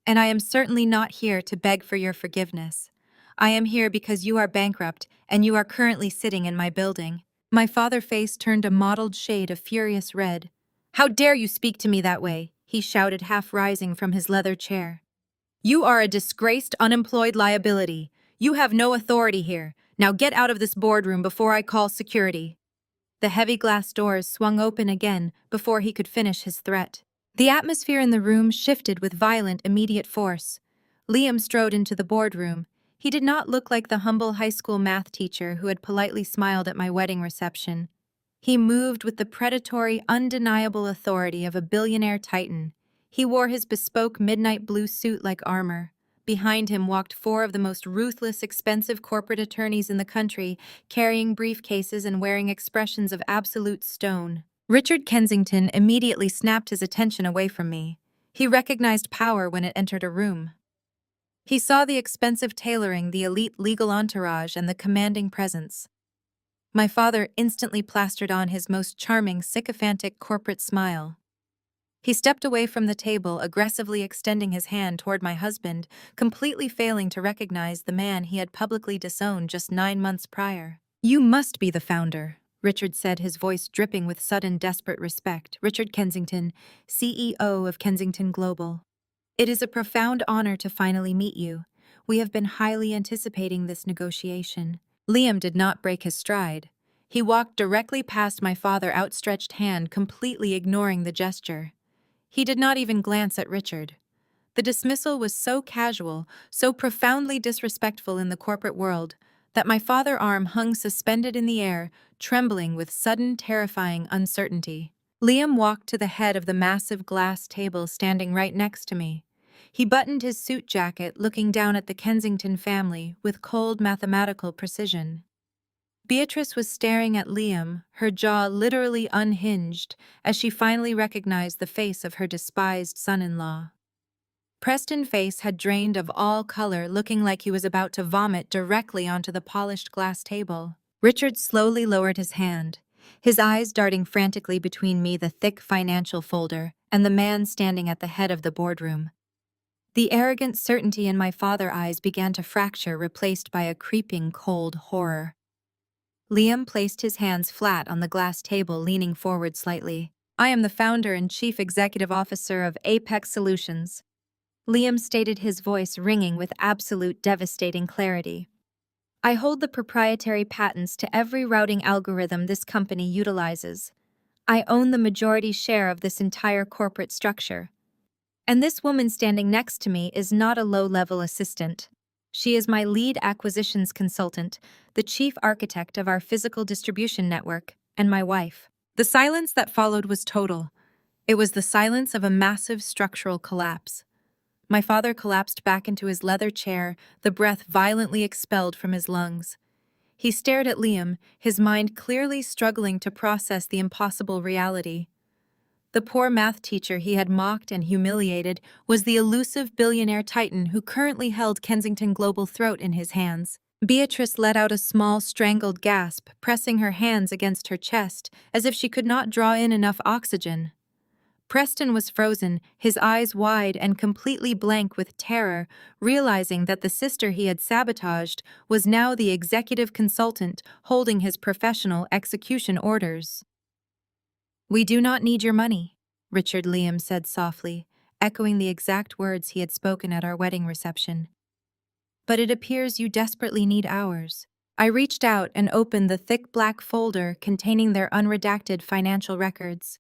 "And I am certainly not here to beg for your forgiveness. I am here because you are bankrupt and you are currently sitting in my building." My father's face turned a mottled shade of furious red. "How dare you speak to me that way?" he shouted, half rising from his leather chair. "You are a disgraced, unemployed liability. You have no authority here. Now get out of this boardroom before I call security." The heavy glass doors swung open again before he could finish his threat. The atmosphere in the room shifted with violent, immediate force. Liam strode into the boardroom. He did not look like the humble high school math teacher who had politely smiled at my wedding reception. He moved with the predatory, undeniable authority of a billionaire titan. He wore his bespoke midnight blue suit like armor. Behind him walked four of the most ruthless, expensive corporate attorneys in the country, carrying briefcases and wearing expressions of absolute stone. Richard Kensington immediately snapped his attention away from me. He recognized power when it entered a room. He saw the expensive tailoring, the elite legal entourage, and the commanding presence. My father instantly plastered on his most charming, sycophantic corporate smile. He stepped away from the table, aggressively extending his hand toward my husband, completely failing to recognize the man he had publicly disowned just 9 months prior. "You must be the founder," Richard said, his voice dripping with sudden desperate respect. "Richard Kensington, CEO of Kensington Global. It is a profound honor to finally meet you. We have been highly anticipating this negotiation." Liam did not break his stride. He walked directly past my father's outstretched hand, completely ignoring the gesture. He did not even glance at Richard. The dismissal was so casual, so profoundly disrespectful in the corporate world, that my father's arm hung suspended in the air, trembling with sudden, terrifying uncertainty. Liam walked to the head of the massive glass table standing right next to me. He buttoned his suit jacket, looking down at the Kensington family with cold mathematical precision. Beatrice was staring at Liam, her jaw literally unhinged, as she finally recognized the face of her despised son-in-law. Preston's face had drained of all color, looking like he was about to vomit directly onto the polished glass table. Richard slowly lowered his hand, his eyes darting frantically between me, the thick financial folder, and the man standing at the head of the boardroom. The arrogant certainty in my father's eyes began to fracture, replaced by a creeping, cold horror. Liam placed his hands flat on the glass table, leaning forward slightly. "I am the founder and chief executive officer of Apex Solutions," Liam stated, his voice ringing with absolute devastating clarity. "I hold the proprietary patents to every routing algorithm this company utilizes. I own the majority share of this entire corporate structure. And this woman standing next to me is not a low-level assistant. She is my lead acquisitions consultant, the chief architect of our physical distribution network, and my wife." The silence that followed was total. It was the silence of a massive structural collapse. My father collapsed back into his leather chair, the breath violently expelled from his lungs. He stared at Liam, his mind clearly struggling to process the impossible reality. The poor math teacher he had mocked and humiliated was the elusive billionaire titan who currently held Kensington Global's throat in his hands. Beatrice let out a small, strangled gasp, pressing her hands against her chest, as if she could not draw in enough oxygen. Preston was frozen, his eyes wide and completely blank with terror, realizing that the sister he had sabotaged was now the executive consultant holding his professional execution orders. "We do not need your money," Richard Liam said softly, echoing the exact words he had spoken at our wedding reception. "But it appears you desperately need ours." I reached out and opened the thick black folder containing their unredacted financial records.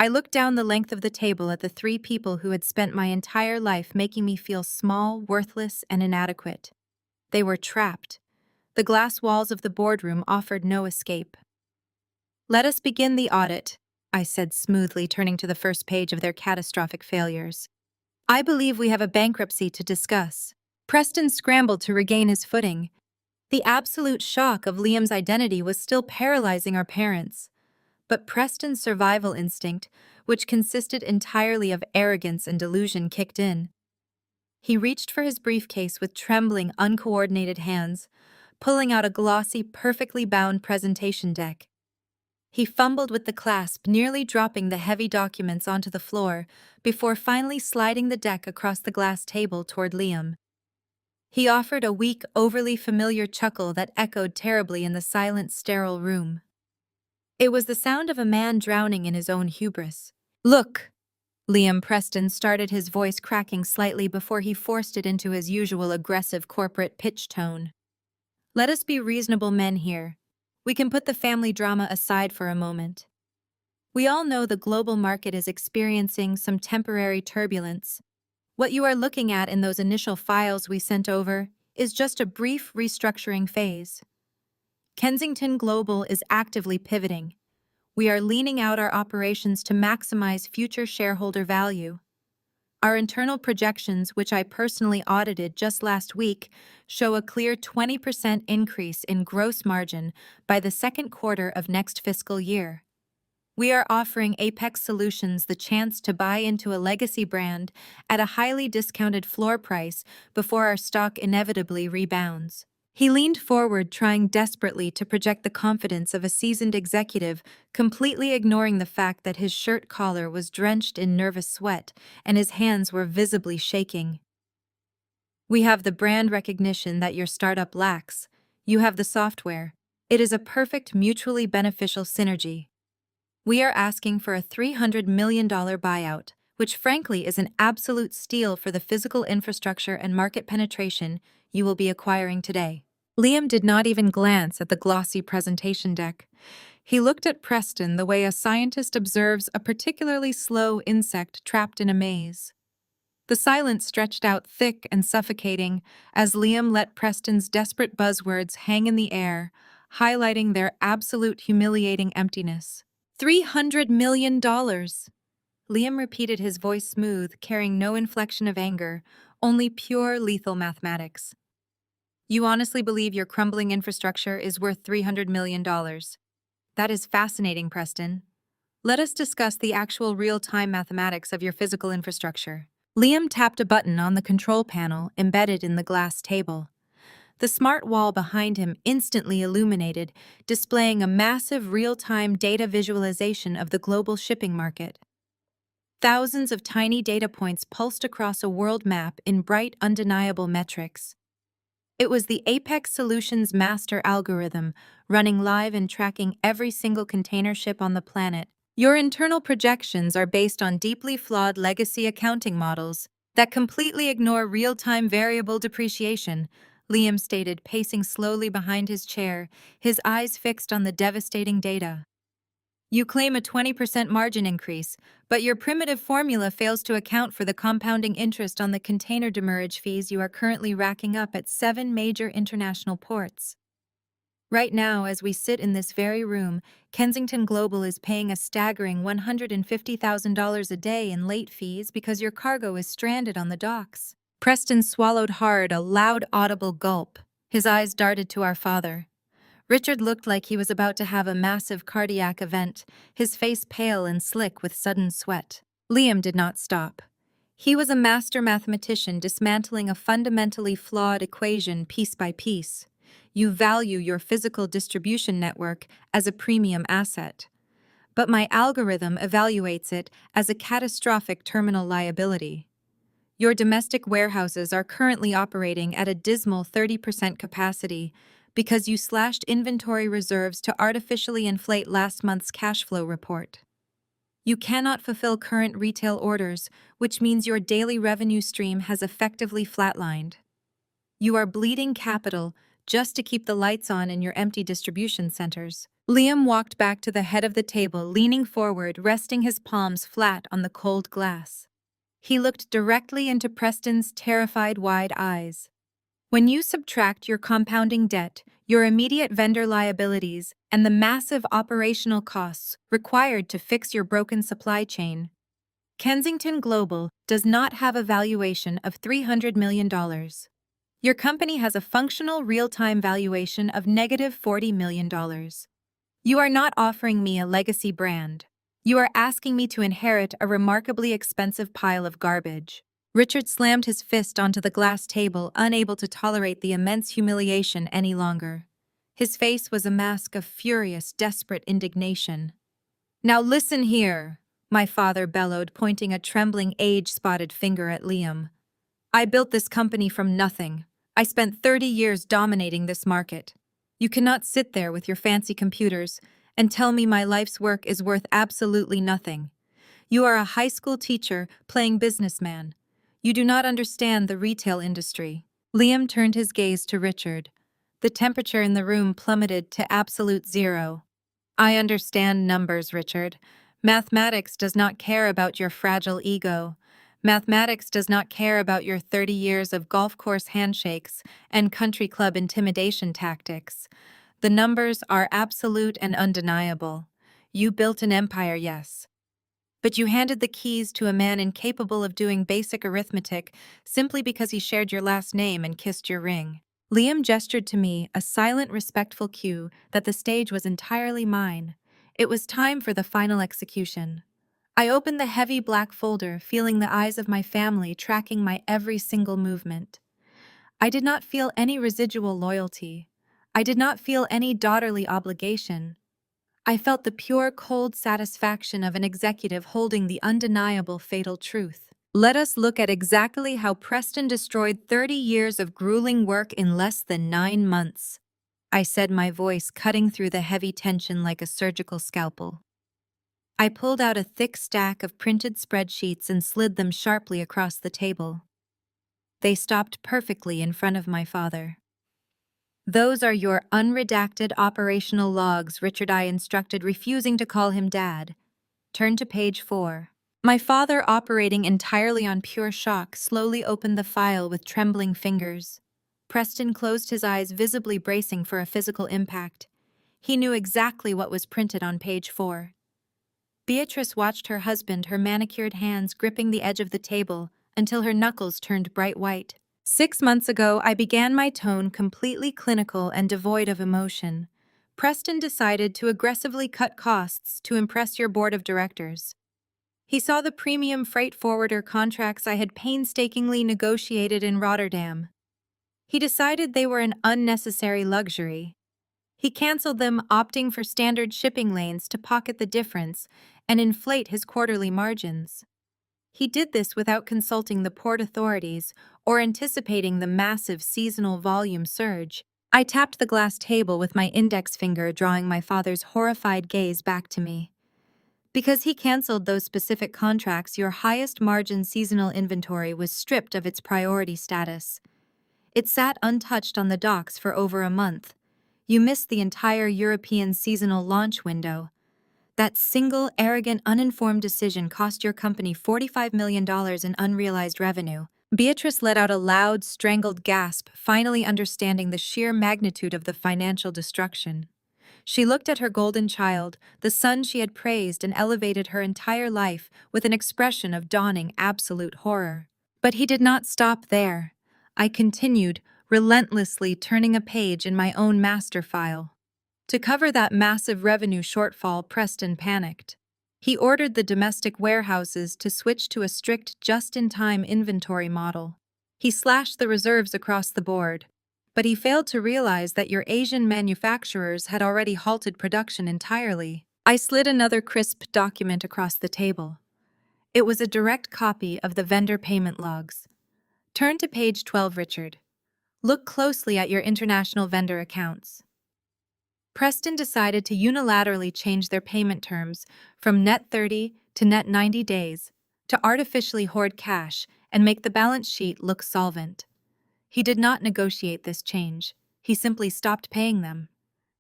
I looked down the length of the table at the three people who had spent my entire life making me feel small, worthless, and inadequate. They were trapped. The glass walls of the boardroom offered no escape. "Let us begin the audit," I said smoothly, turning to the first page of their catastrophic failures. "I believe we have a bankruptcy to discuss." Preston scrambled to regain his footing. The absolute shock of Liam's identity was still paralyzing our parents. But Preston's survival instinct, which consisted entirely of arrogance and delusion, kicked in. He reached for his briefcase with trembling, uncoordinated hands, pulling out a glossy, perfectly bound presentation deck. He fumbled with the clasp, nearly dropping the heavy documents onto the floor, before finally sliding the deck across the glass table toward Liam. He offered a weak, overly familiar chuckle that echoed terribly in the silent, sterile room. It was the sound of a man drowning in his own hubris. "Look," Liam Preston started, his voice cracking slightly before he forced it into his usual aggressive corporate pitch tone. "Let us be reasonable men here. We can put the family drama aside for a moment. We all know the global market is experiencing some temporary turbulence. What you are looking at in those initial files we sent over is just a brief restructuring phase. Kensington Global is actively pivoting. We are leaning out our operations to maximize future shareholder value. Our internal projections, which I personally audited just last week, show a clear 20% increase in gross margin by the second quarter of next fiscal year. We are offering Apex Solutions the chance to buy into a legacy brand at a highly discounted floor price before our stock inevitably rebounds." He leaned forward, trying desperately to project the confidence of a seasoned executive, completely ignoring the fact that his shirt collar was drenched in nervous sweat and his hands were visibly shaking. We have the brand recognition that your startup lacks. You have the software. It is a perfect mutually beneficial synergy. We are asking for a $300 million buyout, which frankly is an absolute steal for the physical infrastructure and market penetration you will be acquiring today. Liam did not even glance at the glossy presentation deck. He looked at Preston the way a scientist observes a particularly slow insect trapped in a maze. The silence stretched out thick and suffocating as Liam let Preston's desperate buzzwords hang in the air, highlighting their absolute humiliating emptiness. $300 million. Liam repeated, his voice smooth, carrying no inflection of anger, only pure lethal mathematics. You honestly believe your crumbling infrastructure is worth $300 million? That is fascinating, Preston. Let us discuss the actual real-time mathematics of your physical infrastructure. Liam tapped a button on the control panel embedded in the glass table. The smart wall behind him instantly illuminated, displaying a massive real-time data visualization of the global shipping market. Thousands of tiny data points pulsed across a world map in bright, undeniable metrics. It was the Apex Solutions master algorithm, running live and tracking every single container ship on the planet. Your internal projections are based on deeply flawed legacy accounting models that completely ignore real-time variable depreciation, Liam stated, pacing slowly behind his chair, his eyes fixed on the devastating data. You claim a 20% margin increase, but your primitive formula fails to account for the compounding interest on the container demurrage fees you are currently racking up at 7 major international ports. Right now, as we sit in this very room, Kensington Global is paying a staggering $150,000 a day in late fees because your cargo is stranded on the docks. Preston swallowed hard, a loud, audible gulp. His eyes darted to our father. Richard looked like he was about to have a massive cardiac event, his face pale and slick with sudden sweat. Liam did not stop. He was a master mathematician dismantling a fundamentally flawed equation piece by piece. You value your physical distribution network as a premium asset, but my algorithm evaluates it as a catastrophic terminal liability. Your domestic warehouses are currently operating at a dismal 30% capacity because you slashed inventory reserves to artificially inflate last month's cash flow report. You cannot fulfill current retail orders, which means your daily revenue stream has effectively flatlined. You are bleeding capital just to keep the lights on in your empty distribution centers. Liam walked back to the head of the table, leaning forward, resting his palms flat on the cold glass. He looked directly into Preston's terrified, wide eyes. When you subtract your compounding debt, your immediate vendor liabilities, and the massive operational costs required to fix your broken supply chain, Kensington Global does not have a valuation of $300 million. Your company has a functional real-time valuation of -$40 million. You are not offering me a legacy brand. You are asking me to inherit a remarkably expensive pile of garbage. Richard slammed his fist onto the glass table, unable to tolerate the immense humiliation any longer. His face was a mask of furious, desperate indignation. "Now listen here," my father bellowed, pointing a trembling, age-spotted finger at Liam. "I built this company from nothing. I spent 30 years dominating this market. You cannot sit there with your fancy computers and tell me my life's work is worth absolutely nothing. You are a high school teacher playing businessman. You do not understand the retail industry." Liam turned his gaze to Richard. The temperature in the room plummeted to absolute zero. "I understand numbers, Richard. Mathematics does not care about your fragile ego. Mathematics does not care about your 30 years of golf course handshakes and country club intimidation tactics. The numbers are absolute and undeniable. You built an empire, yes. But you handed the keys to a man incapable of doing basic arithmetic simply because he shared your last name and kissed your ring." Liam gestured to me, a silent, respectful cue that the stage was entirely mine. It was time for the final execution. I opened the heavy black folder, feeling the eyes of my family tracking my every single movement. I did not feel any residual loyalty. I did not feel any daughterly obligation. I felt the pure, cold satisfaction of an executive holding the undeniable fatal truth. Let us look at exactly how Preston destroyed 30 years of grueling work in less than 9 months. I said, my voice cutting through the heavy tension like a surgical scalpel. I pulled out a thick stack of printed spreadsheets and slid them sharply across the table. They stopped perfectly in front of my father. Those are your unredacted operational logs, Richard, I instructed, refusing to call him Dad. Turn to page 4. My father, operating entirely on pure shock, slowly opened the file with trembling fingers. Preston closed his eyes, visibly bracing for a physical impact. He knew exactly what was printed on page 4. Beatrice watched her husband, her manicured hands gripping the edge of the table, until her knuckles turned bright white. 6 months ago, I began my tone completely clinical and devoid of emotion. Preston decided to aggressively cut costs to impress your board of directors. He saw the premium freight forwarder contracts I had painstakingly negotiated in Rotterdam. He decided they were an unnecessary luxury. He canceled them, opting for standard shipping lanes to pocket the difference and inflate his quarterly margins. He did this without consulting the port authorities or anticipating the massive seasonal volume surge. I tapped the glass table with my index finger, drawing my father's horrified gaze back to me. Because he canceled those specific contracts, your highest margin seasonal inventory was stripped of its priority status. It sat untouched on the docks for over a month. You missed the entire European seasonal launch window. That single, arrogant, uninformed decision cost your company $45 million in unrealized revenue. Beatrice let out a loud, strangled gasp, finally understanding the sheer magnitude of the financial destruction. She looked at her golden child, the son she had praised and elevated her entire life, with an expression of dawning absolute horror. But he did not stop there. I continued, relentlessly turning a page in my own master file. To cover that massive revenue shortfall, Preston panicked. He ordered the domestic warehouses to switch to a strict just-in-time inventory model. He slashed the reserves across the board. But he failed to realize that your Asian manufacturers had already halted production entirely. I slid another crisp document across the table. It was a direct copy of the vendor payment logs. Turn to page 12, Richard. Look closely at your international vendor accounts. Preston decided to unilaterally change their payment terms from net 30 to net 90 days to artificially hoard cash and make the balance sheet look solvent. He did not negotiate this change. He simply stopped paying them.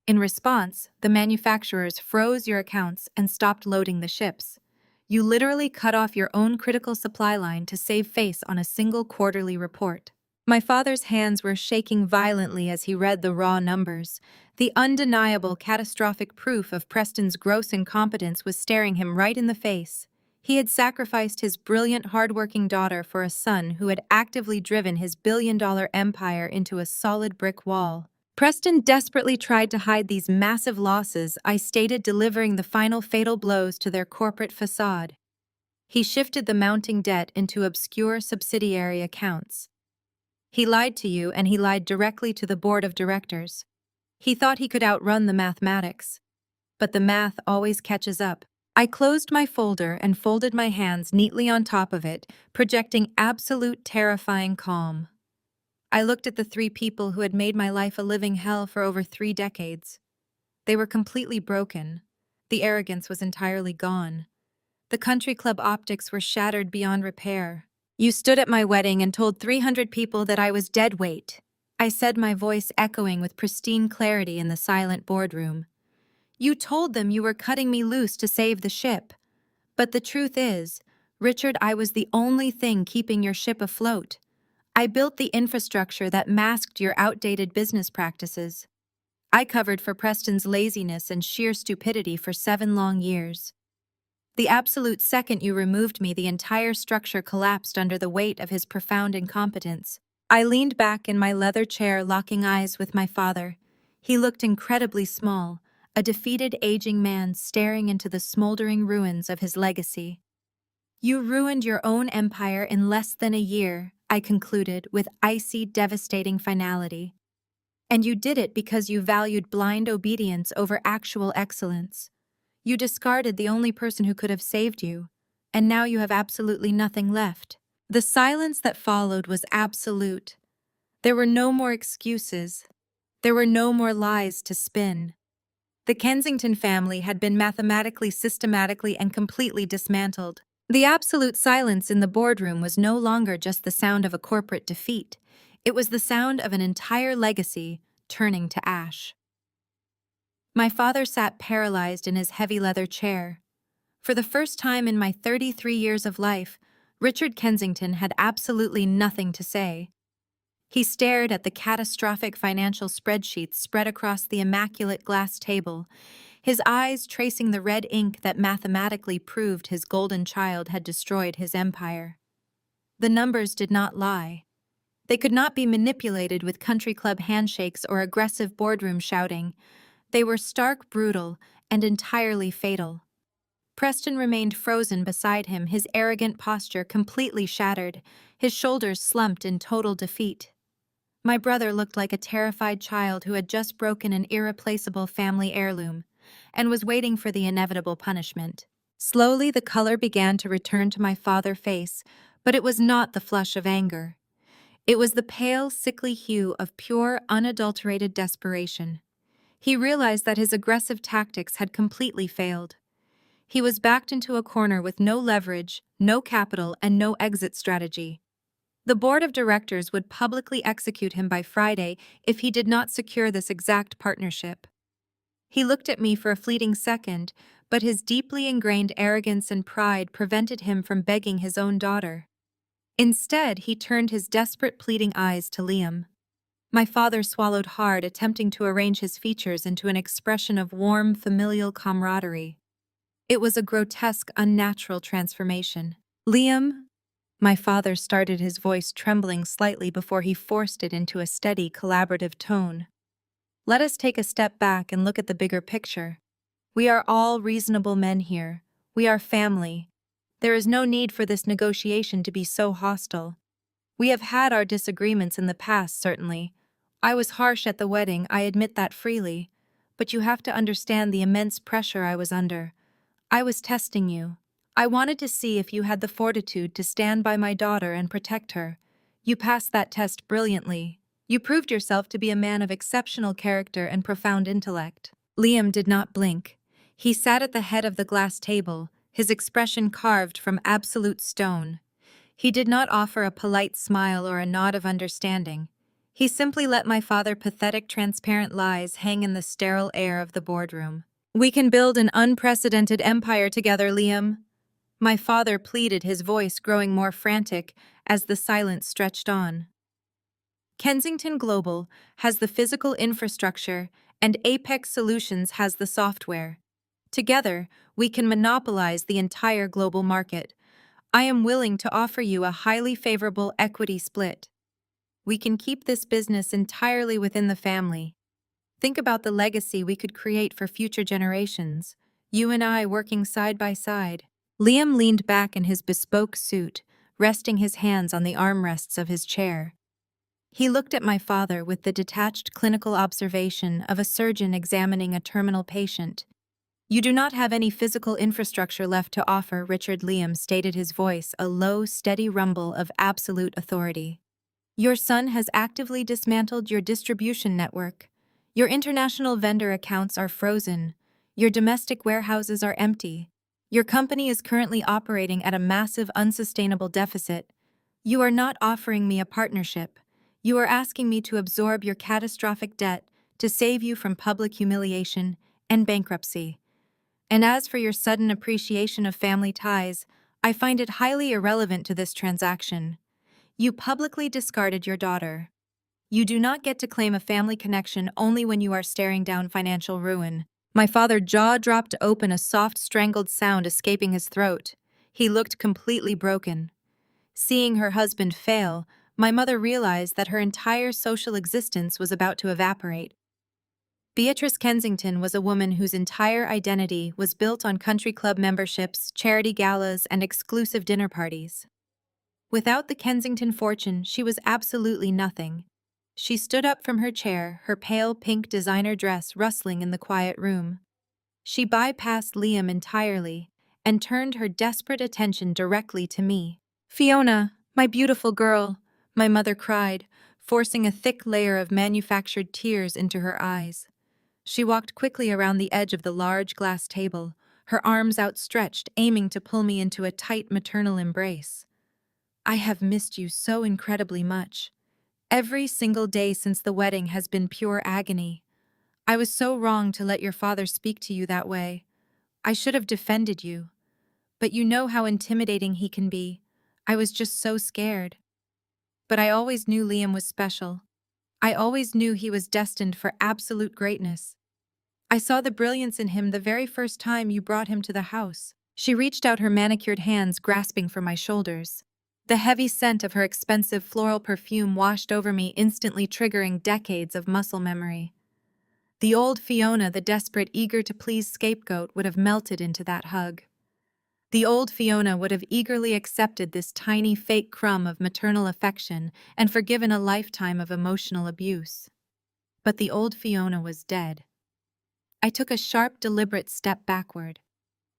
In response, the manufacturers froze your accounts and stopped loading the ships. You literally cut off your own critical supply line to save face on a single quarterly report. My father's hands were shaking violently as he read the raw numbers. The undeniable, catastrophic proof of Preston's gross incompetence was staring him right in the face. He had sacrificed his brilliant, hardworking daughter for a son who had actively driven his billion-dollar empire into a solid brick wall. Preston desperately tried to hide these massive losses, I stated, delivering the final fatal blows to their corporate facade. He shifted the mounting debt into obscure subsidiary accounts. He lied to you, and he lied directly to the board of directors. He thought he could outrun the mathematics. But the math always catches up. I closed my folder and folded my hands neatly on top of it, projecting absolute terrifying calm. I looked at the 3 people who had made my life a living hell for over 3 decades. They were completely broken. The arrogance was entirely gone. The country club optics were shattered beyond repair. You stood at my wedding and told 300 people that I was dead weight. I said, my voice echoing with pristine clarity in the silent boardroom. You told them you were cutting me loose to save the ship. But the truth is, Richard, I was the only thing keeping your ship afloat. I built the infrastructure that masked your outdated business practices. I covered for Preston's laziness and sheer stupidity for 7 long years. The absolute second you removed me, the entire structure collapsed under the weight of his profound incompetence. I leaned back in my leather chair, locking eyes with my father. He looked incredibly small, a defeated, aging man staring into the smoldering ruins of his legacy. You ruined your own empire in less than a year, I concluded with icy, devastating finality. And you did it because you valued blind obedience over actual excellence. You discarded the only person who could have saved you, and now you have absolutely nothing left. The silence that followed was absolute. There were no more excuses. There were no more lies to spin. The Kensington family had been mathematically, systematically, and completely dismantled. The absolute silence in the boardroom was no longer just the sound of a corporate defeat. It was the sound of an entire legacy turning to ash. My father sat paralyzed in his heavy leather chair. For the first time in my 33 years of life, Richard Kensington had absolutely nothing to say. He stared at the catastrophic financial spreadsheets spread across the immaculate glass table, his eyes tracing the red ink that mathematically proved his golden child had destroyed his empire. The numbers did not lie. They could not be manipulated with country club handshakes or aggressive boardroom shouting. They were stark, brutal, and entirely fatal. Preston remained frozen beside him, his arrogant posture completely shattered, his shoulders slumped in total defeat. My brother looked like a terrified child who had just broken an irreplaceable family heirloom and was waiting for the inevitable punishment. Slowly, the color began to return to my father's face, but it was not the flush of anger. It was the pale, sickly hue of pure, unadulterated desperation. He realized that his aggressive tactics had completely failed. He was backed into a corner with no leverage, no capital, and no exit strategy. The board of directors would publicly execute him by Friday if he did not secure this exact partnership. He looked at me for a fleeting second, but his deeply ingrained arrogance and pride prevented him from begging his own daughter. Instead, he turned his desperate, pleading eyes to Liam. My father swallowed hard, attempting to arrange his features into an expression of warm, familial camaraderie. It was a grotesque, unnatural transformation. Liam, my father started, his voice trembling slightly before he forced it into a steady, collaborative tone. Let us take a step back and look at the bigger picture. We are all reasonable men here. We are family. There is no need for this negotiation to be so hostile. We have had our disagreements in the past, certainly. I was harsh at the wedding, I admit that freely. But you have to understand the immense pressure I was under. I was testing you. I wanted to see if you had the fortitude to stand by my daughter and protect her. You passed that test brilliantly. You proved yourself to be a man of exceptional character and profound intellect. Liam did not blink. He sat at the head of the glass table, his expression carved from absolute stone. He did not offer a polite smile or a nod of understanding. He simply let my father's pathetic, transparent lies hang in the sterile air of the boardroom. We can build an unprecedented empire together, Liam. My father pleaded, his voice growing more frantic as the silence stretched on. Kensington Global has the physical infrastructure and Apex Solutions has the software. Together, we can monopolize the entire global market. I am willing to offer you a highly favorable equity split. We can keep this business entirely within the family. Think about the legacy we could create for future generations, you and I working side by side. Liam leaned back in his bespoke suit, resting his hands on the armrests of his chair. He looked at my father with the detached clinical observation of a surgeon examining a terminal patient. You do not have any physical infrastructure left to offer, Richard. Liam stated, his voice a low, steady rumble of absolute authority. Your son has actively dismantled your distribution network. Your international vendor accounts are frozen. Your domestic warehouses are empty. Your company is currently operating at a massive, unsustainable deficit. You are not offering me a partnership. You are asking me to absorb your catastrophic debt to save you from public humiliation and bankruptcy. And as for your sudden appreciation of family ties, I find it highly irrelevant to this transaction. You publicly discarded your daughter. You do not get to claim a family connection only when you are staring down financial ruin. My father's jaw dropped open, a soft, strangled sound escaping his throat. He looked completely broken. Seeing her husband fail, my mother realized that her entire social existence was about to evaporate. Beatrice Kensington was a woman whose entire identity was built on country club memberships, charity galas, and exclusive dinner parties. Without the Kensington fortune, she was absolutely nothing. She stood up from her chair, her pale pink designer dress rustling in the quiet room. She bypassed Liam entirely and turned her desperate attention directly to me. "Fiona, my beautiful girl," my mother cried, forcing a thick layer of manufactured tears into her eyes. She walked quickly around the edge of the large glass table, her arms outstretched, aiming to pull me into a tight maternal embrace. "I have missed you so incredibly much. Every single day since the wedding has been pure agony. I was so wrong to let your father speak to you that way. I should have defended you. But you know how intimidating he can be. I was just so scared. But I always knew Liam was special. I always knew he was destined for absolute greatness. I saw the brilliance in him the very first time you brought him to the house." She reached out her manicured hands, grasping for my shoulders. The heavy scent of her expensive floral perfume washed over me, instantly triggering decades of muscle memory. The old Fiona, the desperate, eager-to-please scapegoat, would have melted into that hug. The old Fiona would have eagerly accepted this tiny fake crumb of maternal affection and forgiven a lifetime of emotional abuse. But the old Fiona was dead. I took a sharp, deliberate step backward.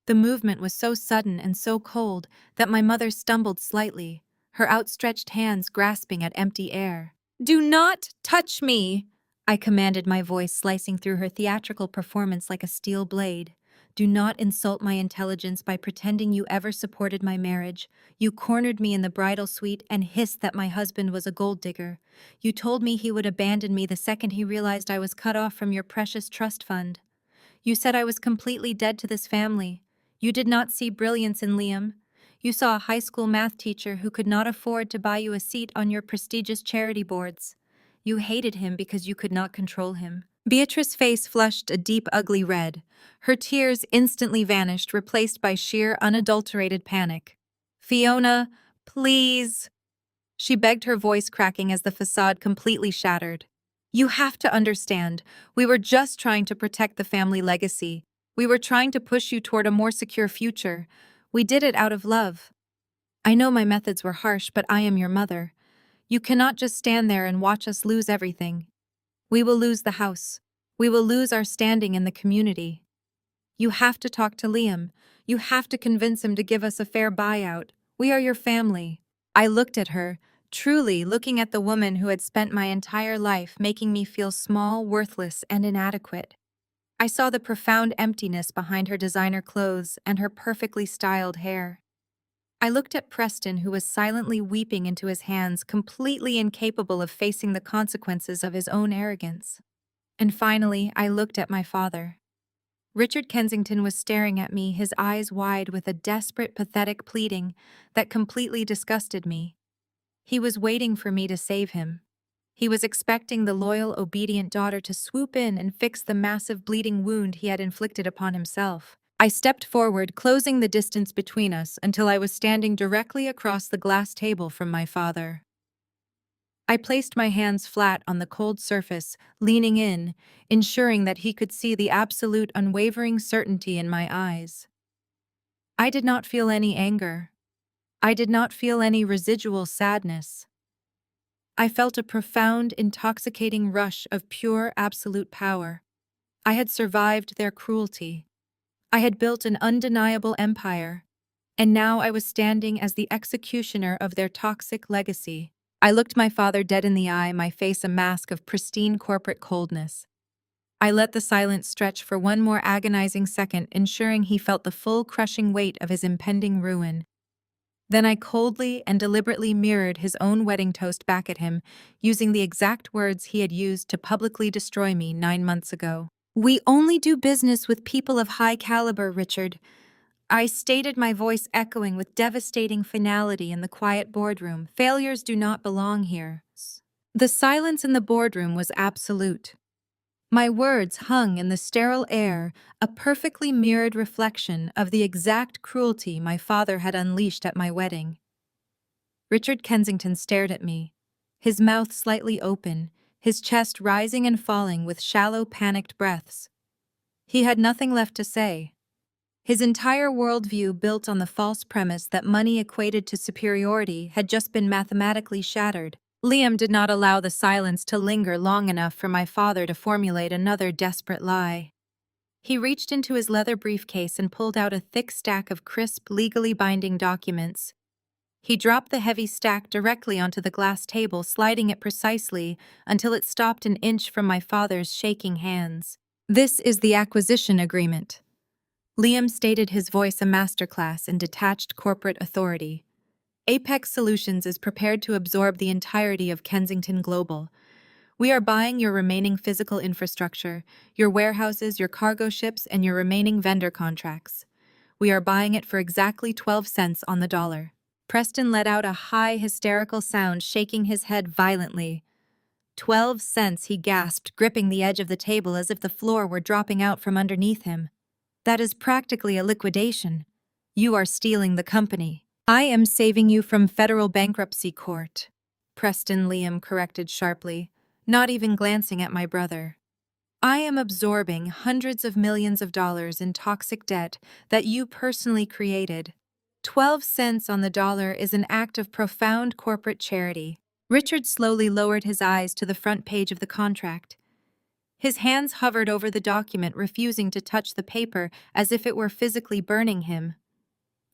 The movement was so sudden and so cold that my mother stumbled slightly, her outstretched hands grasping at empty air. "Do not touch me!" I commanded, my voice slicing through her theatrical performance like a steel blade. "Do not insult my intelligence by pretending you ever supported my marriage. You cornered me in the bridal suite and hissed that my husband was a gold digger. You told me he would abandon me the second he realized I was cut off from your precious trust fund. You said I was completely dead to this family. You did not see brilliance in Liam. You saw a high school math teacher who could not afford to buy you a seat on your prestigious charity boards. You hated him because you could not control him." Beatrice's face flushed a deep, ugly red. Her tears instantly vanished, replaced by sheer, unadulterated panic. "Fiona, please," she begged, her voice cracking as the facade completely shattered. "You have to understand, we were just trying to protect the family legacy. We were trying to push you toward a more secure future. We did it out of love. I know my methods were harsh, but I am your mother. You cannot just stand there and watch us lose everything. We will lose the house. We will lose our standing in the community. You have to talk to Liam. You have to convince him to give us a fair buyout. We are your family." I looked at her, truly looking at the woman who had spent my entire life making me feel small, worthless, and inadequate. I saw the profound emptiness behind her designer clothes and her perfectly styled hair. I looked at Preston, who was silently weeping into his hands, completely incapable of facing the consequences of his own arrogance. And finally, I looked at my father. Richard Kensington was staring at me, his eyes wide with a desperate, pathetic pleading that completely disgusted me. He was waiting for me to save him. He was expecting the loyal, obedient daughter to swoop in and fix the massive bleeding wound he had inflicted upon himself. I stepped forward, closing the distance between us until I was standing directly across the glass table from my father. I placed my hands flat on the cold surface, leaning in, ensuring that he could see the absolute, unwavering certainty in my eyes. I did not feel any anger. I did not feel any residual sadness. I felt a profound, intoxicating rush of pure, absolute power. I had survived their cruelty. I had built an undeniable empire, and now I was standing as the executioner of their toxic legacy. I looked my father dead in the eye, my face a mask of pristine corporate coldness. I let the silence stretch for one more agonizing second, ensuring he felt the full, crushing weight of his impending ruin. Then I coldly and deliberately mirrored his own wedding toast back at him, using the exact words he had used to publicly destroy me 9 months ago. "We only do business with people of high caliber, Richard," I stated, my voice echoing with devastating finality in the quiet boardroom. "Failures do not belong here." The silence in the boardroom was absolute. My words hung in the sterile air, a perfectly mirrored reflection of the exact cruelty my father had unleashed at my wedding. Richard Kensington stared at me, his mouth slightly open, his chest rising and falling with shallow, panicked breaths. He had nothing left to say. His entire worldview, built on the false premise that money equated to superiority, had just been mathematically shattered. Liam did not allow the silence to linger long enough for my father to formulate another desperate lie. He reached into his leather briefcase and pulled out a thick stack of crisp, legally binding documents. He dropped the heavy stack directly onto the glass table, sliding it precisely until it stopped an inch from my father's shaking hands. "This is the acquisition agreement." Liam stated, his voice a masterclass in detached corporate authority. "Apex Solutions is prepared to absorb the entirety of Kensington Global. We are buying your remaining physical infrastructure, your warehouses, your cargo ships, and your remaining vendor contracts. We are buying it for exactly 12 cents on the dollar." Preston let out a high, hysterical sound, shaking his head violently. 12 cents, he gasped, gripping the edge of the table as if the floor were dropping out from underneath him. "That is practically a liquidation. You are stealing the company." "I am saving you from federal bankruptcy court," Preston, Liam corrected sharply, not even glancing at my brother. "I am absorbing hundreds of millions of dollars in toxic debt that you personally created. 12 cents on the dollar is an act of profound corporate charity." Richard slowly lowered his eyes to the front page of the contract. His hands hovered over the document, refusing to touch the paper as if it were physically burning him.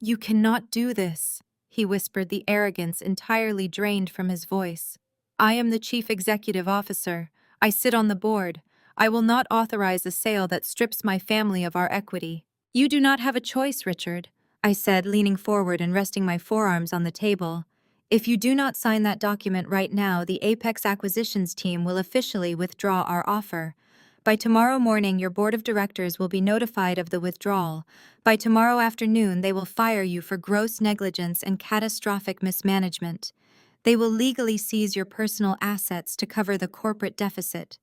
"You cannot do this," he whispered, the arrogance entirely drained from his voice. "I am the chief executive officer. I sit on the board. I will not authorize a sale that strips my family of our equity." "You do not have a choice, Richard," I said, leaning forward and resting my forearms on the table. "If you do not sign that document right now, the Apex Acquisitions team will officially withdraw our offer. By tomorrow morning, your board of directors will be notified of the withdrawal. By tomorrow afternoon, they will fire you for gross negligence and catastrophic mismanagement. They will legally seize your personal assets to cover the corporate deficit.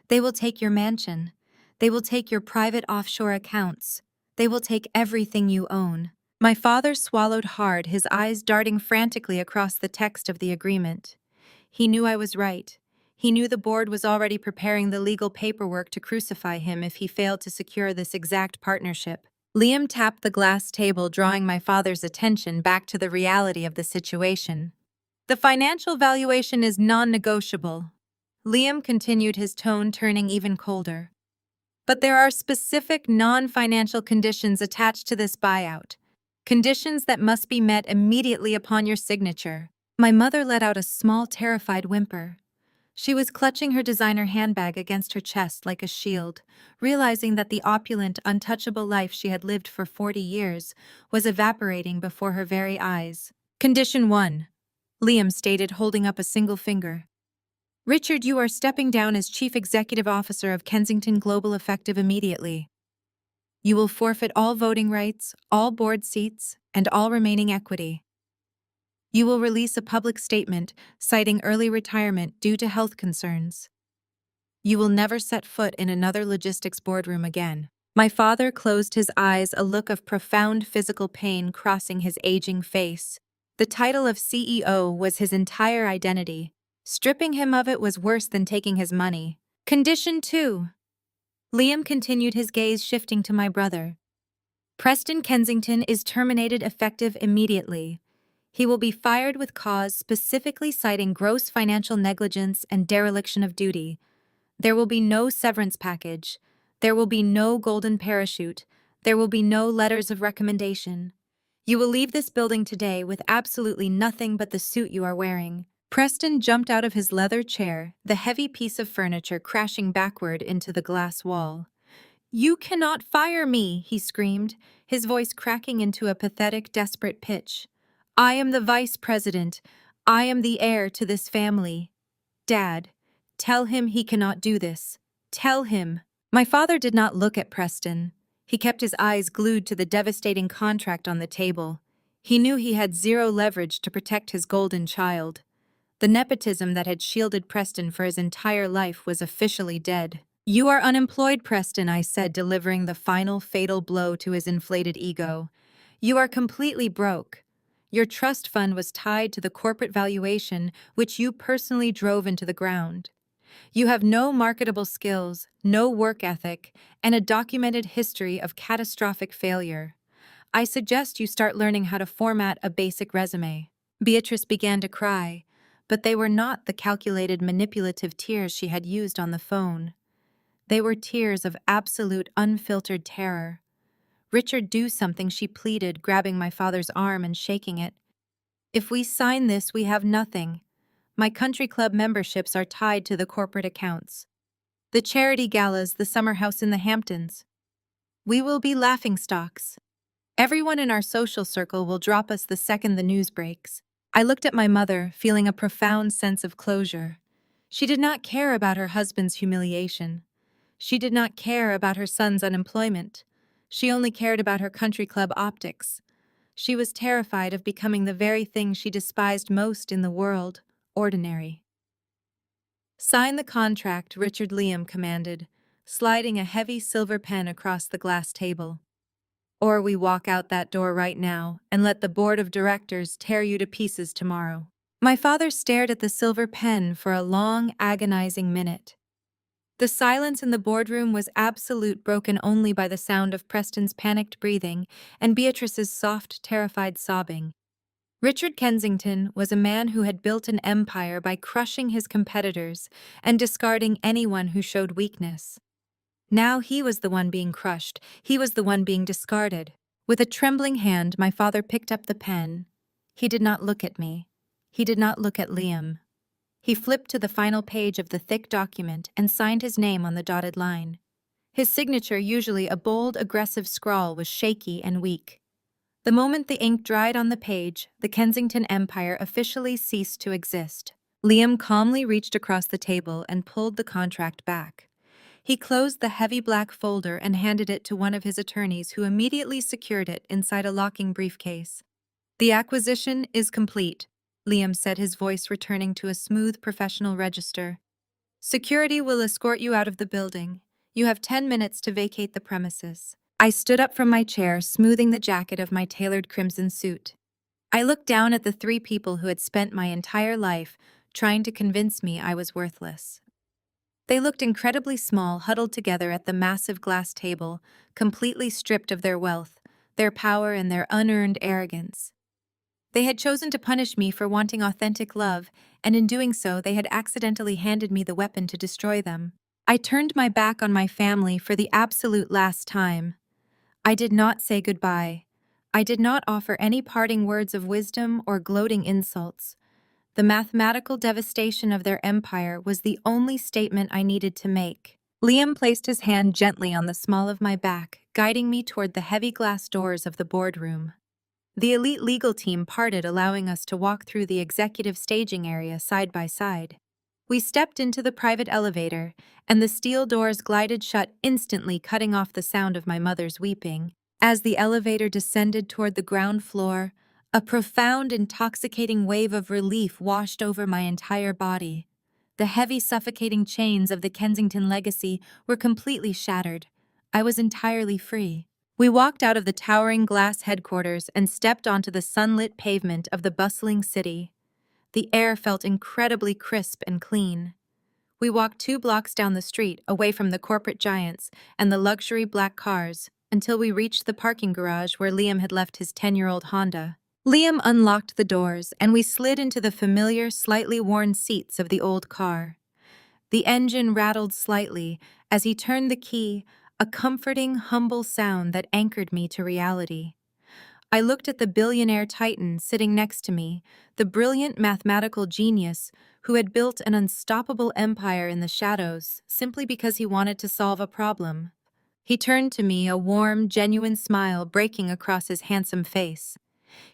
They will take your mansion. They will take your private offshore accounts. They will take everything you own." My father swallowed hard, his eyes darting frantically across the text of the agreement. He knew I was right. He knew the board was already preparing the legal paperwork to crucify him if he failed to secure this exact partnership. Liam tapped the glass table, drawing my father's attention back to the reality of the situation. "The financial valuation is non-negotiable." Liam continued, his tone turning even colder. "But there are specific non-financial conditions attached to this buyout. Conditions that must be met immediately upon your signature." My mother let out a small, terrified whimper. She was clutching her designer handbag against her chest like a shield, realizing that the opulent, untouchable life she had lived for 40 years was evaporating before her very eyes. "Condition 1, Liam stated, holding up a single finger. "Richard, you are stepping down as Chief Executive Officer of Kensington Global effective immediately. You will forfeit all voting rights, all board seats, and all remaining equity. You will release a public statement citing early retirement due to health concerns. You will never set foot in another logistics boardroom again." My father closed his eyes, a look of profound physical pain crossing his aging face. The title of CEO was his entire identity. Stripping him of it was worse than taking his money. "Condition 2. Liam continued, his gaze shifting to my brother. "Preston Kensington is terminated effective immediately. He will be fired with cause specifically citing gross financial negligence and dereliction of duty. There will be no severance package. There will be no golden parachute. There will be no letters of recommendation. You will leave this building today with absolutely nothing but the suit you are wearing." Preston jumped out of his leather chair, the heavy piece of furniture crashing backward into the glass wall. "You cannot fire me," he screamed, his voice cracking into a pathetic, desperate pitch. "I am the vice president. I am the heir to this family. Dad, tell him he cannot do this. Tell him." My father did not look at Preston. He kept his eyes glued to the devastating contract on the table. He knew he had zero leverage to protect his golden child. The nepotism that had shielded Preston for his entire life was officially dead. "You are unemployed, Preston," I said, delivering the final fatal blow to his inflated ego. "You are completely broke. Your trust fund was tied to the corporate valuation, which you personally drove into the ground. You have no marketable skills, no work ethic, and a documented history of catastrophic failure. I suggest you start learning how to format a basic resume." Beatrice began to cry, but they were not the calculated manipulative tears she had used on the phone. They were tears of absolute unfiltered terror. "Richard, do something," she pleaded, grabbing my father's arm and shaking it. "If we sign this, we have nothing. My country club memberships are tied to the corporate accounts. The charity galas, the summer house in the Hamptons. We will be laughingstocks. Everyone in our social circle will drop us the second the news breaks." I looked at my mother, feeling a profound sense of closure. She did not care about her husband's humiliation. She did not care about her son's unemployment. She only cared about her country club optics. She was terrified of becoming the very thing she despised most in the world: ordinary. "Sign the contract," Richard Liam commanded, sliding a heavy silver pen across the glass table. "Or we walk out that door right now and let the board of directors tear you to pieces tomorrow." My father stared at the silver pen for a long, agonizing minute. The silence in the boardroom was absolute, broken only by the sound of Preston's panicked breathing and Beatrice's soft, terrified sobbing. Richard Kensington was a man who had built an empire by crushing his competitors and discarding anyone who showed weakness. Now he was the one being crushed, he was the one being discarded. With a trembling hand, my father picked up the pen. He did not look at me. He did not look at Liam. He flipped to the final page of the thick document and signed his name on the dotted line. His signature, usually a bold, aggressive scrawl, was shaky and weak. The moment the ink dried on the page, the Kensington Empire officially ceased to exist. Liam calmly reached across the table and pulled the contract back. He closed the heavy black folder and handed it to one of his attorneys, who immediately secured it inside a locking briefcase. "The acquisition is complete," Liam said, his voice returning to a smooth, professional register. "Security will escort you out of the building. You have 10 minutes to vacate the premises." I stood up from my chair, smoothing the jacket of my tailored crimson suit. I looked down at the three people who had spent my entire life trying to convince me I was worthless. They looked incredibly small, huddled together at the massive glass table, completely stripped of their wealth, their power, and their unearned arrogance. They had chosen to punish me for wanting authentic love, and in doing so, they had accidentally handed me the weapon to destroy them. I turned my back on my family for the absolute last time. I did not say goodbye. I did not offer any parting words of wisdom or gloating insults. The mathematical devastation of their empire was the only statement I needed to make. Liam placed his hand gently on the small of my back, guiding me toward the heavy glass doors of the boardroom. The elite legal team parted, allowing us to walk through the executive staging area side by side. We stepped into the private elevator, and the steel doors glided shut instantly, cutting off the sound of my mother's weeping. As the elevator descended toward the ground floor, a profound, intoxicating wave of relief washed over my entire body. The heavy, suffocating chains of the Kensington legacy were completely shattered. I was entirely free. We walked out of the towering glass headquarters and stepped onto the sunlit pavement of the bustling city. The air felt incredibly crisp and clean. We walked 2 blocks down the street, away from the corporate giants and the luxury black cars, until we reached the parking garage where Liam had left his 10-year-old Honda. Liam unlocked the doors, and we slid into the familiar, slightly worn seats of the old car. The engine rattled slightly as he turned the key, a comforting, humble sound that anchored me to reality. I looked at the billionaire titan sitting next to me, the brilliant mathematical genius who had built an unstoppable empire in the shadows simply because he wanted to solve a problem. He turned to me, a warm, genuine smile breaking across his handsome face.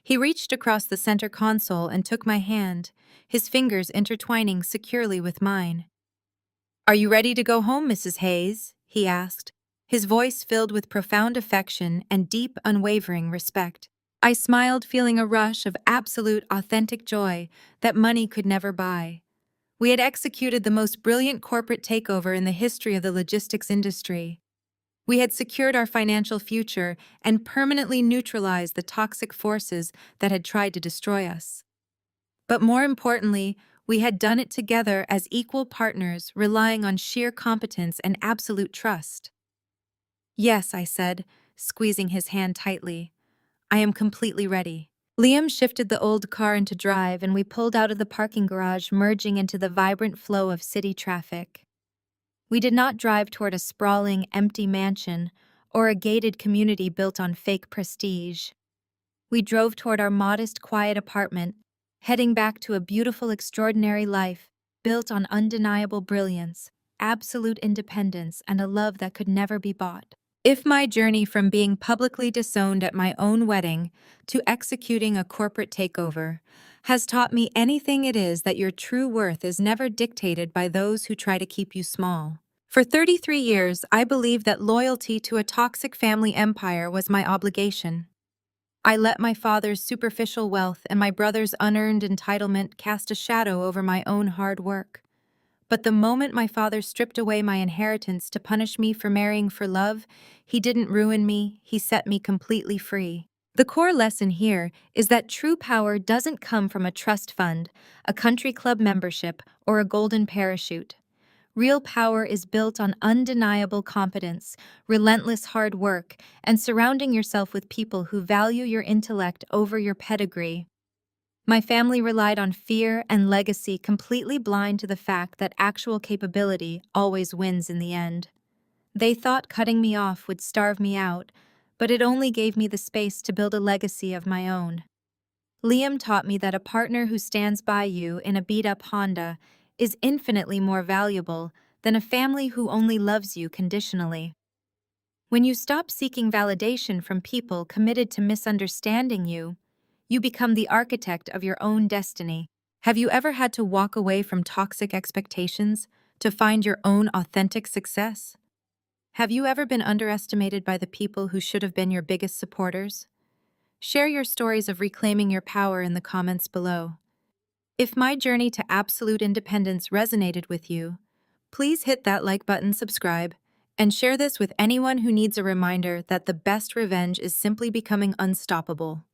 He reached across the center console and took my hand, his fingers intertwining securely with mine. "Are you ready to go home, Mrs. Hayes?" he asked, his voice filled with profound affection and deep, unwavering respect. I smiled, feeling a rush of absolute, authentic joy that money could never buy. We had executed the most brilliant corporate takeover in the history of the logistics industry. We had secured our financial future and permanently neutralized the toxic forces that had tried to destroy us. But more importantly, We had done it together as equal partners, relying on sheer competence and absolute trust. Yes, I said, squeezing his hand tightly. I am completely ready. Liam shifted the old car into drive and we pulled out of the parking garage, merging into the vibrant flow of city traffic. We did not drive toward a sprawling, empty mansion or a gated community built on fake prestige. We drove toward our modest, quiet apartment, heading back to a beautiful, extraordinary life built on undeniable brilliance, absolute independence, and a love that could never be bought. If my journey from being publicly disowned at my own wedding to executing a corporate takeover has taught me anything, it is that your true worth is never dictated by those who try to keep you small. For 33 years, I believed that loyalty to a toxic family empire was my obligation. I let my father's superficial wealth and my brother's unearned entitlement cast a shadow over my own hard work. But the moment my father stripped away my inheritance to punish me for marrying for love, he didn't ruin me, he set me completely free. The core lesson here is that true power doesn't come from a trust fund, a country club membership, or a golden parachute. Real power is built on undeniable competence, relentless hard work, and surrounding yourself with people who value your intellect over your pedigree. My family relied on fear and legacy, completely blind to the fact that actual capability always wins in the end. They thought cutting me off would starve me out, but it only gave me the space to build a legacy of my own. Liam taught me that a partner who stands by you in a beat-up Honda is infinitely more valuable than a family who only loves you conditionally. When you stop seeking validation from people committed to misunderstanding you, you become the architect of your own destiny. Have you ever had to walk away from toxic expectations to find your own authentic success? Have you ever been underestimated by the people who should have been your biggest supporters? Share your stories of reclaiming your power in the comments below. If my journey to absolute independence resonated with you, please hit that like button, subscribe, and share this with anyone who needs a reminder that the best revenge is simply becoming unstoppable.